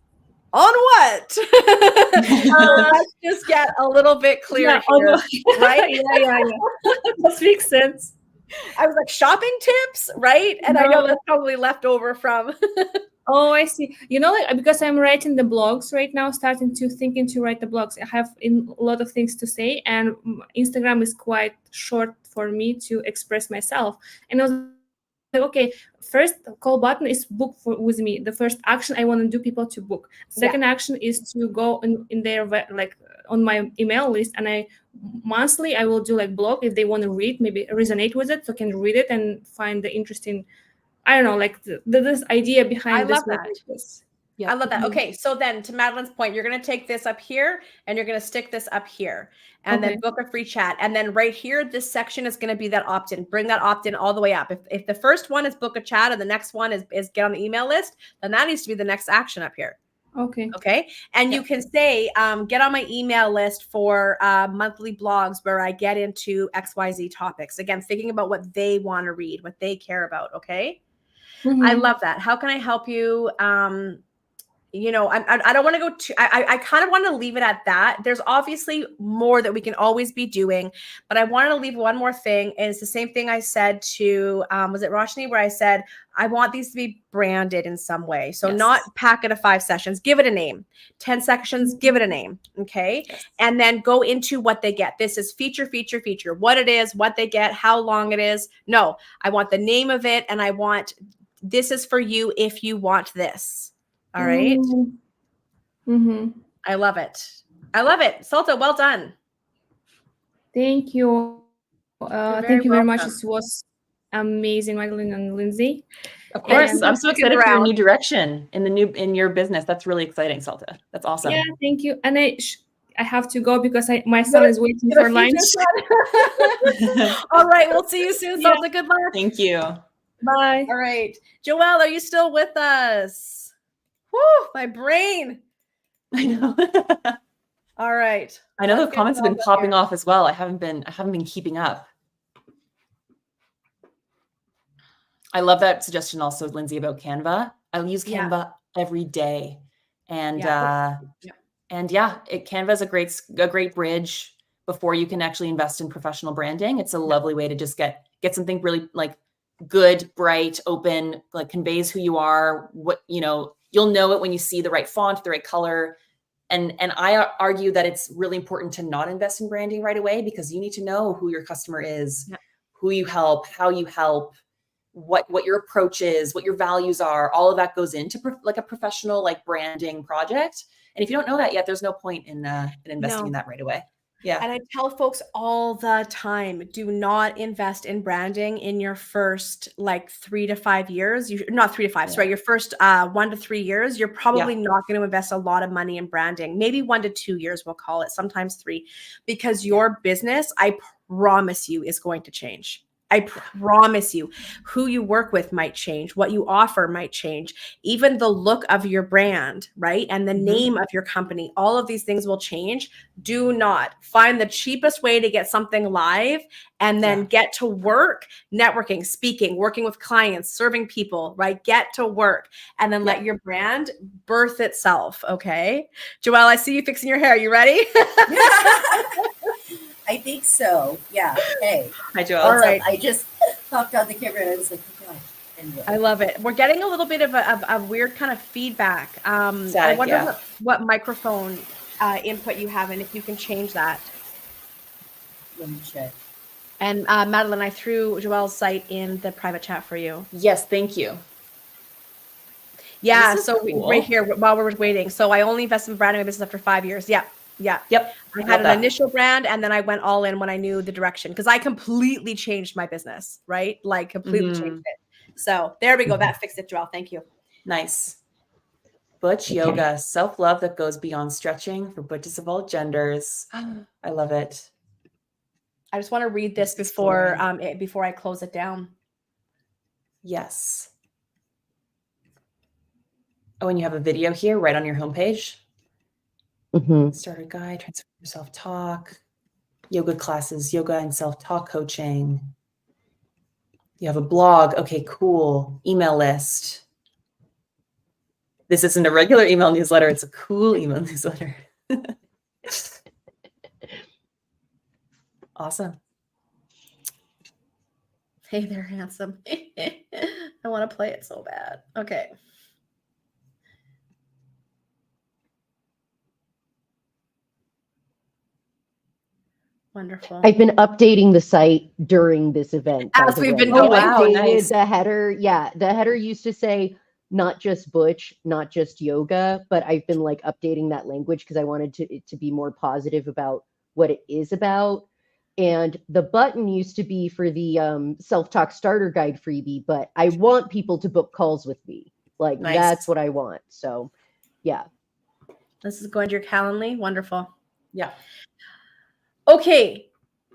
On what? Let's just get a little bit clear here, right? Yeah. That makes sense. I was like, shopping tips, right? And I know that's probably left over from. Oh, I see. You know, like, because I'm writing the blogs right now, starting to thinking to write the blogs. I have a lot of things to say, and Instagram is quite short for me to express myself. And I was like, okay, first call button is book with me. The first action I want to do people to book. Second action is to go in their like on my email list, and I monthly I will do like blog if they want to read, maybe resonate with it, so can read it and find the interesting. I don't know, like this idea behind this. Yeah, I love that. Okay, so then to Madeleine's point, you're going to take this up here and you're going to stick this up here and then book a free chat. And then right here, this section is going to be that opt-in. Bring that opt-in all the way up. If the first one is book a chat and the next one is get on the email list, then that needs to be the next action up here. Okay. And you can say, get on my email list for monthly blogs where I get into XYZ topics. Again, thinking about what they want to read, what they care about. Okay. I love that. How can I help you? You know, I don't want to go too, I kind of want to leave it at that. There's obviously more that we can always be doing, but I wanted to leave one more thing. And it's the same thing I said to, was it Roshni, where I said, I want these to be branded in some way. So not pack it of 5 sessions, give it a name, 10 sections, give it a name. Okay. And then go into what they get. This is feature, what it is, what they get, how long it is. No, I want the name of it. And I want, this is for you if you want this. All right. I love it. Salta, well done. Thank you. Thank you very much. This was amazing, Madeleine and Lindsay. Of course. I'm so excited for your new direction in your business. That's really exciting, Salta. That's awesome. Yeah, thank you. And I have to go because my son is waiting for lunch. All right. We'll see you soon, Salta. Good luck. Thank you. Bye. All right. Joelle, are you still with us? Woo, my brain. I know. All right. I know the comments have been popping off as well. I haven't been keeping up. I love that suggestion also, Lindsay, about Canva. I use Canva every day. And Canva is a great bridge before you can actually invest in professional branding. It's a lovely way to just get something really like good, bright, open, like conveys who you are, what, you know, you'll know it when you see the right font, the right color. And I argue that it's really important to not invest in branding right away because you need to know who your customer is, who you help, how you help, what your approach is, what your values are. All of that goes into like a professional like branding project. And if you don't know that yet, there's no point in investing in that right away. Yeah. And I tell folks all the time, do not invest in branding in your first like 3 to 5 years. Not 3 to 5, sorry, your first 1 to 3 years. You're probably not going to invest a lot of money in branding. Maybe 1 to 2 years, we'll call it, sometimes 3, because your business, I promise you, is going to change. I promise you, who you work with might change. What you offer might change. Even the look of your brand, right? And the name of your company, all of these things will change. Do not find the cheapest way to get something live and then get to work, networking, speaking, working with clients, serving people, right? Get to work and then let your brand birth itself, okay? Joelle, I see you fixing your hair. You ready? I think so. Yeah. Hey. Hi, Joelle. All right. I just popped on the camera and I was like, oh God. Anyway. I love it. We're getting a little bit of a weird kind of feedback. I wonder what microphone input you have and if you can change that. Let me check. And Madeleine, I threw Joelle's site in the private chat for you. Yes, thank you. Yeah, so cool. Right here while we're waiting. So I only invested in branding my business after 5 years. Yep. I had an initial brand and then I went all in when I knew the direction because I completely changed my business, right? Like completely changed it. So there we go. That fixed it, Joelle. Thank you. Nice. Butch Yoga, self-love that goes beyond stretching for butches of all genders. I love it. I just want to read this before I close it down. Yes. Oh, and you have a video here right on your homepage. Starter guide, transform your self-talk. yoga classes, yoga and self-talk coaching. You have a blog. Okay, cool. Email list. This isn't a regular email newsletter. It's a cool email newsletter. Awesome. Hey there, handsome. I want to play it so bad. Okay. Wonderful. I've been updating the site during this event. As we've been going. going. Wow, Updated nice. the header. Yeah, the header used to say not just Butch, not just yoga, but I've been like updating that language because I wanted it to be more positive about what it is about. And the button used to be for the self-talk starter guide freebie, but I want people to book calls with me. Like Nice. That's what I want. So yeah. This is going to your Calendly. Wonderful. Yeah. Okay.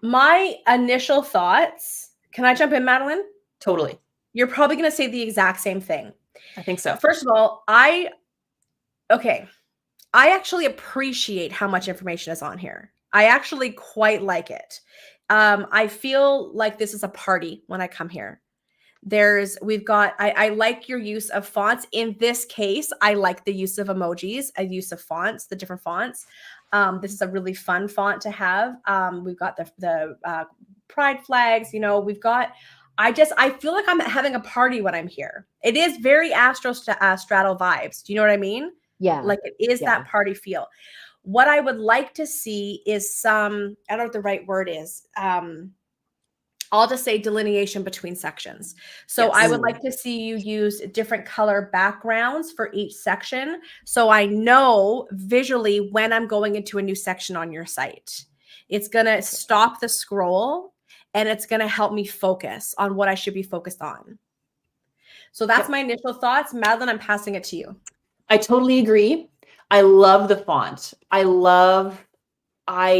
My initial thoughts. Can I jump in, Madeleine? Totally. You're probably going to say the exact same thing. I think so. First of all, I actually appreciate how much information is on here. I actually quite like it. I feel like this is a party when I come here. I like your use of fonts. In this case, I like the use of emojis, a use of fonts, the different fonts. This is a really fun font to have. We've got the pride flags, I feel like I'm having a party when I'm here. It is very straddle vibes. Do you know what I mean? Yeah. Like it is that party feel. What I would like to see is I don't know what the right word is. I'll just say delineation between sections. So Yes. I would like to see you use different color backgrounds for each section. So I know visually when I'm going into a new section on your site. It's going to stop the scroll and it's going to help me focus on what I should be focused on. So that's my initial thoughts. Madeleine, I'm passing it to you. I totally agree. I love the font. I love how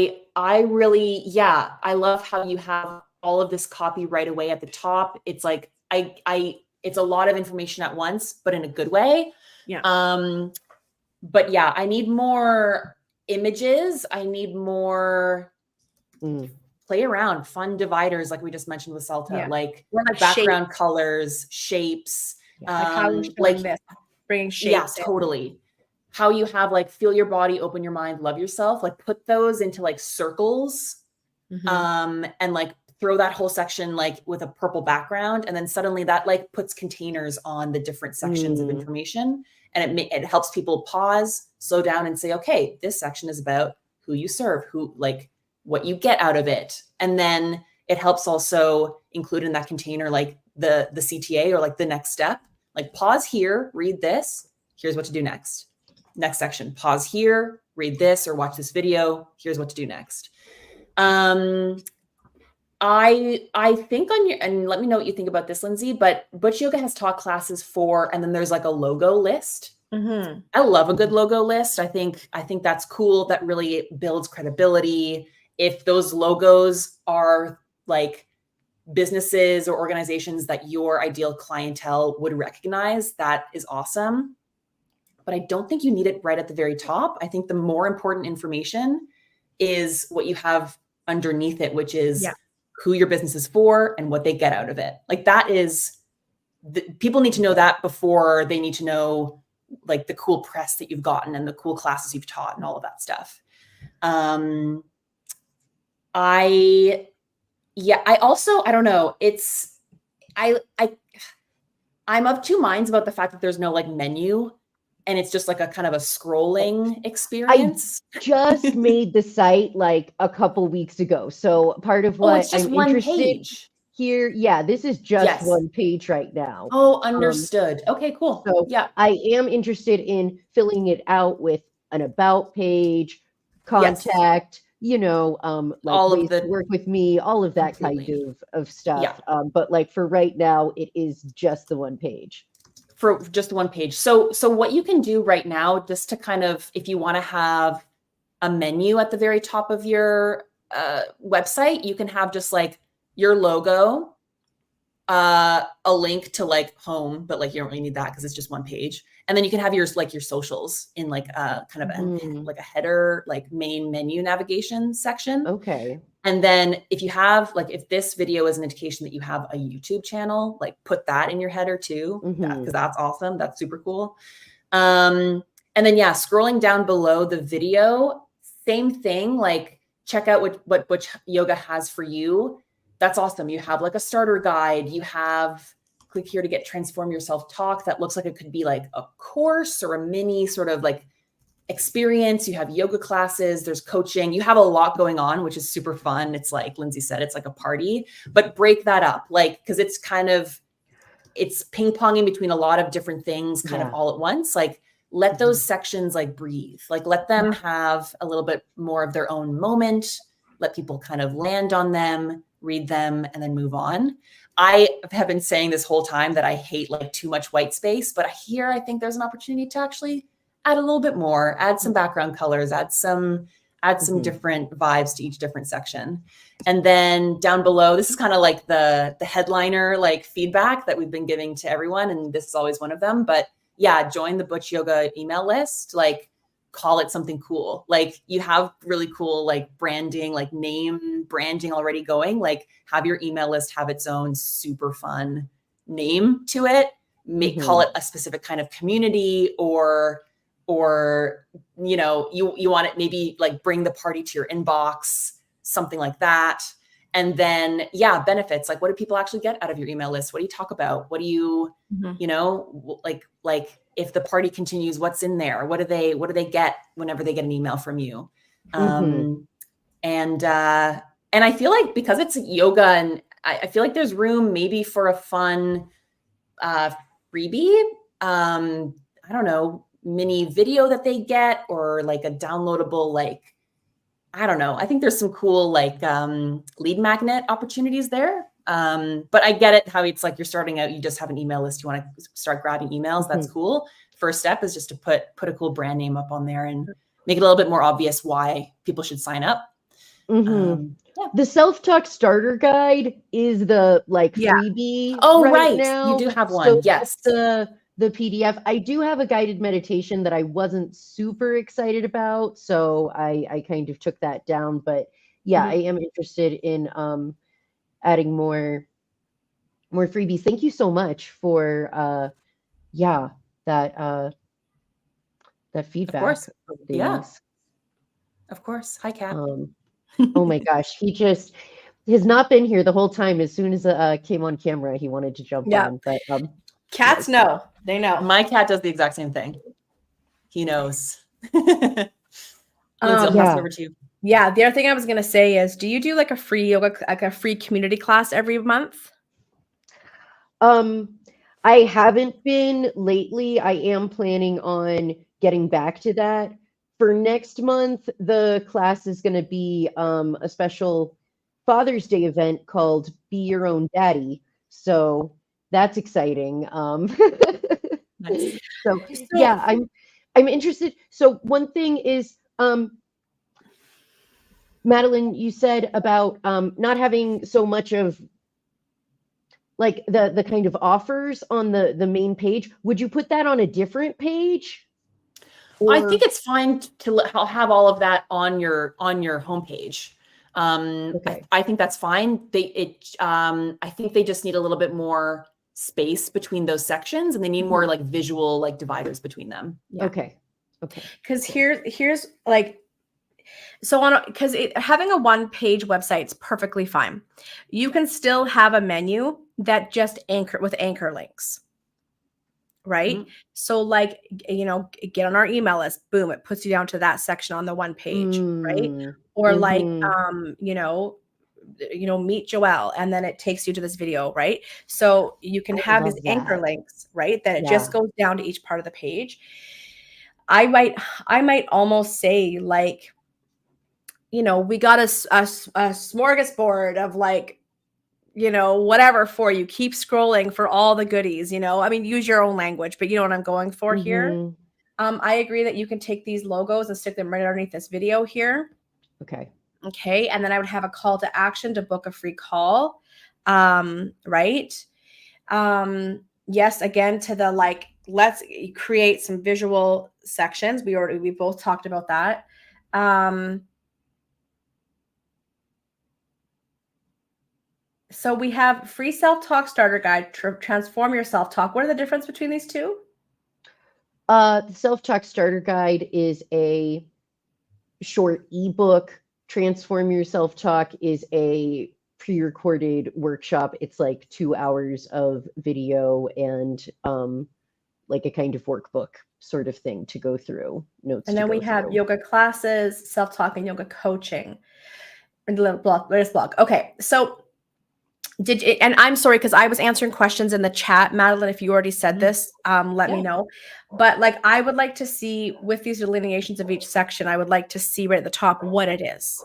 you have all of this copy right away at the top. It's like, it's a lot of information at once, but in a good way. Yeah. But yeah, I need more images. I need more play around, fun dividers, like we just mentioned with Salta, like background shape. Colors, shapes. Like how you're showing this, bringing shapes. Yeah, totally. How you have like feel your body, open your mind, love yourself. Like put those into like circles, and like throw that whole section like with a purple background, and then suddenly that like puts containers on the different sections of information, and it helps people pause, slow down, and say, okay, this section is about who you serve, who like what you get out of it, and then it helps also include in that container like the CTA or like the next step, like pause here, read this, here's what to do next. Next section, pause here, read this or watch this video, here's what to do next. I think and let me know what you think about this, Lindsay, but Butch Yoga has taught classes and then there's like a logo list. I love a good logo list. I think that's cool. That really builds credibility. If those logos are like businesses or organizations that your ideal clientele would recognize, that is awesome. But I don't think you need it right at the very top. I think the more important information is what you have underneath it, which is who your business is for and what they get out of it. Like that is, people need to know that before they need to know like the cool press that you've gotten and the cool classes you've taught and all of that stuff. I don't know. I'm of two minds about the fact that there's no like menu and it's just like a kind of a scrolling experience. I just made the site like a couple weeks ago. So part of what it's just I'm one interested page here. Yeah, this is just one page right now. Oh, understood. Okay, cool. So yeah, I am interested in filling it out with an about page, contact, like all ways of the to work with me, all of that kind of stuff. Yeah. But like for right now, it is just the one page. For just one page. So what you can do right now, just to kind of, if you want to have a menu at the very top of your website, you can have just like your logo, a link to like home, but like you don't really need that because it's just one page. And then you can have your socials in like a kind of like a header, like main menu navigation section. Okay. And then if you have, like, if this video is an indication that you have a YouTube channel, like put that in your header too, because that's awesome. That's super cool. And then, yeah, scrolling down below the video, same thing, like check out what Butch Yoga has for you. That's awesome. You have like a starter guide. You have, click here to get Transform Your Self-Talk. That looks like it could be like a course or a mini sort of like experience. You have yoga classes, there's coaching, you have a lot going on, which is super fun. It's like Lindsay said, it's like a party, but break that up, like, because it's kind of, it's ping ponging between a lot of different things kind of all at once. Like, let those sections like breathe, like let them have a little bit more of their own moment, let people kind of land on them, read them, and then move on. I have been saying this whole time that I hate like too much white space, but here I think there's an opportunity to actually add a little bit more, add some background colors, add some different vibes to each different section. And then down below, this is kind of like the headliner, like feedback that we've been giving to everyone. And this is always one of them, but yeah, join the Butch Yoga email list, like call it something cool. Like you have really cool, like branding, like name branding already going, like have your email list have its own super fun name to it. Call it a specific kind of community, or you know, you want it maybe like bring the party to your inbox, something like that. And then, yeah, benefits, like what do people actually get out of your email list? What do you talk about? What do you, you know, like if the party continues, what's in there? What do they get whenever they get an email from you? And I feel like because it's yoga, and I feel like there's room maybe for a fun freebie. I don't know, mini video that they get, or like a downloadable, like, I don't know. I think there's some cool like lead magnet opportunities there. But I get it how it's like you're starting out, you just have an email list, you want to start grabbing emails. That's cool. First step is just to put a cool brand name up on there and make it a little bit more obvious why people should sign up. The self-talk starter guide is the like freebie. Oh, right now. You do have one. So yes. The PDF. I do have a guided meditation that I wasn't super excited about, so I kind of took that down. But yeah, I am interested in adding more freebies. Thank you so much for that feedback. Of course. Of yeah. Of course. Hi, Kat. Oh my gosh, he just has not been here the whole time. As soon as came on camera, he wanted to jump on. But cats know. They know. My cat does the exact same thing. He knows. Lindsay, I'll pass it over to you. Yeah, the other thing I was gonna say is, do you do like a free yoga, like a free community class every month? I haven't been lately. I am planning on getting back to that. For next month, the class is going to be a special Father's Day event called Be Your Own Daddy. So that's exciting. Nice. So yeah, I'm interested. So one thing is, Madeleine, you said about not having so much of like the kind of offers on the main page. Would you put that on a different page? Or... I think it's fine to have all of that on your homepage. Okay. I think that's fine. I think they just need a little bit more space between those sections, and they need more like visual like dividers between them. Yeah. Okay. Because here's like, so because having a one-page website's perfectly fine. You can still have a menu that just anchor links. Right. So like, you know, get on our email list, boom, it puts you down to that section on the one page. Right. Or like, you know, meet Joelle, and then it takes you to this video. Right. So you can have these anchor links, right? That it just goes down to each part of the page. I might almost say like, you know, we got a smorgasbord of like, you know, whatever for you. Keep scrolling for all the goodies, you know. I mean, use your own language, but you know what I'm going for here. I agree that you can take ththese logos and stick them right underneath this video here. Okay. And then I would have a call to action to book a free call. Right. Yes, again, to the like, let's create some visual sections. We both talked about that. So we have free self-talk starter guide, transform your self-talk. What are the difference between these two? The self-talk starter guide is a short ebook. Transform your self-talk is a pre-recorded workshop. It's like 2 hours of video and like a kind of workbook sort of thing to go through, notes. And then we have yoga classes, self-talk, and yoga coaching. And there's blog. Okay, so and I'm sorry because I was answering questions in the chat, Madeleine. If you already said this, let me know. But like, I would like to see with these delineations of each section, I would like to see right at the top what it is.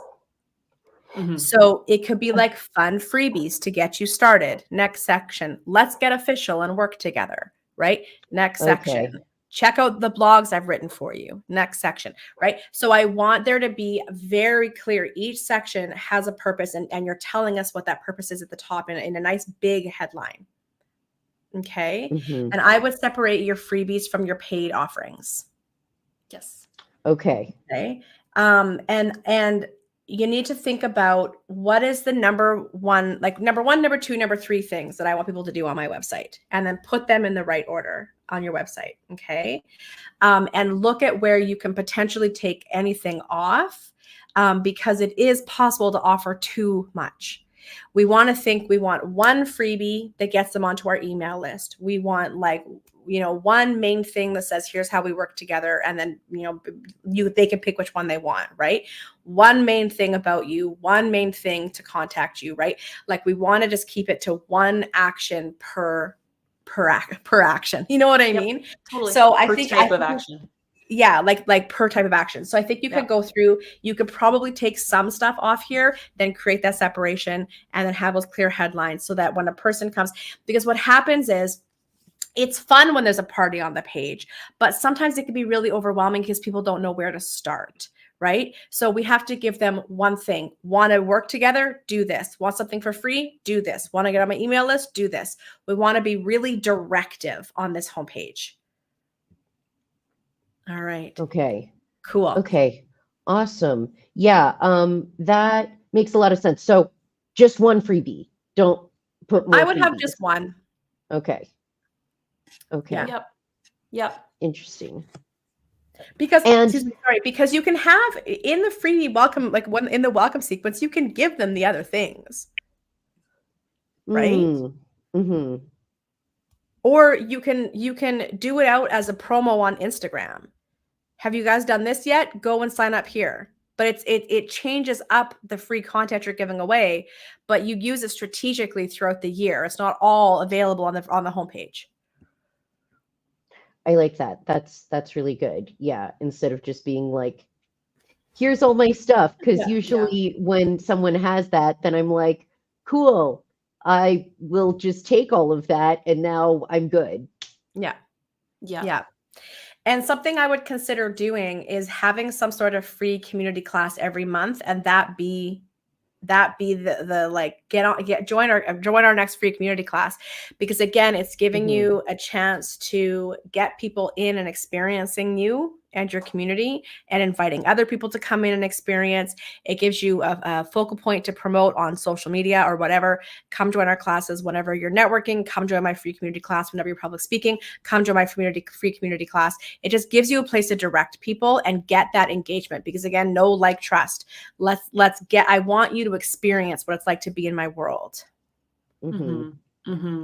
So it could be like fun freebies to get you started. Next section, let's get official and work together. Right? Next section. Check out the blogs I've written for you. Next section, right? So I want there to be very clear. Each section has a purpose, and you're telling us what that purpose is at the top in a nice big headline. Okay. And I would separate your freebies from your paid offerings. Yes. Okay. Okay. And you need to think about what is the number one, number two, number three things that I want people to do on my website, and then put them in the right order on your website. Okay. And look at where you can potentially take anything off, because it is possible to offer too much. We want to think we want one freebie that gets them onto our email list. We want one main thing that says, here's how we work together. And then, they can pick which one they want, right? One main thing about you, one main thing to contact you, right? Like, we want to just keep it to one action per action. You know what I mean? Totally. So per type of action. Yeah, like per type of action. So I think you could go through, you could probably take some stuff off here, then create that separation, and then have those clear headlines so that when a person comes, because what happens is, it's fun when there's a party on the page, but sometimes it can be really overwhelming because people don't know where to start, right? So we have to give them one thing. Want to work together? Do this. Want something for free? Do this. Want to get on my email list? Do this. We want to be really directive on this homepage. All right. Okay. Cool. Okay. Awesome. Yeah. That makes a lot of sense. So just one freebie. Don't put more. I would have freebies. just one. Okay. Okay. Yeah. Yep. Interesting. Because because you can have in the freebie welcome, like when in the welcome sequence, you can give them the other things. Right? Or you can do it out as a promo on Instagram. Have you guys done this yet? Go and sign up here. But it changes up the free content you're giving away, but you use it strategically throughout the year. It's not all available on the homepage. I like that. That's really good. Yeah. Instead of just being like, here's all my stuff. Because usually when someone has that, then I'm like, cool. I will just take all of that and now I'm good. Yeah. And something I would consider doing is having some sort of free community class every month, and that be the like join our next free community class, because again, it's giving you a chance to get people in and experiencing you and your community and inviting other people to come in and experience. It gives you a focal point to promote on social media or whatever. Come join our classes whenever you're networking. Come join my free community class whenever you're public speaking. Come join my free community class. It just gives you a place to direct people and get that engagement, because again, know, like, trust. I want you to experience what it's like to be in my world.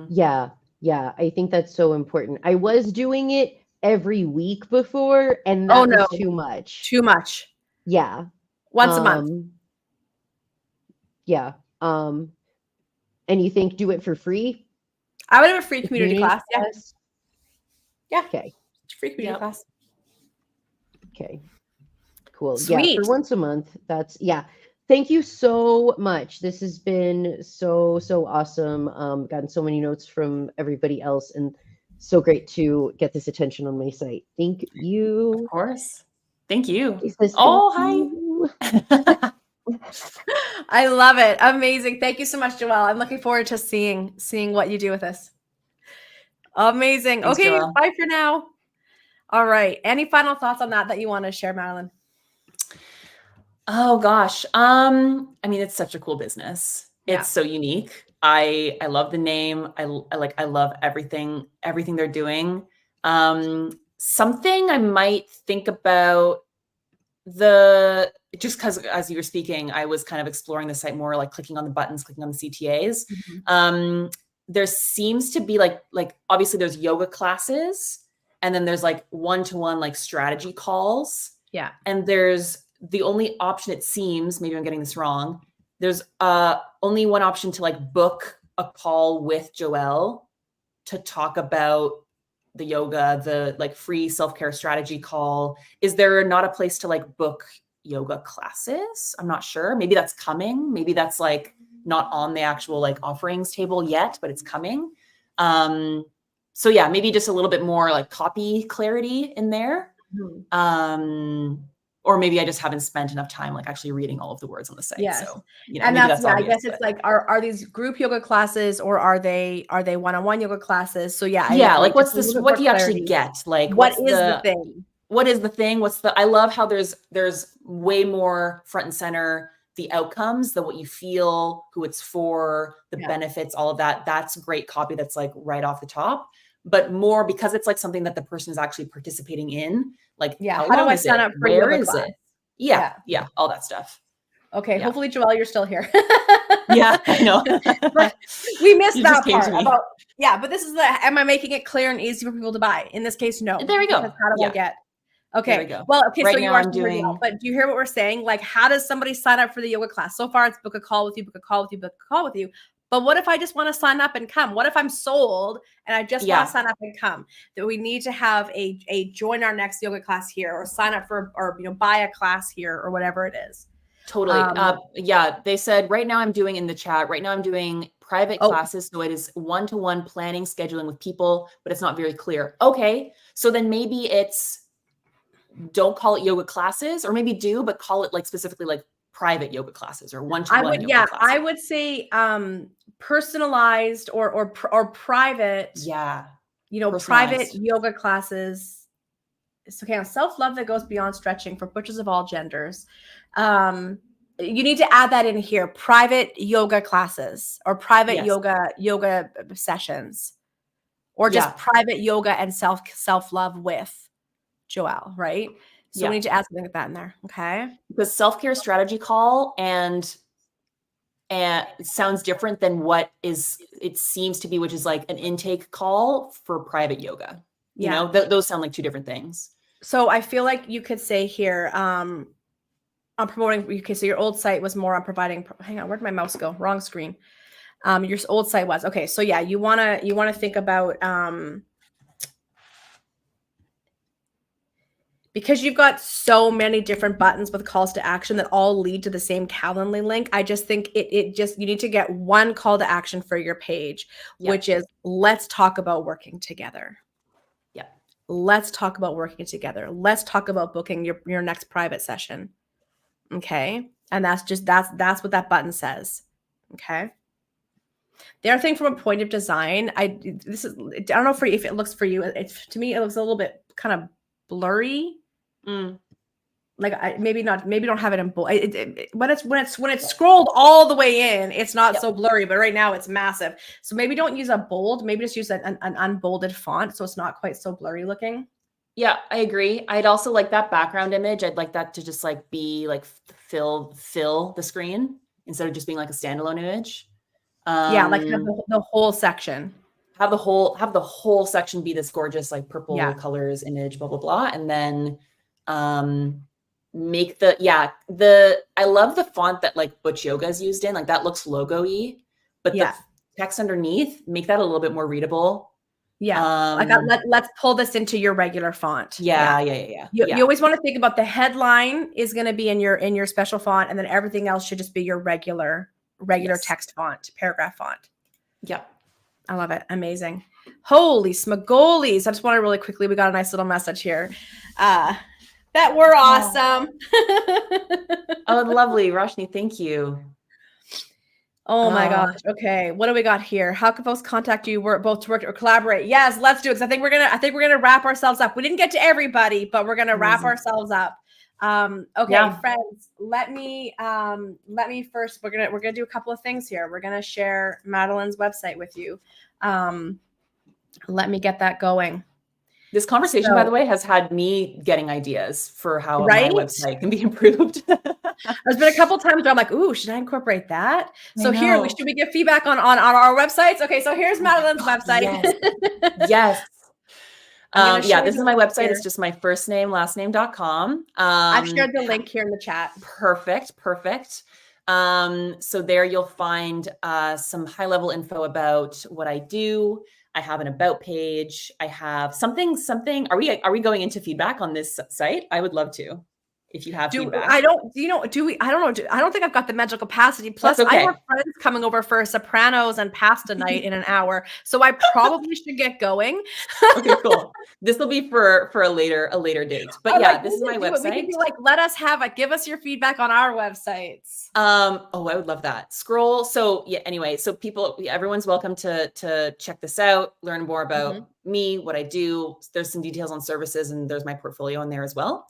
Yeah. I think that's so important. I was doing it every week before, and that was too much. Yeah. Once a month. Yeah. And you think do it for free? I would have a free community class. Yeah. Okay. Free community class. Okay. Cool. Sweet. Yeah. For once a month. Thank you so much. This has been so awesome. Gotten so many notes from everybody else, and so great to get this attention on my site. Thank you. Of course. Thank you. Hi. I love it. Amazing. Thank you so much, Joelle. I'm looking forward to seeing what you do with this. Amazing. Thanks, okay, Joelle. Bye for now. All right. Any final thoughts on that you want to share, Madeleine? Oh gosh. I mean, it's such a cool business. It's so unique. I love the name. I love everything they're doing. Something I might think about just because as you were speaking, I was kind of exploring the site more, like clicking on the buttons, clicking on the CTAs. There seems to be like obviously there's yoga classes, and then there's like one-to-one like strategy calls. Yeah. And there's the only option, it seems, maybe I'm getting this wrong, there's only one option to like book a call with Joelle to talk about the yoga, the like free self-care strategy call. Is there not a place to like book yoga classes? I'm not sure. Maybe that's coming. Maybe that's like not on the actual like offerings table yet, but it's coming. So yeah, maybe just a little bit more like copy clarity in there. Or maybe I just haven't spent enough time like actually reading all of the words on the site. Yes. So, you know, and that's obvious, I guess it's like, are these group yoga classes, or are they one-on-one yoga classes? So yeah. Like what's this, what do you actually get? Like what is the thing? What is the thing? I love how there's way more front and center, the outcomes, what you feel, who it's for, the benefits, all of that. That's great copy. That's like right off the top, but more because it's like something that the person is actually participating in. Like, how do I sign up for where yoga is class? it? Yeah, all that stuff. Okay, hopefully, Joelle, you're still here. Yeah, I know. But we missed You that just came to part me. about, but this is am I making it clear and easy for people to buy? In this case, no. There we go. Because how do I get? Okay. There we go. Well, okay, Right so you now are I'm doing, but do you hear what we're saying? Like, how does somebody sign up for the yoga class? So far, it's book a call with you, book a call with you, book a call with you. But what if I just want to sign up and come? What if I'm sold and I just want to sign up and come? That we need to have a join our next yoga class here, or sign up for, or buy a class here, or whatever it is. Totally. They said right now I'm doing in the chat. Right now I'm doing private classes, so it is one-to-one planning, scheduling with people, but it's not very clear. Okay, so then maybe it's don't call it yoga classes, or maybe do, but call it like specifically like private yoga classes or one-to-one yoga classes. I would say personalized or private. Yeah. Private yoga classes. It's okay. On self-love that goes beyond stretching for butchers of all genders. You need to add that in here. Private yoga classes or private yoga sessions, or just private yoga and self-love with Joelle, right? So we need to add something like that in there. Okay. The self-care strategy call and it sounds different than what it seems to be, which is like an intake call for private yoga. You know, those sound like two different things. So I feel like you could say here, I'm promoting, okay, so your old site was more on providing, hang on, where'd my mouse go? Wrong screen. Your old site was, okay. So yeah, you want to think about, because you've got so many different buttons with calls to action that all lead to the same Calendly link. I just think you need to get one call to action for your page, which is let's talk about working together. Yeah. Let's talk about working together. Let's talk about booking your next private session. Okay. And that's what that button says. Okay. The other thing from a point of design, I don't know if it looks for you. To me, it looks a little bit kind of blurry. Like maybe don't have it in bold. When it's scrolled all the way in, it's not so blurry, but right now it's massive. So maybe don't use a bold, maybe just use an unbolded font so it's not quite so blurry looking. Yeah, I agree. I'd also like that background image. I'd like that to just like be like fill the screen instead of just being like a standalone image. Like have the whole section. Have the whole section be this gorgeous like purple colors image, blah blah blah, and then make I love the font that like Butch Yoga is used in. Like that looks logo-y, but the text underneath, make that a little bit more readable. Let's pull this into your regular font. You always want to think about the headline is going to be in your special font, and then everything else should just be your regular text font, paragraph font. I love it. Amazing. Holy smagolies. I just want to really quickly, we got a nice little message here. That we're awesome. Oh, lovely. Roshni, thank you. Oh my gosh. Okay. What do we got here? How can folks contact you? We're both to work or collaborate. Yes, let's do it. Because I think we're gonna wrap ourselves up. We didn't get to everybody, but we're gonna wrap ourselves up. Okay, Yeah. friends, let me first, we're gonna do a couple of things here. We're gonna share Madeleine's website with you. Let me get that going. This conversation, by the way, has had me getting ideas for how my website can be improved. There's been a couple times where I'm like, ooh, should I incorporate that? So here, should we give feedback on our websites? Okay, so here's Madeleine's website. Yes. Yeah, this is my website. Here. It's just my first name, last name.com. I've shared the link here in the chat. Perfect. So there you'll find some high level info about what I do. I have an about page. I have something. Are we going into feedback on this site? I would love to. If you have feedback. I don't think I've got the mental capacity. Plus, I have friends coming over for Sopranos and pasta night in an hour. So I probably should get going. Okay, cool. This will be for a later date. But yeah, this is my website. We can be like, let us have it. Give us your feedback on our websites. I would love that. Scroll. So yeah, anyway, so everyone's welcome to check this out, learn more about me, what I do. There's some details on services, and there's my portfolio in there as well.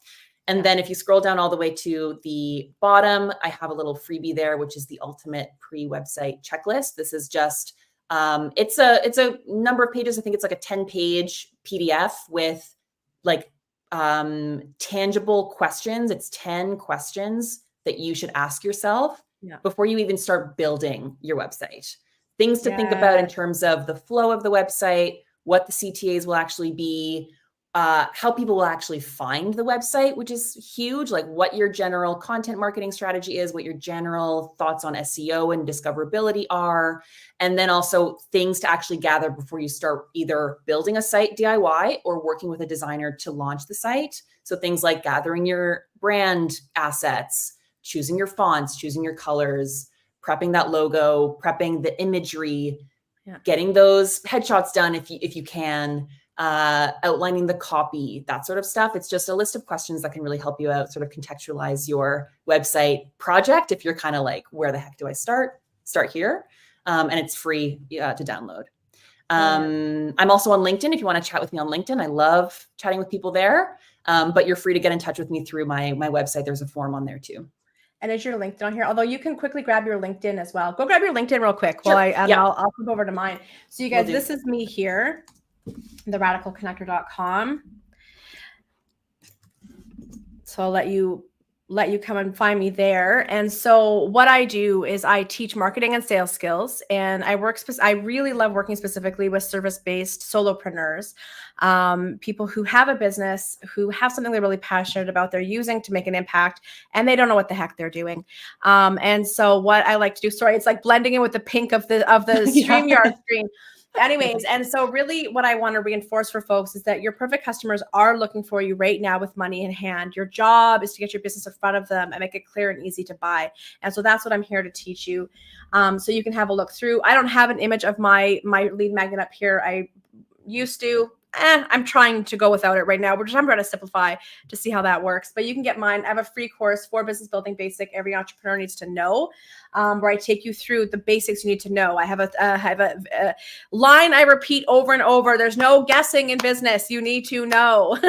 And then if you scroll down all the way to the bottom, I have a little freebie there, which is the ultimate pre-website checklist. This is just, it's a number of pages. I think it's like a 10-page PDF with like tangible questions. It's 10 questions that you should ask yourself before you even start building your website. Things to think about in terms of the flow of the website, what the CTAs will actually be, how people will actually find the website, which is huge, like what your general content marketing strategy is, what your general thoughts on SEO and discoverability are, and then also things to actually gather before you start either building a site DIY or working with a designer to launch the site. So things like gathering your brand assets, choosing your fonts, choosing your colors, prepping that logo, prepping the imagery, getting those headshots done if you can, outlining the copy, that sort of stuff. It's just a list of questions that can really help you out, sort of contextualize your website project. If you're kind of like, where the heck do I start? Start here. And it's free to download. I'm also on LinkedIn. If you want to chat with me on LinkedIn, I love chatting with people there. But you're free to get in touch with me through my website. There's a form on there too. And is your LinkedIn on here? Although you can quickly grab your LinkedIn as well. Go grab your LinkedIn real quick while I'll flip over to mine. So you guys, this is me here, theradicalconnector.com. So I'll let you come and find me there. And so what I do is I teach marketing and sales skills, and I really love working specifically with service-based solopreneurs, people who have a business, who have something they're really passionate about, they're using to make an impact, and they don't know what the heck they're doing. And so what I like to do, sorry, it's like blending in with the pink of the StreamYard screen. Anyways, and so really what I want to reinforce for folks is that your perfect customers are looking for you right now with money in hand. Your job is to get your business in front of them and make it clear and easy to buy. And so that's what I'm here to teach you. So you can have a look through. I don't have an image of my lead magnet up here. I used to. I'm trying to go without it right now. I'm trying to simplify to see how that works. But you can get mine. I have a free course for business building basic every entrepreneur needs to know, where I take you through the basics you need to know. I have a line I repeat over and over. There's no guessing in business. You need to know.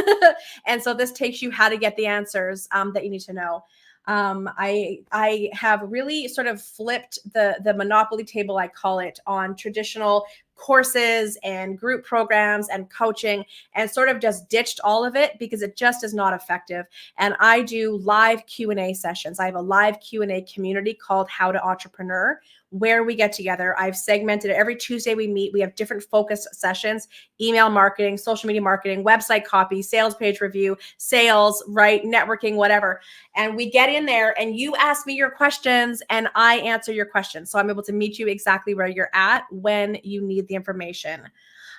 And so this takes you how to get the answers that you need to know. I have really sort of flipped the monopoly table, I call it, on traditional courses and group programs and coaching, and sort of just ditched all of it because it just is not effective. And I do live Q&A sessions. I have a live Q&A community called How to Entrepreneur, where we get together. I've segmented it. Every Tuesday we meet. We have different focused sessions: email marketing, social media marketing, website copy, sales page review, sales, right, networking, whatever. And we get in there and you ask me your questions and I answer your questions. So I'm able to meet you exactly where you're at when you need the information.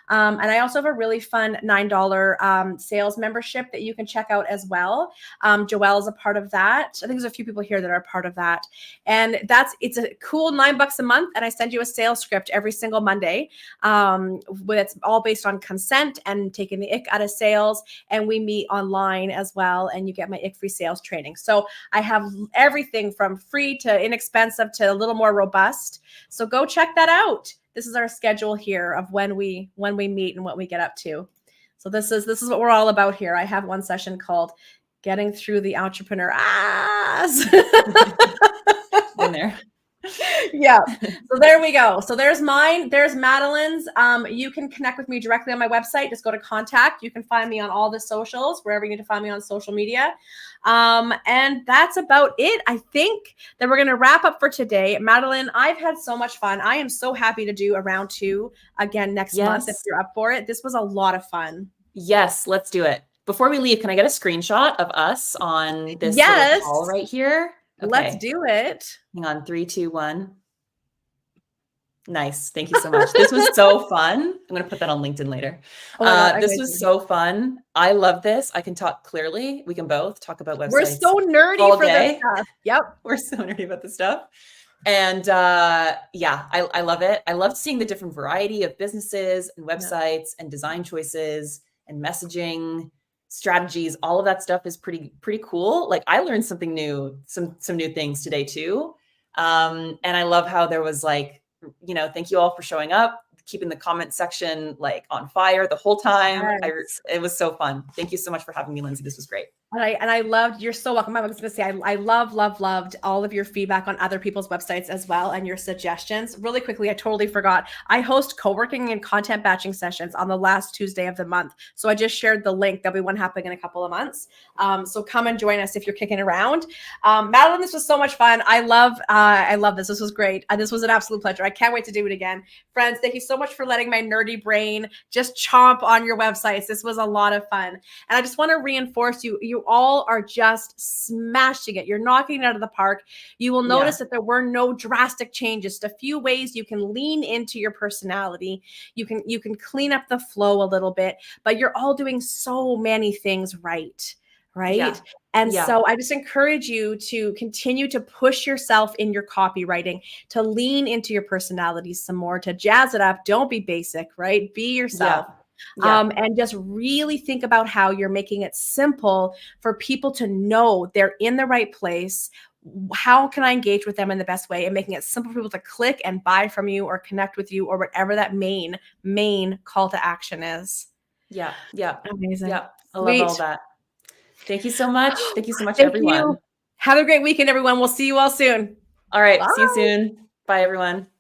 And I also have a really fun $9 sales membership that you can check out as well. Joelle is a part of that. I think there's a few people here that are a part of that. And it's a cool $9 a month. And I send you a sales script every single Monday. It's all based on consent and taking the ick out of sales. And we meet online as well. And you get my Ick-Free Sales training. So I have everything from free to inexpensive to a little more robust. So go check that out. This is our schedule here of when we meet and what we get up to. So this is what we're all about here. I have one session called getting through the entrepreneur ass. In there. Yeah. So there we go. So there's mine. There's Madeleine's. You can connect with me directly on my website. Just go to contact. You can find me on all the socials, wherever you need to find me on social media. And that's about it. I think that we're going to wrap up for today. Madeleine, I've had so much fun. I am so happy to do a round 2 again next month if you're up for it. This was a lot of fun. Yes, let's do it. Before we leave, can I get a screenshot of us on this little call right here? Okay. Let's do it. Hang on, 3, 2, 1. Nice. Thank you so much. This was so fun. I'm going to put that on LinkedIn later. Oh my God, this was so fun. I love this. I can talk clearly. We can both talk about websites. We're so nerdy all for day. this stuff. Yep. We're so nerdy about this stuff. And yeah, I love it. I love seeing the different variety of businesses and websites and design choices and messaging strategies. All of that stuff is pretty cool. Like I learned something new, some new things today too. And I love how there was like, you know, thank you all for showing up, keeping the comment section like on fire the whole time. Yes. It was so fun. Thank you so much for having me, Lindsay. This was great. And I loved, you're so welcome. I was going to say, I loved all of your feedback on other people's websites as well and your suggestions. Really quickly, I totally forgot. I host co-working and content batching sessions on the last Tuesday of the month. So I just shared the link. There'll be one happening in a couple of months. So come and join us if you're kicking around. Madeleine, this was so much fun. I love this. This was great. This was an absolute pleasure. I can't wait to do it again. Friends, thank you so much for letting my nerdy brain just chomp on your websites. This was a lot of fun. And I just want to reinforce you all are just smashing it. You're knocking it out of the park. You will notice that there were no drastic changes. Just a few ways you can lean into your personality. You can clean up the flow a little bit, but you're all doing so many things right. Yeah. And so I just encourage you to continue to push yourself in your copywriting, to lean into your personality some more, to jazz it up. Don't be basic, right? Be yourself. And just really think about how you're making it simple for people to know they're in the right place. How can I engage with them in the best way, and making it simple for people to click and buy from you or connect with you or whatever that main call to action is. Yeah. Amazing. Yeah. I love all that. Thank you so much. Thank you so much, everyone. Have a great weekend, everyone. We'll see you all soon. All right. Bye. See you soon. Bye, everyone.